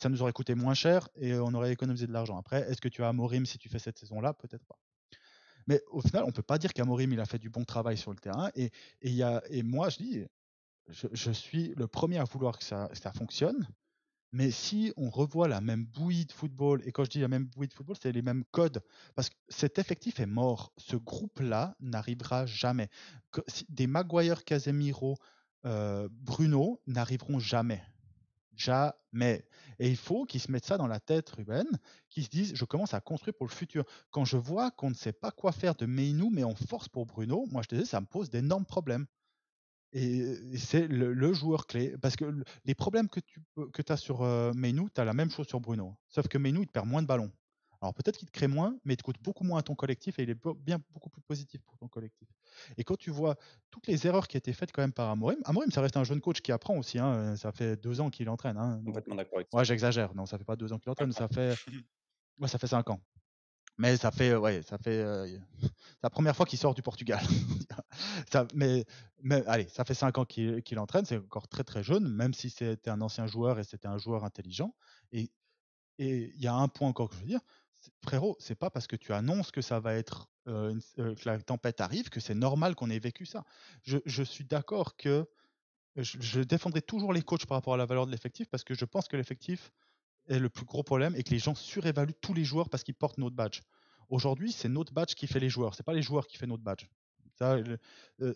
Ça nous aurait coûté moins cher et on aurait économisé de l'argent. Après, est-ce que tu as Amorim si tu fais cette saison-là? Peut-être pas. Mais au final, on peut pas dire qu'Amorim il a fait du bon travail sur le terrain. Et moi, je dis, je suis le premier à vouloir que ça fonctionne. Mais si on revoit la même bouillie de football, et quand je dis la même bouillie de football, c'est les mêmes codes, parce que cet effectif est mort. Ce groupe-là n'arrivera jamais. Des Maguire, Casemiro, Bruno n'arriveront jamais. Jamais. Et il faut qu'ils se mettent ça dans la tête, Ruben, qu'ils se disent, je commence à construire pour le futur. Quand je vois qu'on ne sait pas quoi faire de Meinou, mais on force pour Bruno, moi je te dis, ça me pose d'énormes problèmes. Et c'est le joueur clé. Parce que les problèmes que tu as sur Meinou, tu as la même chose sur Bruno. Sauf que Meinou, il te perd moins de ballons. Alors peut-être qu'il te crée moins, mais il te coûte beaucoup moins à ton collectif et il est bien beaucoup plus positif pour ton collectif. Et quand tu vois toutes les erreurs qui étaient faites quand même par Amorim, Amorim, ça reste un jeune coach qui apprend aussi. Hein, ça fait 2 ans qu'il entraîne. Hein, donc... Complètement d'accord avec ça. Ouais, j'exagère. Non, ça fait pas 2 ans qu'il entraîne, ça fait 5 ans. Mais ça fait, c'est la première fois qu'il sort du Portugal. mais allez, ça fait 5 ans qu'il entraîne, c'est encore très très jeune, même si c'était un ancien joueur et c'était un joueur intelligent. Et il y a un point encore que je veux dire, frérot, c'est pas parce que tu annonces que ça va être que la tempête arrive que c'est normal qu'on ait vécu ça. Je suis d'accord que je défendrai toujours les coachs par rapport à la valeur de l'effectif parce que je pense que l'effectif est le plus gros problème et que les gens surévaluent tous les joueurs parce qu'ils portent notre badge. Aujourd'hui, c'est notre badge qui fait les joueurs, c'est pas les joueurs qui fait notre badge. Ça,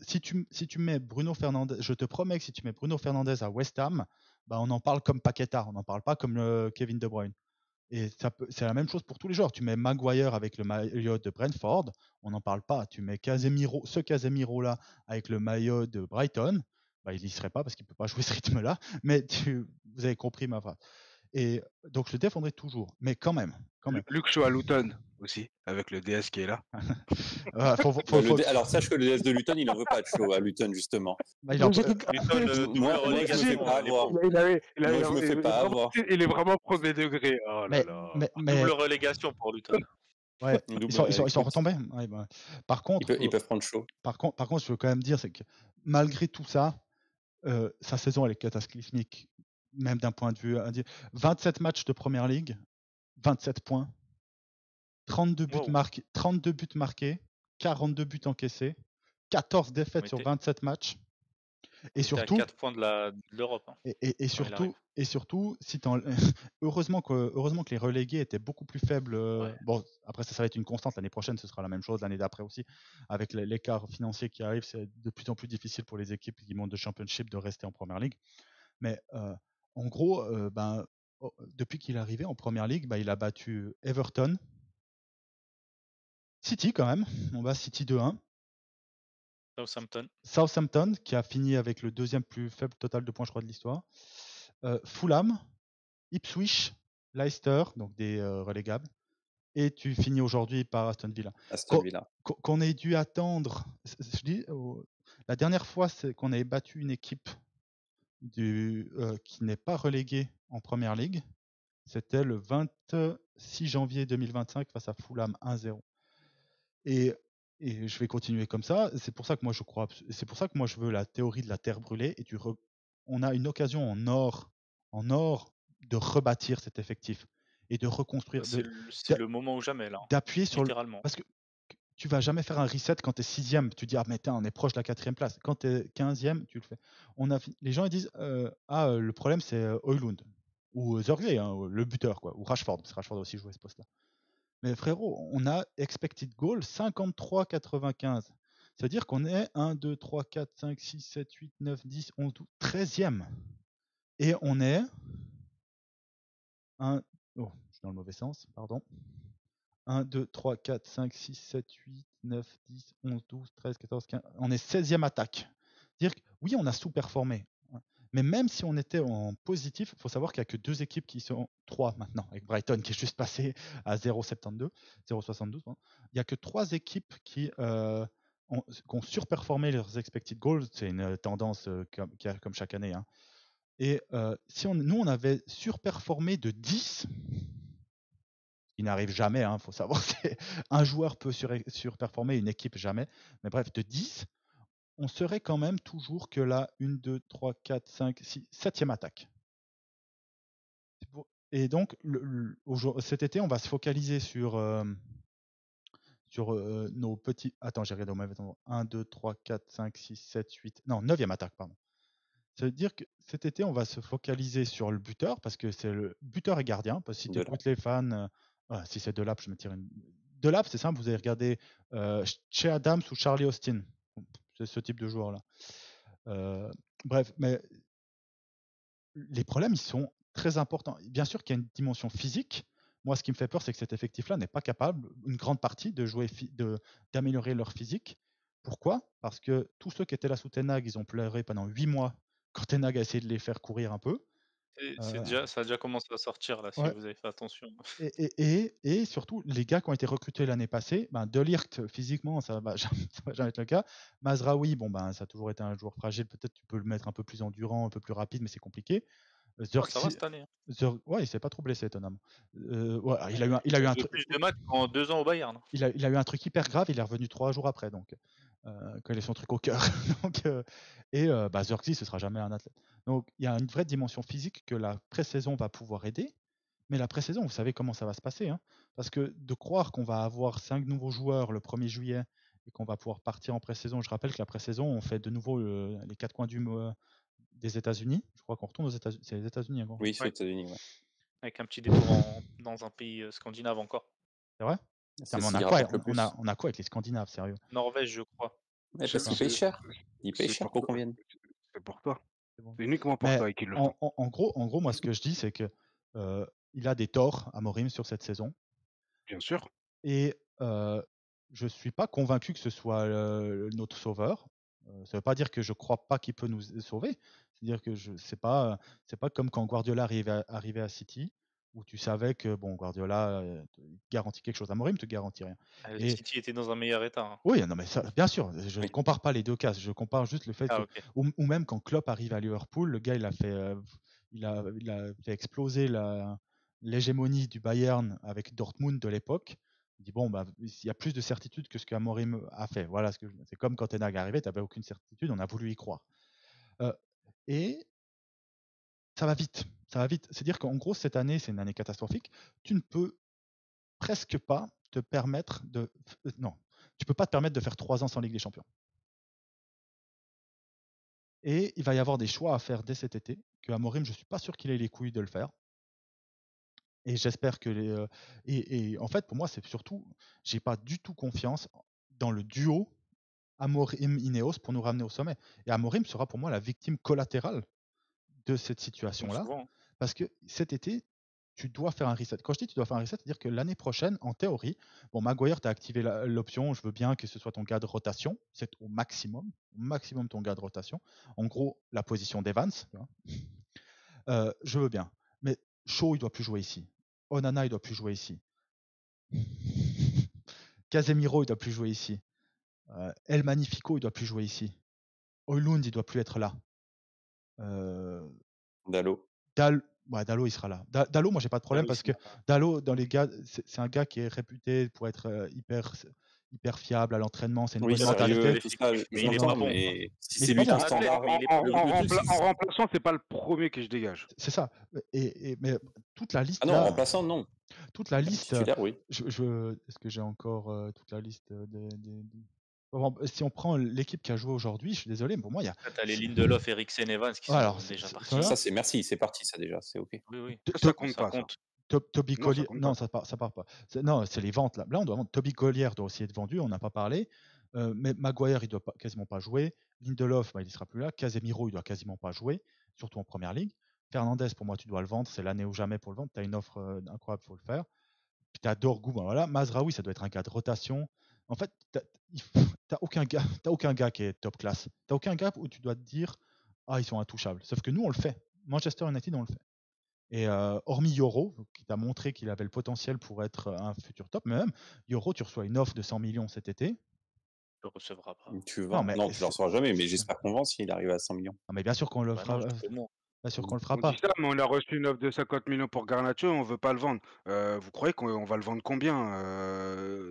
si tu mets Bruno Fernandes, je te promets que si tu mets Bruno Fernandes à West Ham, bah on en parle comme Paqueta, on n'en parle pas comme Kevin De Bruyne. Et c'est la même chose pour tous les joueurs. Tu mets Maguire avec le maillot de Brentford, on n'en parle pas. Tu mets ce Casemiro-là avec le maillot de Brighton, bah, il n'y serait pas parce qu'il ne peut pas jouer ce rythme-là. Mais vous avez compris ma phrase. Et donc je le défendrai toujours. Mais quand même. Luke Shaw à Luton aussi, avec le DS qui est là. Alors sache que le DS de Luton, il n'en veut pas de show à Luton, justement. Bah, Moi, Moi, je me fais pas avoir. Je me fais pas avoir. Il est vraiment premier degré. Oh là là. Double relégation pour Luton. Ouais, ils sont retombés. Ouais, bah. Par contre, ils peuvent prendre chaud. Par contre, je veux quand même dire, c'est que malgré tout ça, sa saison elle est cataclysmique, même d'un point de vue. 27 matchs de Première Ligue, 27 points, 32 buts, marqués, 42 buts encaissés, 14 défaites sur 27 matchs. Et surtout, à 4 points de l'Europe. Hein, et surtout, si heureusement que les relégués étaient beaucoup plus faibles. Bon, après ça va être une constante. L'année prochaine, ce sera la même chose. L'année d'après aussi, avec l'écart financier qui arrive, c'est de plus en plus difficile pour les équipes qui montent de Championship de rester en Première Ligue. Mais en gros, depuis qu'il est arrivé en Première Ligue, il a battu Everton, City quand même. On bat City 2-1. Southampton, qui a fini avec le deuxième plus faible total de points, je crois, de l'histoire. Fulham, Ipswich, Leicester, donc des relégables. Et tu finis aujourd'hui par Aston Villa. Qu'on ait dû attendre, je dis, la dernière fois qu'on avait battu une équipe qui n'est pas reléguée en Première Ligue, c'était le 26 janvier 2025 face à Fulham 1-0. Et, et je vais continuer comme ça. C'est pour ça que moi je crois. C'est pour ça que moi je veux la théorie de la terre brûlée. Et on a une occasion en or de rebâtir cet effectif et de reconstruire, C'est le moment ou jamais, là, d'appuyer sur le. littéralement. Parce que tu vas jamais faire un reset quand tu es 6e. Tu dis, ah, mais on est proche de la 4e place. Quand tu es 15e, tu le fais. Les gens ils disent, le problème c'est Højlund ou Zergley, hein, le buteur, quoi, ou Rashford, parce que Rashford a aussi joué ce poste-là. Mais frérot, on a expected goal 53,95. Ça veut dire qu'on est 1, 2, 3, 4, 5, 6, 7, 8, 9, 10, 11, 12, 13e. Et on est. Oh, je suis dans le mauvais sens, pardon. 1, 2, 3, 4, 5, 6, 7, 8, 9, 10, 11, 12, 13, 14, 15. On est 16e attaque. Dire que oui, on a sous-performé. Mais même si on était en positif, il faut savoir qu'il n'y a que 2 équipes qui sont 3 maintenant, avec Brighton qui est juste passé à 0,72, 0,72. Il n'y a que 3 équipes qui ont surperformé leurs expected goals. C'est une tendance comme chaque année. Hein. Et si nous, on avait surperformé de 10, il n'arrive jamais, il faut savoir, un joueur peut surperformer, une équipe jamais. Mais bref, de 10, on serait quand même toujours que la 1, 2, 3, 4, 5, 6, 7e attaque. Et donc, cet été, on va se focaliser sur nos petits. Attends, j'ai regardé au mauvais temps. 1, 2, 3, 4, 5, 6, 7, 8. Non, 9e attaque, pardon. Ça veut dire que cet été, on va se focaliser sur le buteur, parce que c'est le buteur et gardien. Parce que si tu écoutes les fans, si c'est Delap, je me tire une. Delap, c'est simple, vous avez regardé Che Adams ou Charlie Austin. C'est ce type de joueur-là. Bref, mais les problèmes, ils sont très importants. Bien sûr qu'il y a une dimension physique. Moi, ce qui me fait peur, c'est que cet effectif-là n'est pas capable, une grande partie, d'améliorer leur physique. Pourquoi? Parce que tous ceux qui étaient là sous Ten Hag, ils ont pleuré pendant 8 mois quand Ten Hag a essayé de les faire courir un peu. Ça a déjà commencé à sortir, là, si Ouais. vous avez fait attention. Et surtout, les gars qui ont été recrutés l'année passée, De Ligt, physiquement, ça va jamais être le cas. Mazraoui, ça a toujours été un joueur fragile. Peut-être tu peux le mettre un peu plus endurant, un peu plus rapide, mais c'est compliqué. Ça va cette année. Ouais, il s'est pas trop blessé, étonnamment. Il a eu un plus de matchs qu'en 2 ans au Bayern. Il a eu un truc hyper grave, il est revenu 3 jours après, donc quand il a son truc au cœur. Zirkzee, ce sera jamais un athlète. Donc il y a une vraie dimension physique que la pré-saison va pouvoir aider. Mais la pré-saison, vous savez comment ça va se passer. Hein, parce que de croire qu'on va avoir 5 nouveaux joueurs le 1er juillet et qu'on va pouvoir partir en pré-saison, je rappelle que la pré-saison, on fait de nouveau les 4 coins des États-Unis. Je crois qu'on retourne aux États-Unis. C'est les États-Unis avant. Oui, c'est aux États-Unis. Ouais. Avec un petit détour dans un pays scandinave encore. C'est vrai? C'est on ce a qui quoi, rapporte le plus. on a quoi avec les Scandinaves, sérieux? Norvège, je crois. Ouais, parce qu'ils payent cher. Ils payent cher pour qu'on vienne. C'est pour toi. Bon. C'est uniquement pour toi qu'ils le font. En gros, moi, ce que je dis, c'est que il a des torts, Amorim, sur cette saison. Bien sûr. Et je ne suis pas convaincu que ce soit notre sauveur. Ça ne veut pas dire que je ne crois pas qu'il peut nous sauver. C'est-à-dire que c'est pas comme quand Guardiola arrivait à City, où tu savais que Guardiola garantit quelque chose. Amorim ne te garantit rien. City était dans un meilleur état. Hein. Oui, non, mais ça, bien sûr, je ne compare pas les deux cas. Je compare juste le fait que, okay. ou même quand Klopp arrive à Liverpool, le gars il a fait exploser l'hégémonie du Bayern avec Dortmund de l'époque. Il dit il y a plus de certitude que ce qu'Amorim a fait. Voilà, c'est comme quand Ten Hag est arrivé, tu n'avais aucune certitude, on a voulu y croire. Et ça va vite, C'est-à-dire qu'en gros cette année, c'est une année catastrophique. Tu ne peux presque pas te permettre de, non, tu peux pas te permettre de faire 3 ans sans Ligue des Champions. Et il va y avoir des choix à faire dès cet été, que Amorim, je ne suis pas sûr qu'il ait les couilles de le faire. Et j'espère que et en fait, pour moi, c'est surtout, j'ai pas du tout confiance dans le duo Amorim-Ineos pour nous ramener au sommet. Et Amorim sera pour moi la victime collatérale de cette situation-là. Parce que cet été, tu dois faire un reset. Quand je dis tu dois faire un reset, c'est-à-dire que l'année prochaine, en théorie, Maguire, tu as activé l'option, je veux bien que ce soit ton gars de rotation, c'est au maximum ton gars de rotation. En gros, la position d'Evans, je veux bien. Mais Shaw, il doit plus jouer ici. Onana, il doit plus jouer ici. Casemiro, il doit plus jouer ici. El Magnifico, il doit plus jouer ici. Højlund, il doit plus être là. Dalot, il sera là. Dalot, moi, j'ai pas de problème parce que Dalot, dans les gars, c'est un gars qui est réputé pour être hyper fiable à l'entraînement, c'est une Oui, bonne c'est vrai, sérieux, mentalité. tout ça, effectif, mais il est j'entends, pas bon. mais si Mais il c'est est pas lui ton bon. C'est un athlète, standard, mais il est pas bon. En remplaçant, c'est pas le premier que je dégage. C'est ça. Mais toute la Ah liste non, là, remplaçant, non. toute la liste, Titulaire, oui. est-ce que j'ai encore toute la liste si on prend l'équipe qui a joué aujourd'hui, je suis désolé, mais pour moi, il y a. Là, t'as les Lindelof, Eriksen, Evans qui sont Alors, déjà partis. voilà. Ça, c'est merci, c'est parti, ça déjà, c'est OK. Oui. Ça compte Ça pas, ça. compte. Toby Non, ça Collier, compte non, pas. ça part pas. Non, c'est les ventes là. Là, on doit vendre. Toby Collier doit aussi être vendu, on n'a pas parlé. Mais Maguire, il doit quasiment pas jouer. Lindelof, il ne sera plus là. Casemiro, il doit quasiment pas jouer, surtout en première ligue. Fernandez, pour moi, tu dois le vendre. C'est l'année ou jamais pour le vendre. Tu as une offre incroyable, il faut le faire. Puis tu as Dorgu, voilà. Mazraoui, ça doit être un gars de rotation. En fait, t'as aucun gars qui est top classe. T'as aucun gars où tu dois te dire, ah, ils sont intouchables. Sauf que nous, on le fait. Manchester United, on le fait. Et hormis Yoro, qui t'a montré qu'il avait le potentiel pour être un futur top, mais même Yoro, tu reçois une offre de 100 millions cet été. Tu le recevras pas. Tu Non, vends. mais Non, tu ne le recevras jamais, mais j'espère qu'on vend s'il arrive à 100 millions. Non, mais bien sûr qu'on le Bah fera. non, justement. Bien sûr qu'on le fera On pas. dit ça, mais on a reçu une offre de 50 millions pour Garnacho, on veut pas le vendre. Vous croyez qu'on va le vendre combien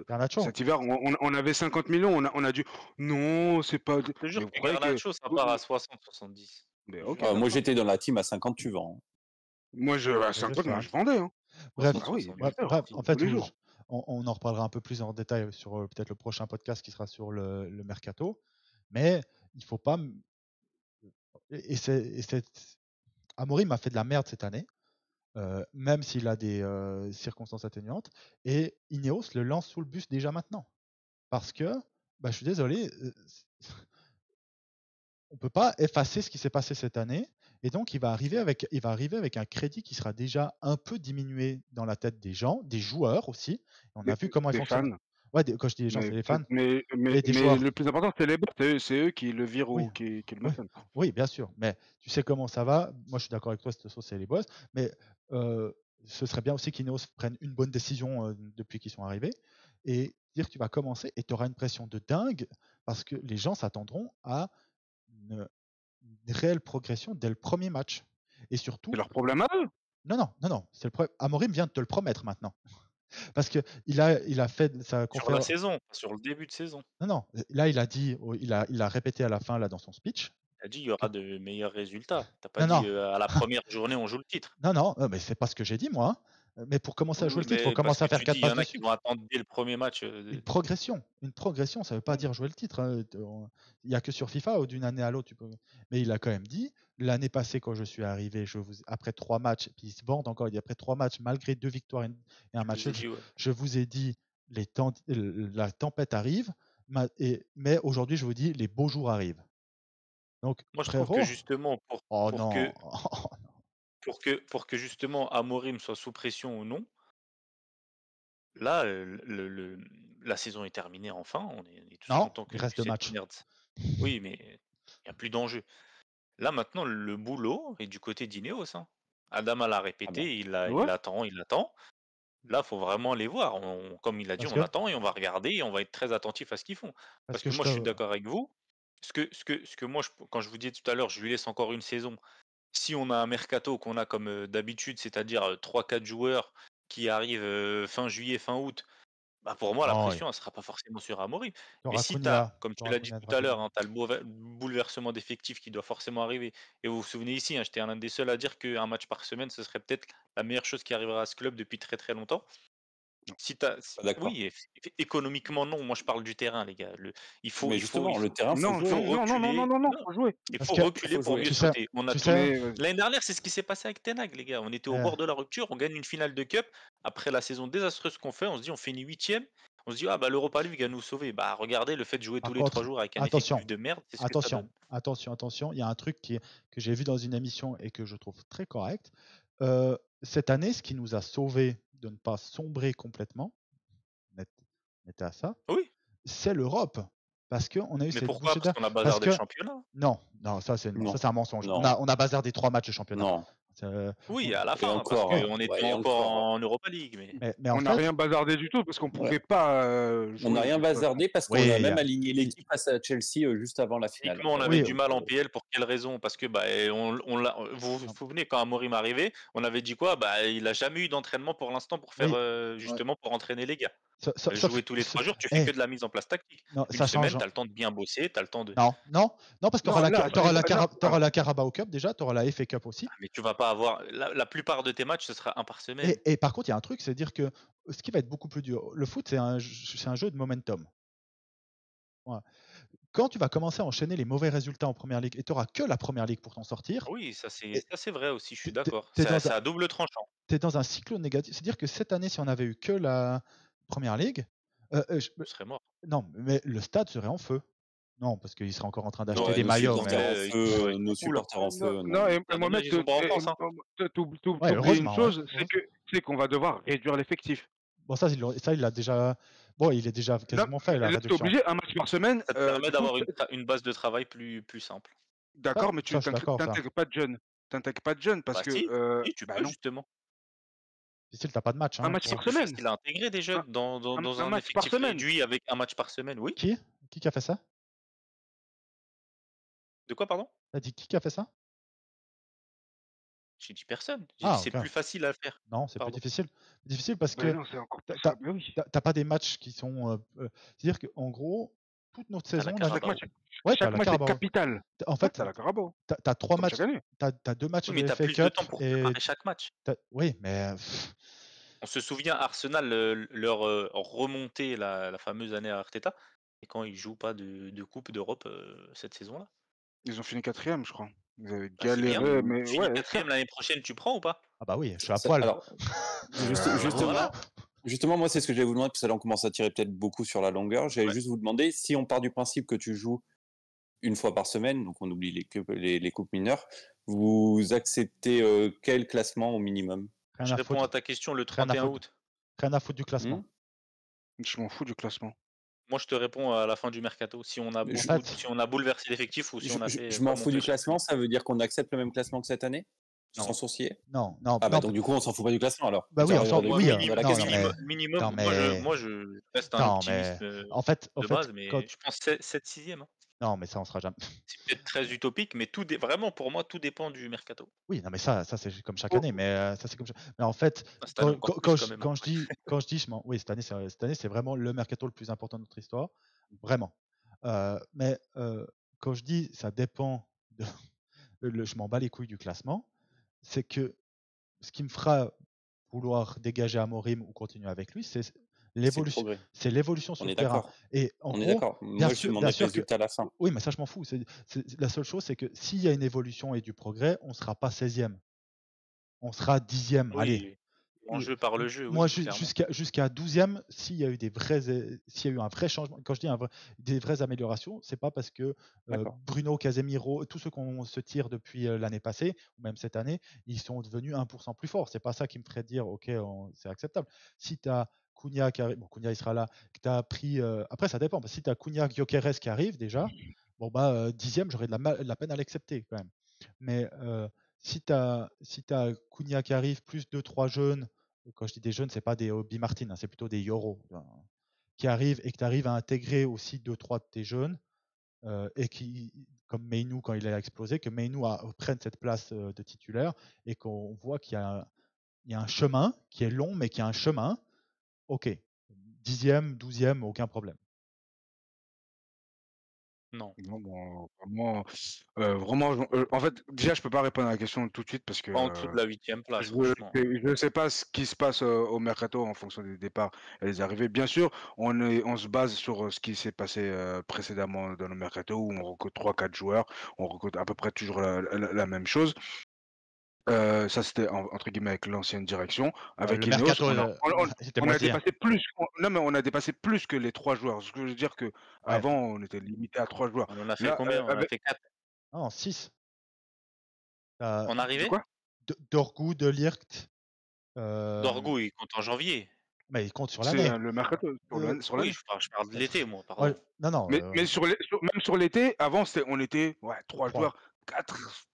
Garnacho. cet hiver, on avait 50 millions, on a dû. Non, c'est pas. Je te Mais jure vous que croyez que. Garnacho, ça part à 60, 70. Mais Je ok, te jure. Moi, d'accord. j'étais dans la team à 50, tu vends. Moi, à Je 50, sais, moi, hein. je vendais. Hein. Bref, Ah oui, 60, bien sûr, bref, en fait, tous les jours. on en reparlera un peu plus en détail sur peut-être le prochain podcast qui sera sur le mercato. Mais il faut pas. Amorim a fait de la merde cette année. Même s'il a des circonstances atténuantes. Et Ineos le lance sous le bus déjà maintenant. Parce que, je suis désolé, on ne peut pas effacer ce qui s'est passé cette année. Et donc, il va arriver avec un crédit qui sera déjà un peu diminué dans la tête des gens, des joueurs aussi. On a vu comment ils Des fonctionnent. fans. Ouais, quand je dis les gens, c'est les fans. Mais Et des joueurs. le plus important, c'est les boss. C'est eux qui le virent Oui. ou qui le Oui, maintiennent. oui, bien sûr. Mais tu sais comment ça va. Moi, je suis d'accord avec toi, c'est les boss. Mais ce serait bien aussi qu'Ineos prenne une bonne décision depuis qu'ils sont arrivés et dire que tu vas commencer et tu auras une pression de dingue parce que les gens s'attendront à une réelle progression dès le premier match. Et surtout, C'est leur problème à eux. non, c'est le problème. Amorim vient de te le promettre maintenant. Parce qu'il a fait sa Sur la conférence. saison, sur le début de saison. Non, là, il a dit, il a répété à la fin là dans son speech. Tu as dit il y aura de meilleurs résultats. Tu pas Non, dit à la première journée on joue le titre. Non, mais c'est pas ce que j'ai dit moi. Mais pour commencer à jouer Oui, le titre, il faut mais parce commencer à que faire tu 4 dis il y passes en a qui dessus. vont attendre dès le premier match. Une progression, ça veut pas dire jouer le titre. Il n'y a que sur FIFA où d'une année à l'autre tu peux. Mais il a quand même dit l'année passée quand je suis arrivé, après 3 matchs, puis il se vante encore. Il dit après 3 matchs, malgré 2 victoires et un match, Je vous ai dit, ouais. je vous ai dit la tempête arrive, mais aujourd'hui je vous dis les beaux jours arrivent. Donc Moi je trouve que frérot, justement oh non, pour que justement Amorim soit sous pression ou non, là la saison est terminée enfin. On est tous non, contents que il reste 2 cette matchs. merde. Oui, mais il n'y a plus d'enjeu. Là maintenant le boulot est du côté d'Ineos. Hein. Adama l'a répété, il Ouais. attend. Là, faut vraiment les voir. Comme il a dit, Parce on que- attend et on va regarder et on va être très attentif à ce qu'ils font. Parce que je moi, je suis te- d'accord avec vous. Ce que moi, quand je vous disais tout à l'heure, je lui laisse encore une saison. Si on a un mercato qu'on a comme d'habitude, c'est-à-dire 3-4 joueurs qui arrivent fin juillet, fin août, bah pour moi, la Non, pression, elle sera pas forcément sur Amorim. Mais t'auras si tu as, comme tu t'auras l'as dit Cunha tout à l'heure, rapidement. tu as le bouleversement d'effectifs qui doit forcément arriver. Et vous vous souvenez ici, hein, j'étais l'un des seuls à dire qu'un match par semaine, ce serait peut-être la meilleure chose qui arrivera à ce club depuis très très longtemps. Pas d'accord. Oui, économiquement non, moi je parle du terrain les gars. Mais justement, le terrain, faut Non, jouer. non, faut jouer. Il Parce faut que- reculer faut pour jouer. mieux Tu sais- sauter. On a tu tout- sais- L'année dernière, c'est ce qui s'est passé avec Ten Hag, les gars. On était au bord de la rupture, on gagne une finale de cup. Après la saison désastreuse qu'on fait, on se dit on finit 8e. On se dit ah bah l'Europa League va nous sauver. Bah regardez, le fait de jouer Par tous les 3 contre, jours avec un attention, effectif de merde, c'est ce que ça donne. attention, il y a un truc que j'ai vu dans une émission et que je trouve très correct. Cette année, ce qui nous a sauvés de ne pas sombrer complètement, on était à ça, Oui, c'est l'Europe. Parce qu'on a eu mais cette pourquoi? bouchée Parce d'air. qu'on a Parce bazardé que le championnat. non, ça c'est Non. un mensonge. Non. On a bazardé 3 matchs de championnat. Non. Oui, à la Et fin, encore, parce hein. qu'on était Ouais, et encore encore. en Europa League. Mais en On n'a fait, rien bazardé du tout parce qu'on pouvait pas. On n'a rien bazardé parce qu'on Oui, a même aligné l'équipe face à Chelsea juste avant la finale. Techniquement, on avait Oui, du mal en PL. Pour quelle raison? Parce que vous vous souvenez quand Amorim arrivait, on avait dit quoi? Bah, il a jamais eu d'entraînement pour l'instant pour faire Oui. justement pour entraîner les gars. Jouer tous les 3 jours, tu fais que de la mise en place tactique. Non, Une ça semaine, change. tu as le temps de bien bosser, tu as le temps de. Non, parce que tu auras là, la Carabao Cup déjà, tu auras la FA Cup aussi. Mais tu vas pas avoir. La plupart de tes matchs, ce sera un par semaine. Et par contre, il y a un truc, c'est dire que ce qui va être beaucoup plus dur, le foot, c'est un jeu de momentum. Voilà. Quand tu vas commencer à enchaîner les mauvais résultats en première ligue et tu n'auras que la première ligue pour t'en sortir, Oui, ça c'est vrai aussi, je suis t'es- d'accord. t'es dans C'est à double tranchant. tu es dans un cyclone négatif. C'est-à-dire que cette année, si on avait eu que la première ligue, Je serais mort. non, mais le stade serait en feu. Non, parce qu'il serait encore en train d'acheter Ouais, des nos maillots. supporters Mais... en ils feu, sont nos fous, là. supporters en feu. Non, et Ah, Mohamed, dommage, ils sont pas en France, hein. Ouais, t'oublies une heureusement, chose, ouais. c'est qu'on va devoir réduire l'effectif. Bon, ça, il a déjà. Bon, il est déjà quasiment fait, la Là, t'es réduction. obligé, un match par semaine. Ça te permet d'avoir une base de travail plus simple. D'accord, mais tu Ça, je suis d'accord, ça. t'intègres pas de jeunes. T'intègres pas de jeunes parce Bah que. si, tu peux non. justement. Difficile, t'as pas de match. Un Hein, match C'est par plus semaine. facile à intégrer des jeunes dans un un match par effectif semaine. réduit avec un match par semaine, oui. Qui a fait ça? De quoi, pardon? T'as dit qui a fait ça? J'ai dit personne. J'ai dit Ah, c'est ok. plus facile à faire. Non, c'est plus Pardon. difficile. Difficile parce Mais que non, c'est encore plus. t'as Mais oui. pas des matchs qui sont. C'est-à-dire qu'en gros, toute notre T'as la saison. Là, Carabao. ouais, t'as Chaque la match est Carabao. capital. En Ouais, fait, t'as la Carabao. t'as 3 Comme matchs. chaque année. T'as 2 matchs Oui, mais de t'as FA plus de Cup temps pour et préparer chaque match. oui, mais On se souvient Arsenal leur remontée la fameuse année à Arteta et quand ils jouent pas de coupe d'Europe cette saison-là. Ils ont fini 4e, je crois. Ils avaient Bah, c'est bien. galéré, mais Tu finis ouais. 4e l'année prochaine, tu prends ou pas? ah bah oui, je suis à poil. Alors, Voilà. justement, moi, c'est ce que j'allais vous demander, parce que là, on commence à tirer peut-être beaucoup sur la longueur. J'allais Ouais. juste vous demander, si on part du principe que tu joues une fois par semaine, donc on oublie les coupes mineures, vous acceptez quel classement au minimum? Rien Je à réponds à foutre. ta question le Rien à 31 foutre. août. Rien à foutre du classement. Je m'en fous du classement. Moi, je te réponds à la fin du mercato. Si on a bouleversé l'effectif ou si on a fait. Je m'en fous du classement, ça veut dire qu'on accepte le même classement que cette année? Non. Sans sourcier? Non. Ah bah donc du coup, on s'en fout pas du classement alors. Bah oui, on s'en Oui, minimum. Non, mais- Moi, je reste un Non, optimiste En fait, de base, mais quand- je pense 7-6e. non, mais ça, on sera jamais. C'est peut-être très utopique, mais vraiment pour moi, tout dépend du mercato. Oui, non, mais ça c'est comme chaque Oh. année. Mais ça, c'est comme. Mais en fait, Cette année, encore plus, quand même, quand je dis, oui, cette année, c'est vraiment le mercato le plus important de notre histoire, vraiment. Mais quand je dis, ça dépend. Je m'en bats les couilles du classement. C'est que ce qui me fera vouloir dégager Amorim ou continuer avec lui, c'est l'évolution. progrès. C'est l'évolution sur On le est terrain. d'accord. Et en On est gros, d'accord. bien Moi, je sûr- demande bien le sûr que- résultat à la fin. oui, mais ça, je m'en fous. La seule chose, c'est que s'il y a une évolution et du progrès, on ne sera pas 16e. On sera 10e. Allez. Oui, enjeu par le jeu, Moi, oui, clairement. jusqu'à 12e, s'il y a eu s'il y a eu un vrai changement, quand je dis des vraies améliorations, c'est pas parce que D'accord. Bruno, Casemiro, tous ceux qu'on se tire depuis l'année passée, ou même cette année, ils sont devenus 1% plus forts. C'est pas ça qui me ferait dire, ok, c'est acceptable. Si tu as Cunha qui arrive, bon, Cunha il sera là, que tu as pris. Après, ça dépend. Parce que si tu as Cunha, Gyökeres qui arrive déjà, bon, bah, 10e, j'aurais de la peine à l'accepter quand même. Mais si tu as Cunha qui arrive, plus 2-3 jeunes, quand je dis des jeunes, c'est pas des Obi Martin, hein, c'est plutôt des Yoro qui arrivent et que tu arrives à intégrer aussi 2-3 de tes jeunes et qui, comme Meinou quand il a explosé, que Meinou prenne cette place de titulaire et qu'on voit qu'il y a un chemin qui est long, mais qu'il y a un chemin. Ok, 10e, 12e, aucun problème. Non. Non, bon, vraiment, en fait, déjà, je peux pas répondre à la question tout de suite parce que Pas en dessous de la 8e place, je franchement. ne sais pas ce qui se passe au mercato en fonction des départs et des arrivées. Bien sûr, on se base sur ce qui s'est passé précédemment dans le mercato où on recrute 3-4 joueurs, on recrute à peu près toujours la même chose. Ça, c'était entre guillemets avec l'ancienne direction. Avec Le Ineos, mercato, c'était on a moisi, hein. dépassé plus. Non, mais on a dépassé plus que les 3 joueurs. Ce que je veux dire que Ouais. avant, on était limité à 3 joueurs. On en a fait Là, combien? On en a fait 4. Non, 6. En arrivée? quoi? Dorgu, De Ligt. Dorgu, il compte en janvier. Mais il compte sur C'est l'année. le mercato sur l'année. Oui, je parle de l'été, moi, pardon. Ouais, non. Mais même sur l'été, avant, on était 3 Trois. joueurs, 4.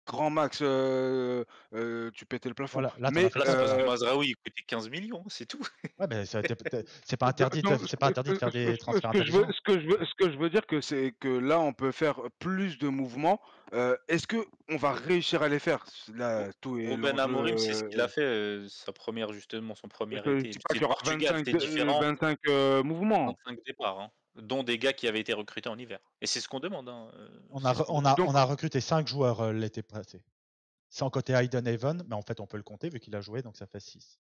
grand max, tu pétais le plafond. Voilà, là, t'en as Mais fait Là, c'est parce que 80. Mazraoui, il coûtait 15 millions, c'est tout. Ouais, mais c'est pas interdit donc, c'est pas interdit de faire des transferts intelligents. ce que je veux dire que c'est que là, on peut faire plus de mouvements. Est-ce que on va réussir à les faire? Là, tout est Ruben l'enjeu. Amorim, c'est ce qu'il a fait son Parce premier que été. dis pas C'est qu'il y le aura Portugal, 25, c'était différent. 25 mouvements. 25 départs, hein, dont des gars qui avaient été recrutés en hiver. Et c'est ce qu'on demande. Hein, On c'est a, ce re- qu'on on demande. a, Donc, on a recruté 5 joueurs l'été passé. Sans côté Hayden Haven, mais en fait, on peut le compter vu qu'il a joué, donc ça fait 6.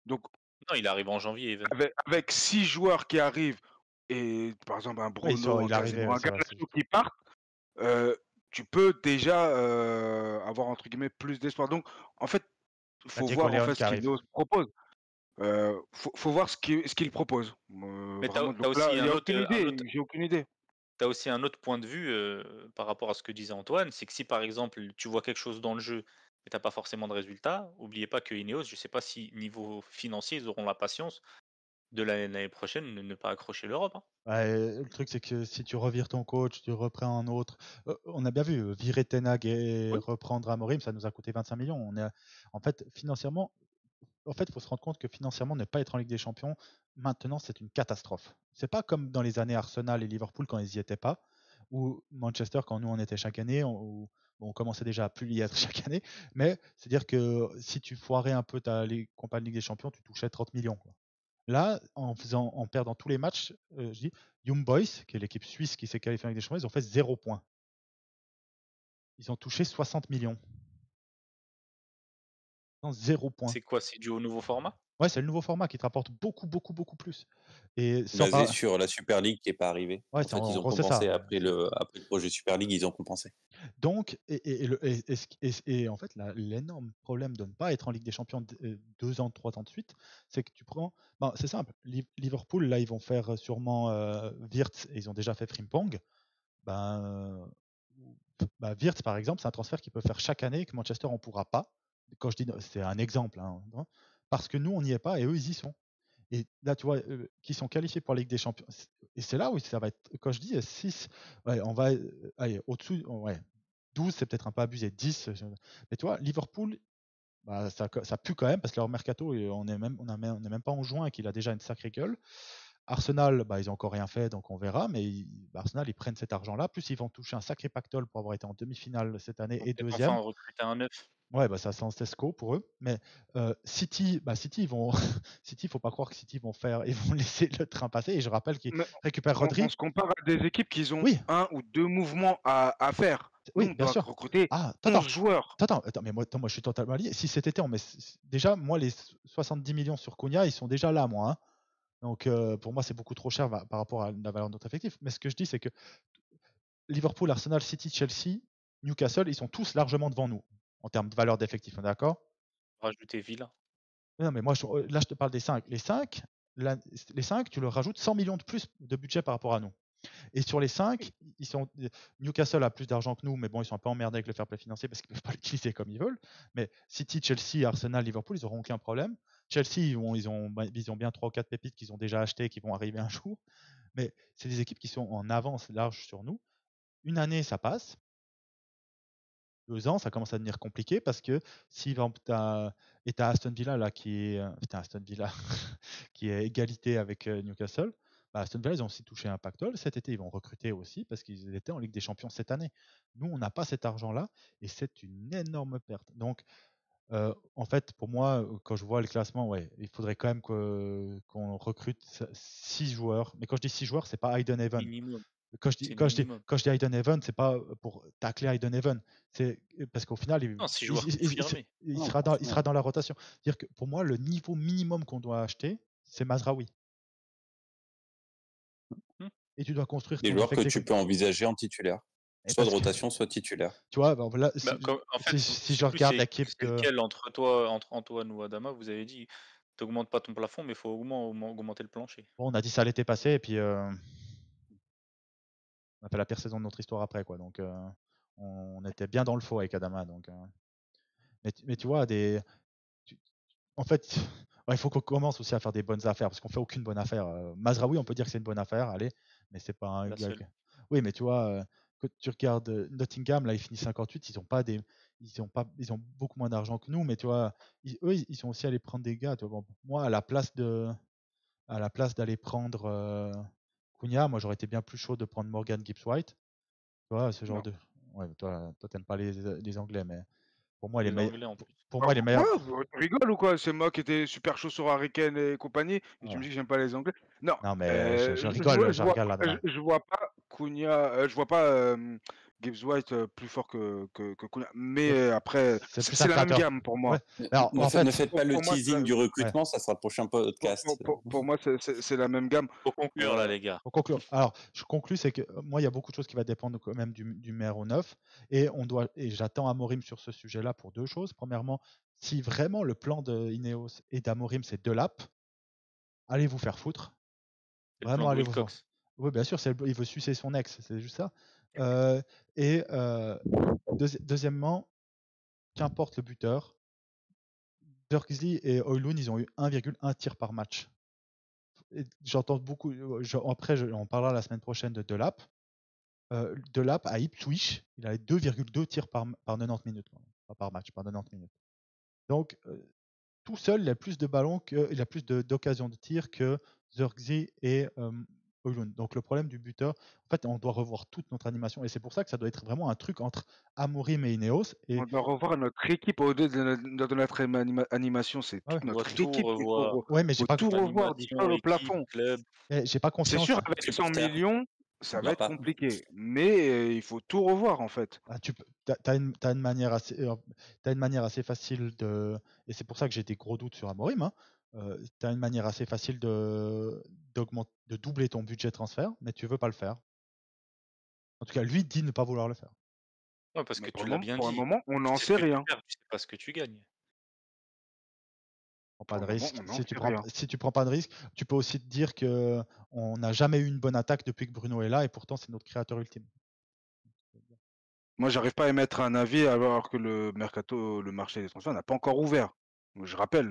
donc Non, il arrive en janvier, Even. avec 6 joueurs qui arrivent et par exemple un Ouais, Bruno, un il est arrivé, Casemiro, un c'est vrai. Garnacho qui partent, tu peux déjà avoir entre guillemets plus d'espoir. Donc en fait, T'as faut Diego voir en Leon fait qui ce arrive. qu'Ineos propose. Faut voir ce qu'il propose. Mais Vraiment. t'as Donc là, aussi il y a aucune idée. J'ai aucune idée. T'as aussi un autre point de vue par rapport à ce que disait Antoine, c'est que si par exemple tu vois quelque chose dans le jeu mais t'as pas forcément de résultat, oubliez pas que Ineos, je sais pas si niveau financier ils auront la patience de l'année prochaine de ne pas accrocher l'Europe. Hein. Ouais, le truc, c'est que si tu revires ton coach, tu reprends un autre. On a bien vu, virer Ten Hag et Oui. reprendre Amorim, ça nous a coûté 25 millions. En fait, financièrement, il faut se rendre compte que financièrement, ne pas être en Ligue des Champions, maintenant, c'est une catastrophe. C'est pas comme dans les années Arsenal et Liverpool quand ils n'y étaient pas, ou Manchester quand nous on était chaque année, on commençait déjà à plus y être chaque année. Mais c'est-à-dire que si tu foirais un peu les campagnes Ligue des Champions, tu touchais 30 millions. Quoi. Là, en perdant tous les matchs, je dis, Young Boys, qui est l'équipe suisse qui s'est qualifiée en Ligue des Champions, ils ont fait 0 points. Ils ont touché 60 millions. Non, 0 points. C'est quoi? C'est dû au nouveau format? Ouais, c'est le nouveau format qui te rapporte beaucoup, beaucoup, beaucoup plus. Et sans Basé par- sur la Super League qui n'est pas arrivée. Ouais, En fait, en ils ont gros, c'est ça. compensé après le projet Super League, ils ont compensé. Donc, et en fait, l'énorme problème de ne pas être en Ligue des Champions 2 ans, 3 ans de suite, c'est que tu prends. Ben, c'est simple. Liverpool, là, ils vont faire sûrement Wirtz et ils ont déjà fait Frimpong. Ben, Wirtz, par exemple, c'est un transfert qu'ils peuvent faire chaque année et que Manchester en pourra pas. Quand je dis, c'est un exemple, hein, parce que nous, on n'y est pas et eux, ils y sont. Et là, tu vois, qui sont qualifiés pour la Ligue des Champions. Et c'est là où ça va être, quand je dis 6, ouais, on va aller au-dessous, ouais, 12, c'est peut-être un peu abusé, 10. Mais tu vois, Liverpool, bah, ça pue quand même parce que leur mercato, on n'est même pas en juin et qu'il a déjà une sacrée gueule. Arsenal, bah, ils n'ont encore rien fait, donc on verra. Mais Arsenal, ils prennent cet argent-là. Plus, ils vont toucher un sacré pactole pour avoir été en demi-finale cette année et Peut-être deuxième. enfin recruter un neuf. Ouais, bah ça sent Tesco pour eux. Mais City, City, ils vont. City, il faut pas croire que City ils vont laisser le train passer. Et je rappelle qu'ils Mais récupèrent on Rodri. se compare à des équipes qui ont Oui, 1 ou 2 mouvements à faire. Nous, oui, on bien doit sûr. recruter Ah, 11 joueurs. attends, mais moi, je suis totalement lié. Si cet été, déjà, moi, les 70 millions sur Cunha, ils sont déjà là, moi. Hein. Donc, pour moi, c'est beaucoup trop cher par rapport à la valeur de notre effectif. Mais ce que je dis, c'est que Liverpool, Arsenal, City, Chelsea, Newcastle, ils sont tous largement devant nous en termes de valeur d'effectif. On est d'accord? Rajouter Villa. Non, mais moi, là, je te parle des 5. Les 5, tu leur rajoutes 100 millions de plus de budget par rapport à nous. Et sur les 5, Newcastle a plus d'argent que nous, mais bon, ils sont un peu emmerdés avec le fair play financier parce qu'ils ne peuvent pas l'utiliser comme ils veulent. Mais City, Chelsea, Arsenal, Liverpool, ils n'auront aucun problème. Chelsea, ils ont bien 3 ou 4 pépites qu'ils ont déjà achetées qui vont arriver un jour. Mais c'est des équipes qui sont en avance large sur nous. Une année, ça passe. 2 ans, ça commence à devenir compliqué parce que si tu as Aston Villa là qui est Aston Villa qui est égalité avec Newcastle, bah, Aston Villa ils ont aussi touché un pactole. Cet été ils vont recruter aussi parce qu'ils étaient en Ligue des Champions cette année. Nous on n'a pas cet argent là et c'est une énorme perte. Donc en fait pour moi quand je vois le classement, ouais, il faudrait quand même qu'on recrute 6 joueurs. Mais quand je dis 6 joueurs, c'est pas Hayden Haven. Minimum. Quand C'est le minimum. je dis Hayden Haven, c'est pas pour tacler Hayden Haven. C'est parce qu'au final, Non, 6 joueurs confirmés. il Non, sera dans la rotation. C'est-à-dire que pour moi, le niveau minimum qu'on doit acheter, c'est Mazraoui. Hmm. Et tu dois construire Des ton joueurs que effectif. tu peux envisager en titulaire. Et Soit de parce que, rotation, soit titulaire. tu vois, ben voilà, Bah, en fait, si je je sais plus regarde l'équipe c'est lequel entre Antoine ou Adama, vous avez dit, t'augmentes pas ton plafond, mais il faut augmenter le plancher. bon, on a dit ça l'été passé, et puis on a fait la pire saison de notre histoire après, quoi. Donc, on était bien dans le faux avec Adama. Donc, mais tu vois, en fait, ouais, il faut qu'on commence aussi à faire des bonnes affaires parce qu'on fait aucune bonne affaire. Mazraoui, on peut dire que c'est une bonne affaire, allez, mais c'est pas un La gars. seule. Oui, mais tu vois, que tu regardes Nottingham, là, ils finissent 58, ils ont beaucoup moins d'argent que nous, mais tu vois, eux, ils sont aussi allés prendre des gars. Tu vois. Bon, moi, à la place d'aller prendre Cunha, moi, j'aurais été bien plus chaud de prendre Morgan Gibbs-White. Tu vois, ce genre Non. de. Ouais, toi, t'aimes pas les Anglais, mais pour moi, Les les Anglais en plus. pour moi, les meilleurs. Quoi? Tu rigoles ou quoi? C'est moi qui étais super chaud sur Harry Kane et compagnie, et tu me Ouais. dis que j'aime pas les Anglais? Non, Non, mais je je rigole, je vois rigole là. je vois pas Cunha, je vois pas, Gibbs White, plus fort que Cunha. Mais après, C'est plus un c'est la même créateur. gamme pour moi. Ouais. Alors, Ne en fait, faites pas le Pour moi, teasing du ouais. recrutement, ça sera le prochain podcast. pour moi, c'est la même gamme. Faut conclure là, Euh, les gars. Pour conclure, alors je conclus, c'est que moi il y a beaucoup de choses qui va dépendre quand même du numéro 9 et j'attends Amorim sur ce sujet-là pour deux choses. Premièrement, si vraiment le plan de Ineos et d'Amorim c'est Delap, allez vous faire foutre. C'est le Vraiment plan de allez vous faire. Wilcox. Oui, bien sûr, il veut sucer son ex, c'est juste ça. Et deuxièmement, qu'importe le buteur, Dirkzee et Højlund, ils ont eu 1,1 tir par match. J'entends beaucoup. Après, on parlera la semaine prochaine de Delap. Delap à Ipswich, il a 2,2 tirs par 90 minutes, pas par match, par 90 minutes. Donc, tout seul, il a plus de ballons il a plus d'occasions de tir que Zirkzee et Højlund. Donc, le problème du buteur, en fait, on doit revoir toute notre animation et c'est pour ça que ça doit être vraiment un truc entre Amorim et Ineos. Et on doit revoir notre équipe au-delà de notre animation, c'est ouais, toute On doit notre tout équipe qu'il revoir. ouais, mais faut tout revoir du sol Animation, au équipe, plafond. club. j'ai pas C'est confiance. sûr, avec 100 supporters. millions, ça Il y va aura être pas. compliqué, mais il faut tout revoir en fait. Ah, t'as une manière assez facile de, et c'est pour ça que j'ai des gros doutes sur Amorim. Hein. T'as une manière assez facile de doubler ton budget transfert, mais tu veux pas le faire. En tout cas, lui dit ne pas vouloir le faire. Ouais, parce Mais que tu l'as bien pour un dit. moment, on Tu n'en sais sait ce que tu rien. perds, tu sais pas ce que tu gagnes. Prends pas Pour de le moment, risque. on n'en sait rien. Si tu prends pas de risque, tu peux aussi te dire que on n'a jamais eu une bonne attaque depuis que Bruno est là, et pourtant c'est notre créateur ultime. Moi, j'arrive pas à émettre un avis alors que le marché des transferts n'a pas encore ouvert. Je rappelle,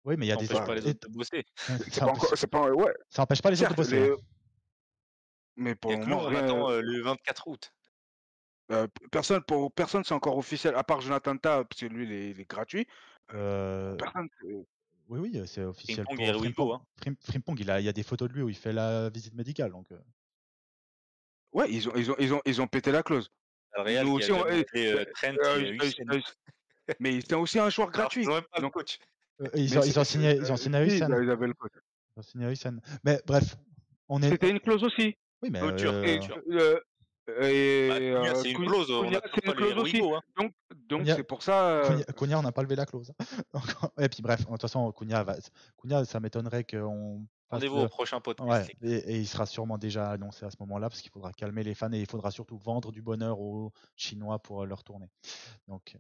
Oui, mais il y a Ça des empêche pas les et- autres de bosser. c'est pas encore, ouais, ça empêche pas les autres de certes, bosser. Hein. mais Il pour y a le que nous, moment, on rien. attend le 24 août. Personne, c'est encore officiel, à part Jonathan Tah, parce que lui, il est gratuit. Euh, Personne. oui, c'est officiel Ping-pong et pour Ruigo, Frimpong. hein. Frimpong, il y a des photos de lui où il fait la visite médicale. Donc, Ouais, ils ont pété la clause. Le Real Nous qui a aussi, demandé Trent, il y a eu Sen. mais c'était aussi un joueur Alors qu'ils gratuit. ont même pas le Donc, coach. ils ont signé si, Huyssen. ils avaient le coach. Ils ont signé Huyssen. Mais bref, C'était une clause aussi. Oui, mais Clôture, Et, clôture. Bah, et Cunha, c'est une clause, on Cunha, n'attend c'est pas une les clause aussi. Ruigo, hein. Donc c'est pour ça. Cunha, on n'a pas levé la clause. Et puis bref, de toute façon, Cunha, ça m'étonnerait qu'on fasse Rendez-vous au prochain podcast, ouais, les gars. et il sera sûrement déjà annoncé à ce moment-là parce qu'il faudra calmer les fans et il faudra surtout vendre du bonheur aux Chinois pour leur tournée. Donc,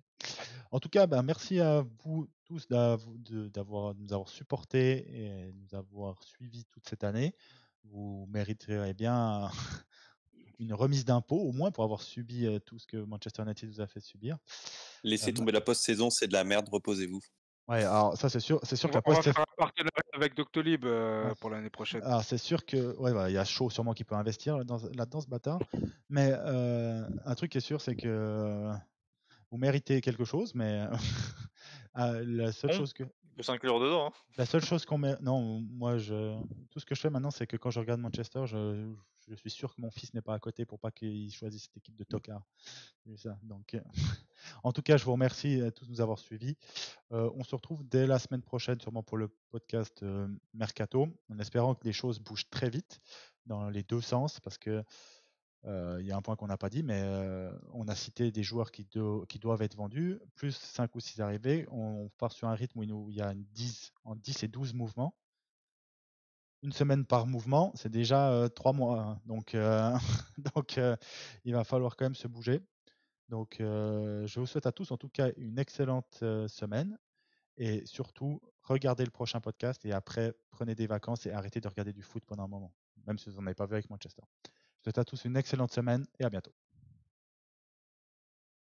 en tout cas, merci à vous tous nous avoir supportés et nous avoir suivis toute cette année. Vous mériterez bien une remise d'impôt, au moins pour avoir subi tout ce que Manchester United vous a fait subir. Laissez tomber la post-saison, c'est de la merde, reposez-vous. Ouais, alors ça c'est sûr que la On va post faire un partenariat avec Doctolib pour l'année prochaine. Alors c'est sûr que il y a Shaw sûrement qui peut investir là-dedans ce bâtard, mais un truc qui est sûr c'est que vous méritez quelque chose, mais la seule chose que Il peut s'inclure dedans, hein. La seule chose qu'on met. Non, moi, tout ce que je fais maintenant, c'est que quand je regarde Manchester, je suis sûr que mon fils n'est pas à côté pour pas qu'il choisisse cette équipe de tocards. C'est ça. Donc, en tout cas, je vous remercie à tous de nous avoir suivis. On se retrouve dès la semaine prochaine, sûrement pour le podcast Mercato, en espérant que les choses bougent très vite dans les deux sens, parce que il y a un point qu'on n'a pas dit, mais on a cité des joueurs qui doivent être vendus, plus 5 ou 6 arrivés. On part sur un rythme où il y a 10 et 12 mouvements. Une semaine par mouvement, c'est déjà 3 mois. Hein. Donc, donc il va falloir quand même se bouger. Donc, je vous souhaite à tous, en tout cas, une excellente semaine. Et surtout, regardez le prochain podcast et après, prenez des vacances et arrêtez de regarder du foot pendant un moment, même si vous n'en avez pas vu avec Manchester. Je vous souhaite à tous une excellente semaine et à bientôt.